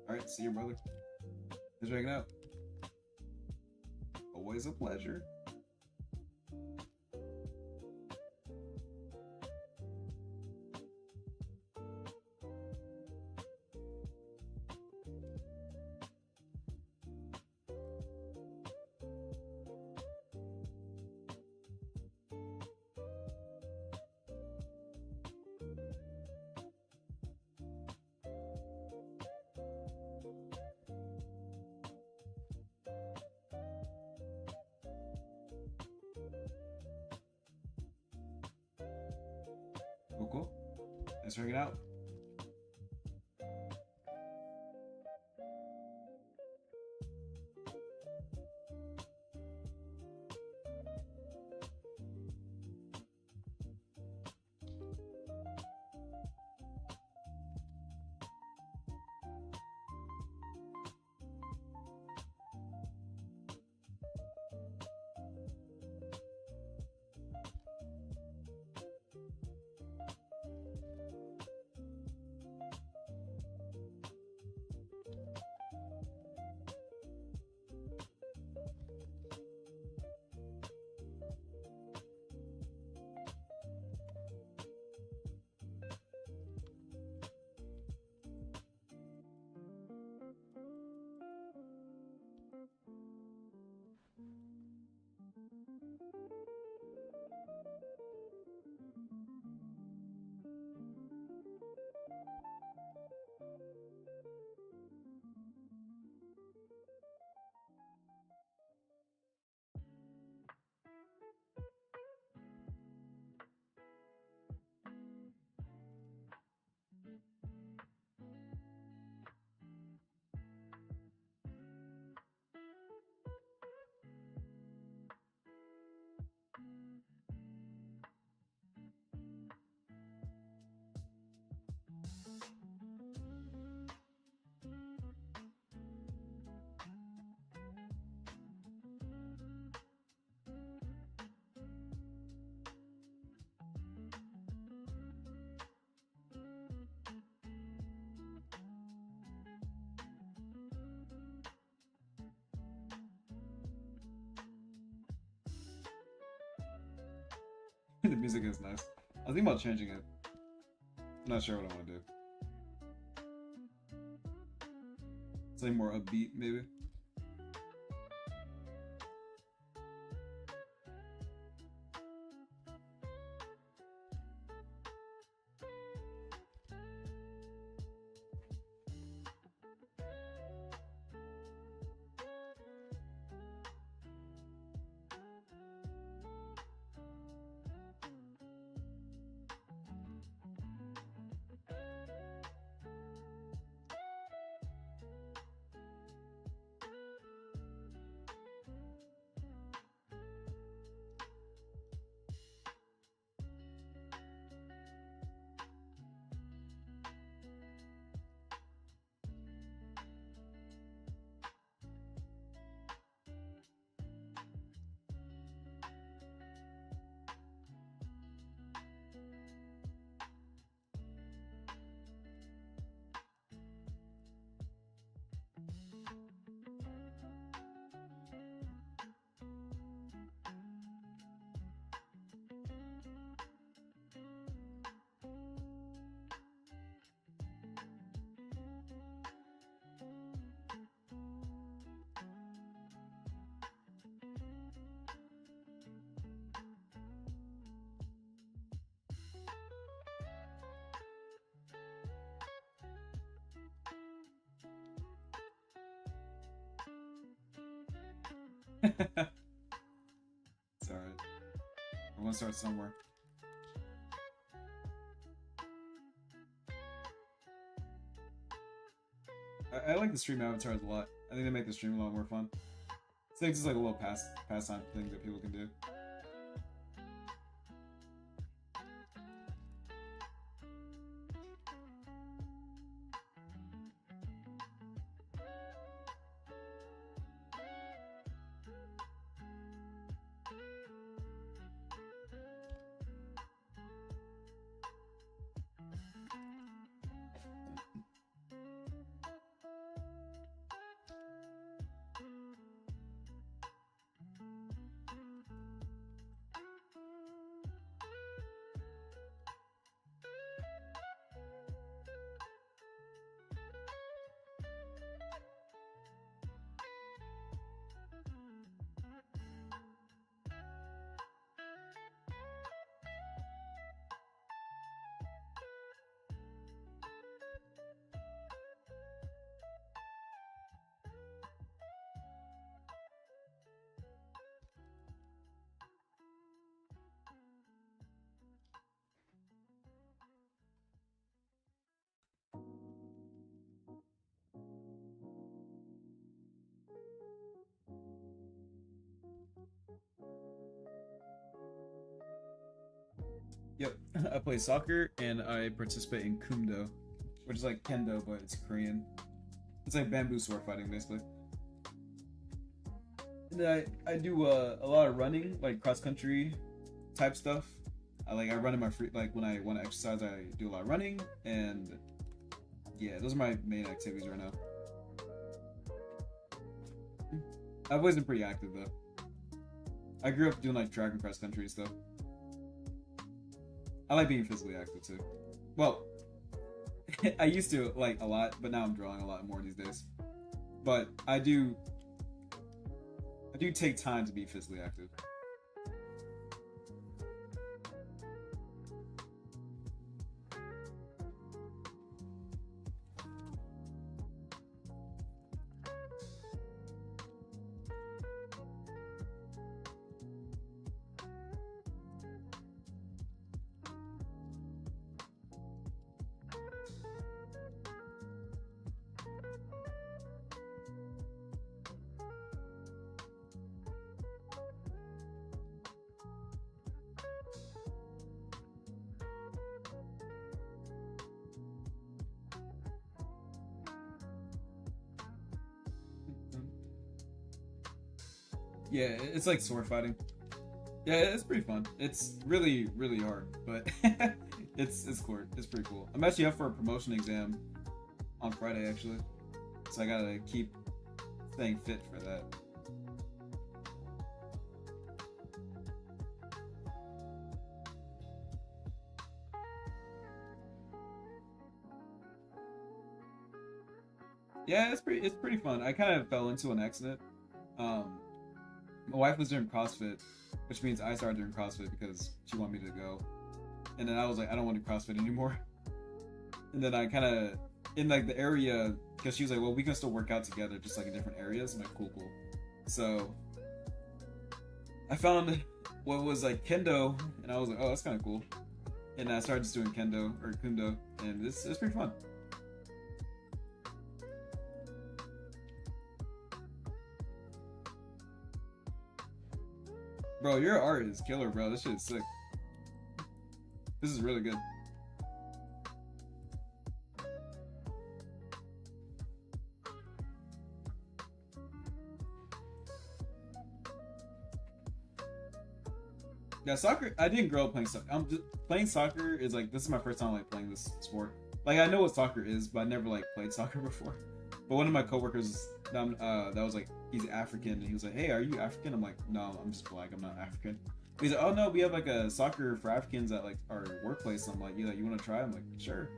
Alright, see you, brother. Thanks for hanging out. Always a pleasure. Cool, cool. Thanks for hanging out. The music is nice. I was thinking about changing it. I'm not sure what I want to do. Something more upbeat, maybe. It's alright. I want to start somewhere. I like the stream avatars a lot. I think they make the stream a lot more fun. It's like just like a little pastime thing that people can do. Yep, I play soccer and I participate in kumdo, which is like kendo, but it's Korean. It's like bamboo sword fighting, basically. And then I do a lot of running, like cross country type stuff. I run in my free, like when I want to exercise, I do a lot of running, and yeah, those are my main activities right now. I've always been pretty active though. I grew up doing like track and cross country and stuff. I like being physically active too. Well, I used to like a lot, but now I'm drawing a lot more these days. But I do take time to be physically active. Yeah, it's like sword fighting. Yeah, it's pretty fun. It's really, really hard, but it's cool. It's pretty cool. I'm actually up for a promotion exam on Friday, actually, so I gotta keep staying fit for that. Yeah, it's pretty fun. I kind of fell into an accident. Um, my wife was doing CrossFit, which means I started doing CrossFit because she wanted me to go. And then I was like, I don't want to do CrossFit anymore. And then I kind of in like the area because she was like, well, we can still work out together, just like in different areas. I'm like, cool, cool. So I found what was like kendo, and I was like, oh, that's kind of cool. And I started just doing kendo or kundo, and it's pretty fun. Bro, your art is killer, bro. This shit is sick. This is really good. Yeah, soccer. I didn't grow up playing soccer. I'm just playing soccer is like this is my first time like playing this sport. Like I know what soccer is, but I never like played soccer before. But one of my coworkers that was like he's African, and he was like, "Hey, are you African?" I'm like, "No, I'm just black. I'm not African." He's like, "Oh no, we have like a soccer for Africans at like our workplace." I'm like, you want to try?" I'm like, "Sure."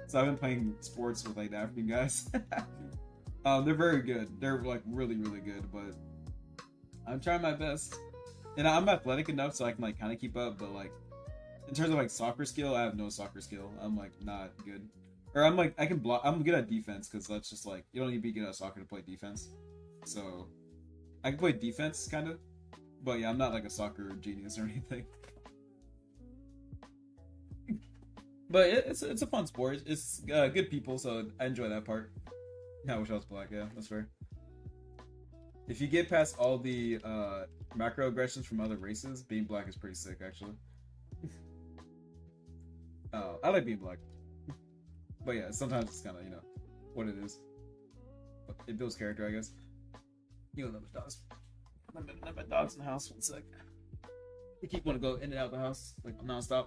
So I've been playing sports with like the African guys. They're very good. They're like really really good, but I'm trying my best. And I'm athletic enough so I can like kind of keep up, but like in terms of like soccer skill, I have no soccer skill. I'm like not good, or I'm like I can block. I'm good at defense because that's just like you don't need to be good at soccer to play defense. So I can play defense kind of, but yeah, I'm not like a soccer genius or anything. But it's a fun sport. It's good people, so I enjoy that part. Yeah, I wish I was black. Yeah, that's fair. If you get past all the macroaggressions from other races, being black is pretty sick, actually. I like being black, but yeah, sometimes it's kind of what it is. It builds character, I guess. You know, the dogs. Let my dogs in the house. One sec. They keep want to go in and out of the house like nonstop.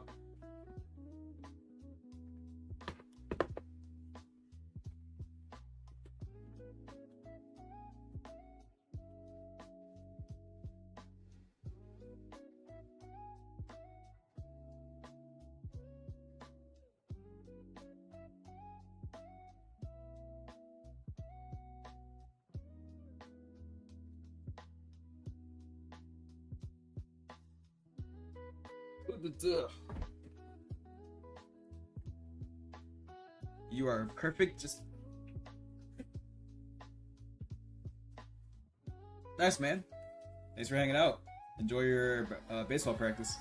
You are perfect. Just nice, man. Thanks for hanging out. Enjoy your baseball practice.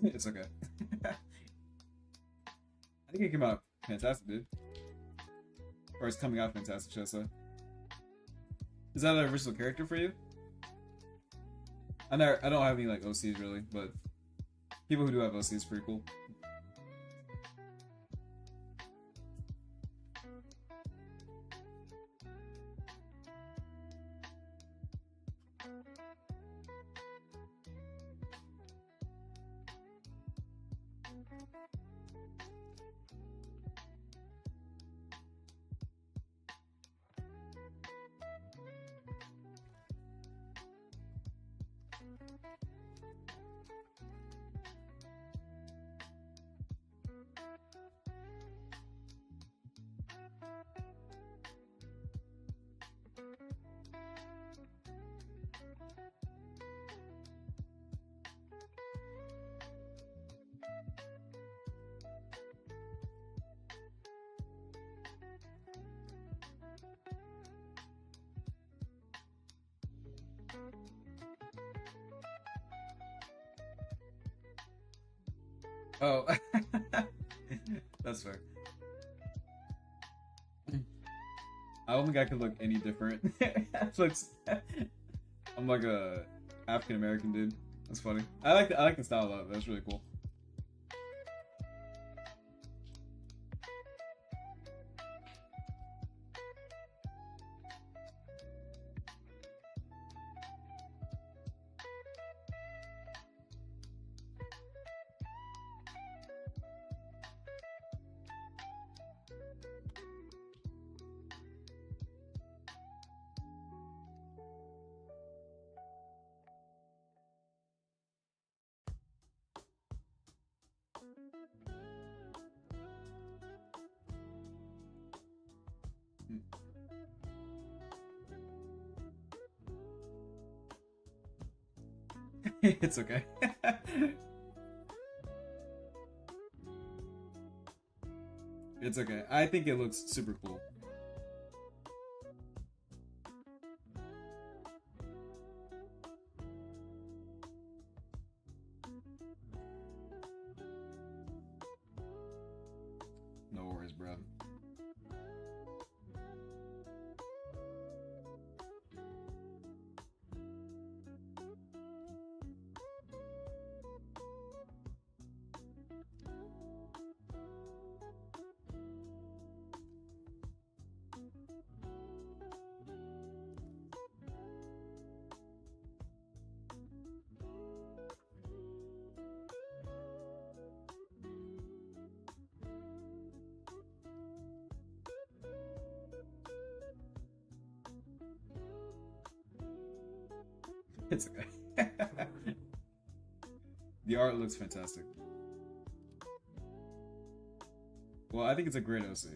It's okay. I think it came out fantastic, dude. Or it's coming out fantastic, should I say. Is that an original character for you? I don't have any like OCs really, but people who do have OCs is pretty cool. Oh, that's fair. I don't think I could look any different. Looks, I'm like a African American dude. That's funny. I like the style a lot. That's really cool. It's okay. It's okay. I think it looks super cool. No worries, bro. It's okay. The art looks fantastic. Well, I think it's a great OC.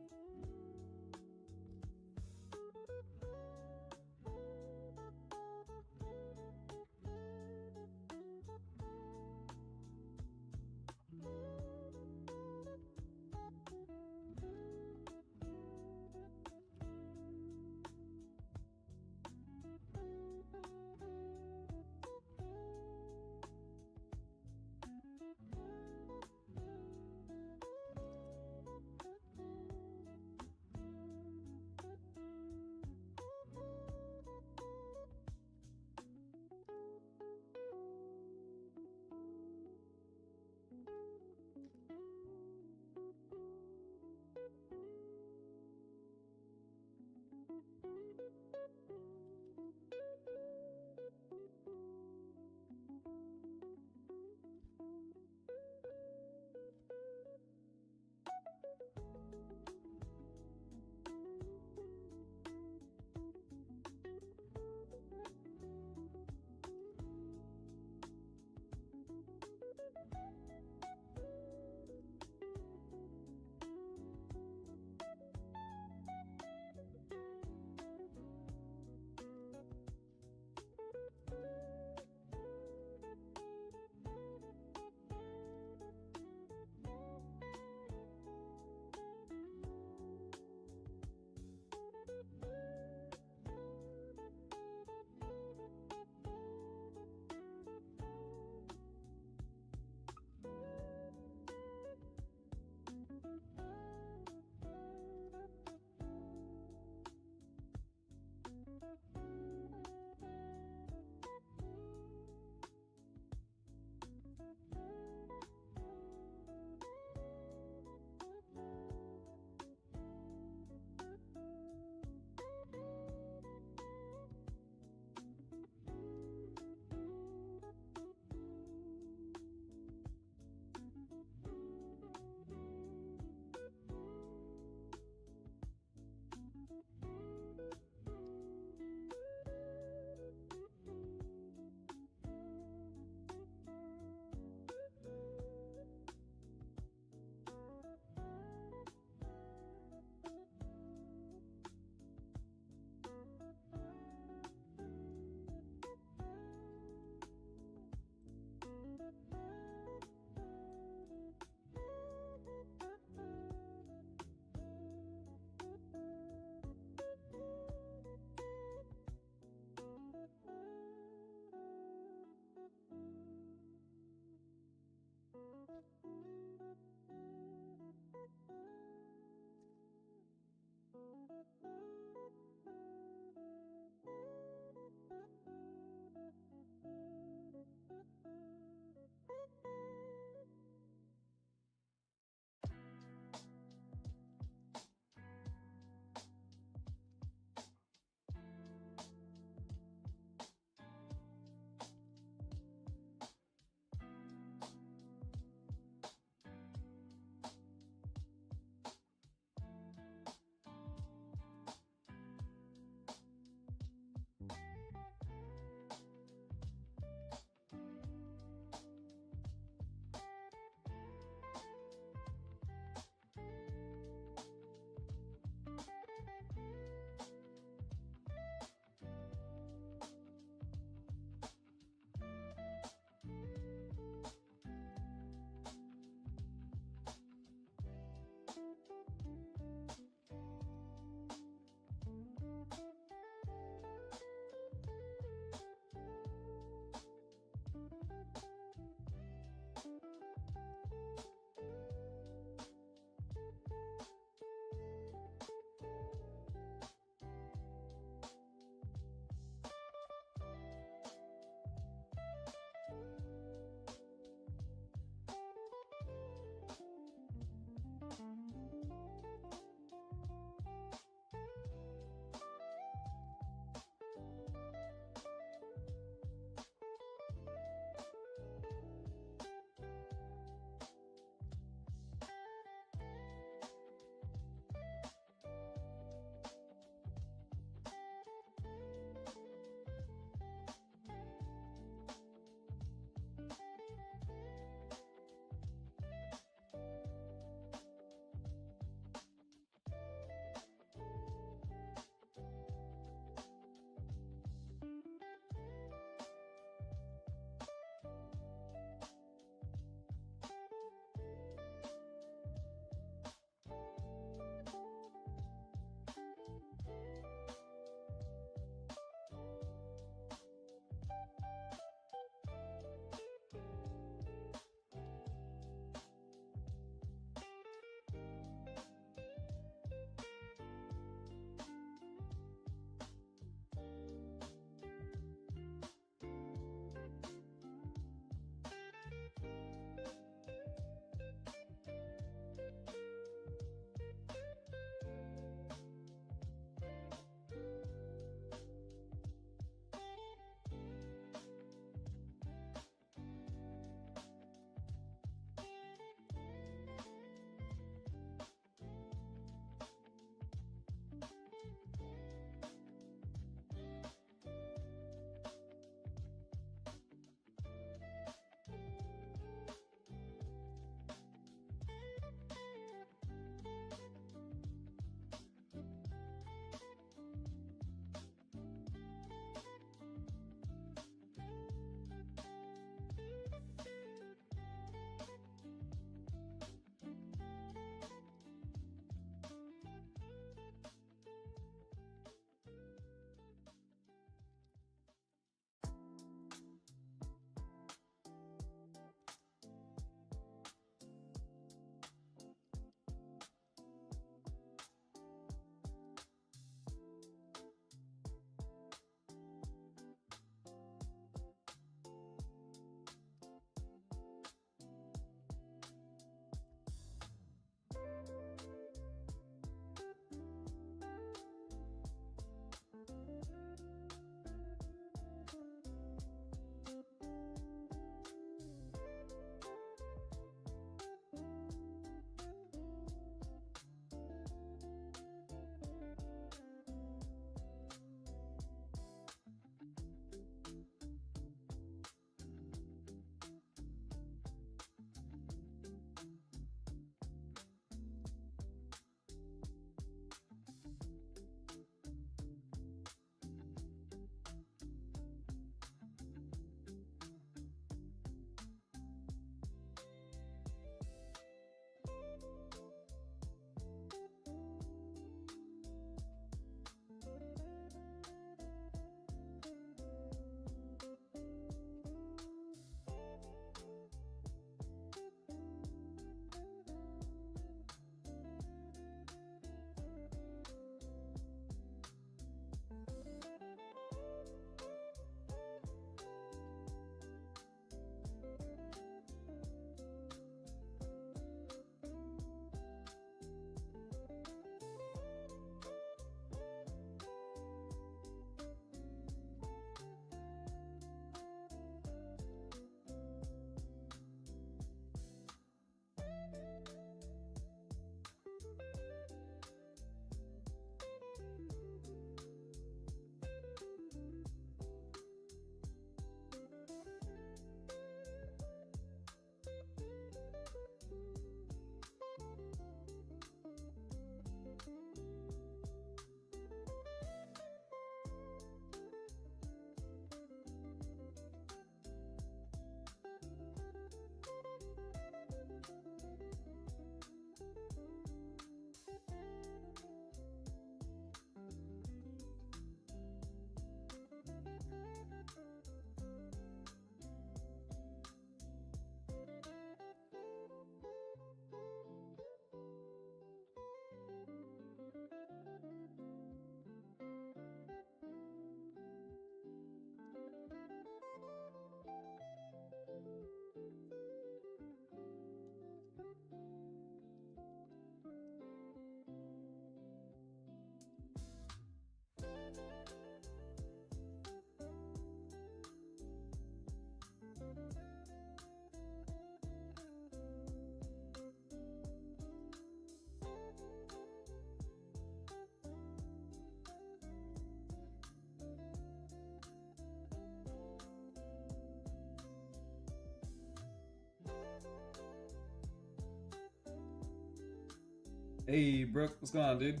Hey, Brooke, what's going on, dude?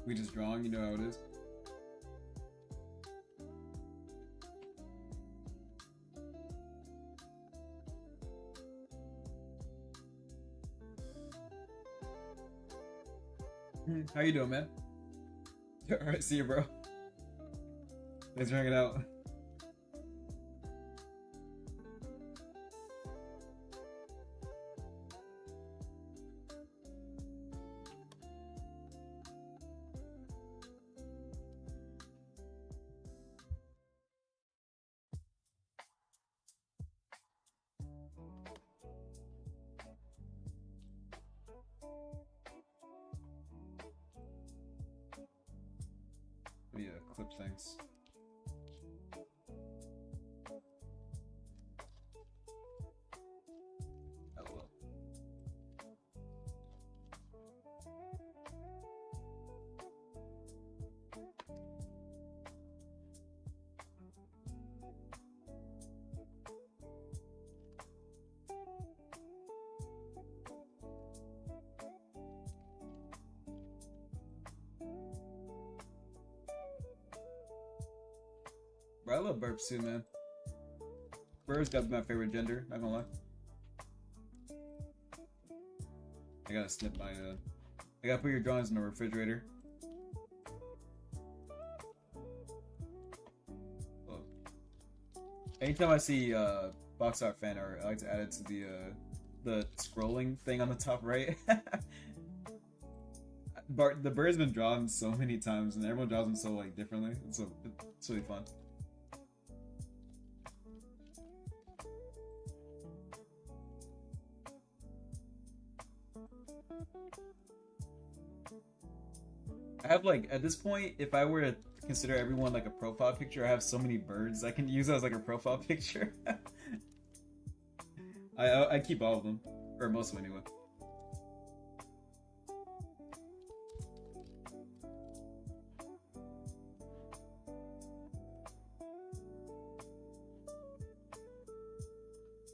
We just drawing, you know how it is. How you doing, man? Alright, see you, bro. Thanks for hanging out. Yeah, clip things. Oh well. Bro, I love burps too, man. Bird's got to be my favorite gender, not gonna lie. I gotta snip my, I gotta put your drawings in the refrigerator. Look. Anytime I see, box art fan art, I like to add it to the scrolling thing on the top right. The bird's been drawn so many times, and everyone draws them so, like, differently. It's really fun. I have like at this point, if I were to consider everyone like a profile picture, I have so many birds I can use as like a profile picture. I keep all of them, or most of them anyway.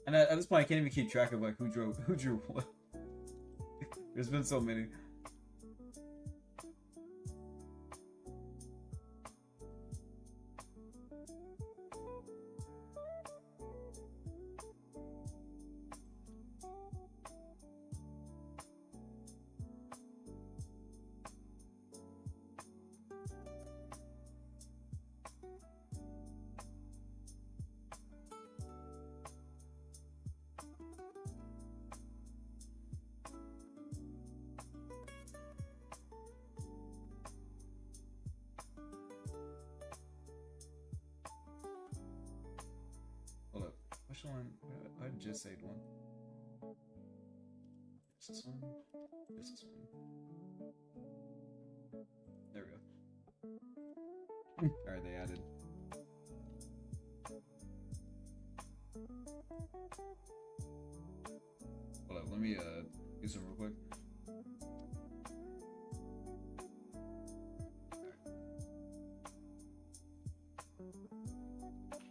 And at this point, I can't even keep track of like who drew what. There's been so many. Hold up. Which one? I just saved one. Is this one? This one. There we go. Alright, they added. Hold up, let me do some real quick.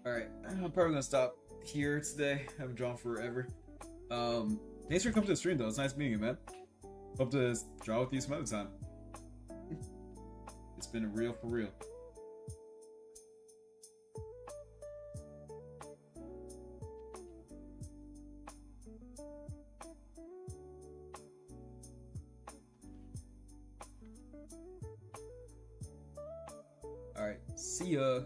Alright, I'm probably gonna stop here today. I haven't drawn forever. Thanks for coming to the stream though. It's nice meeting you, man. Hope to draw with you some other time. It's been real for real. Alright, see ya.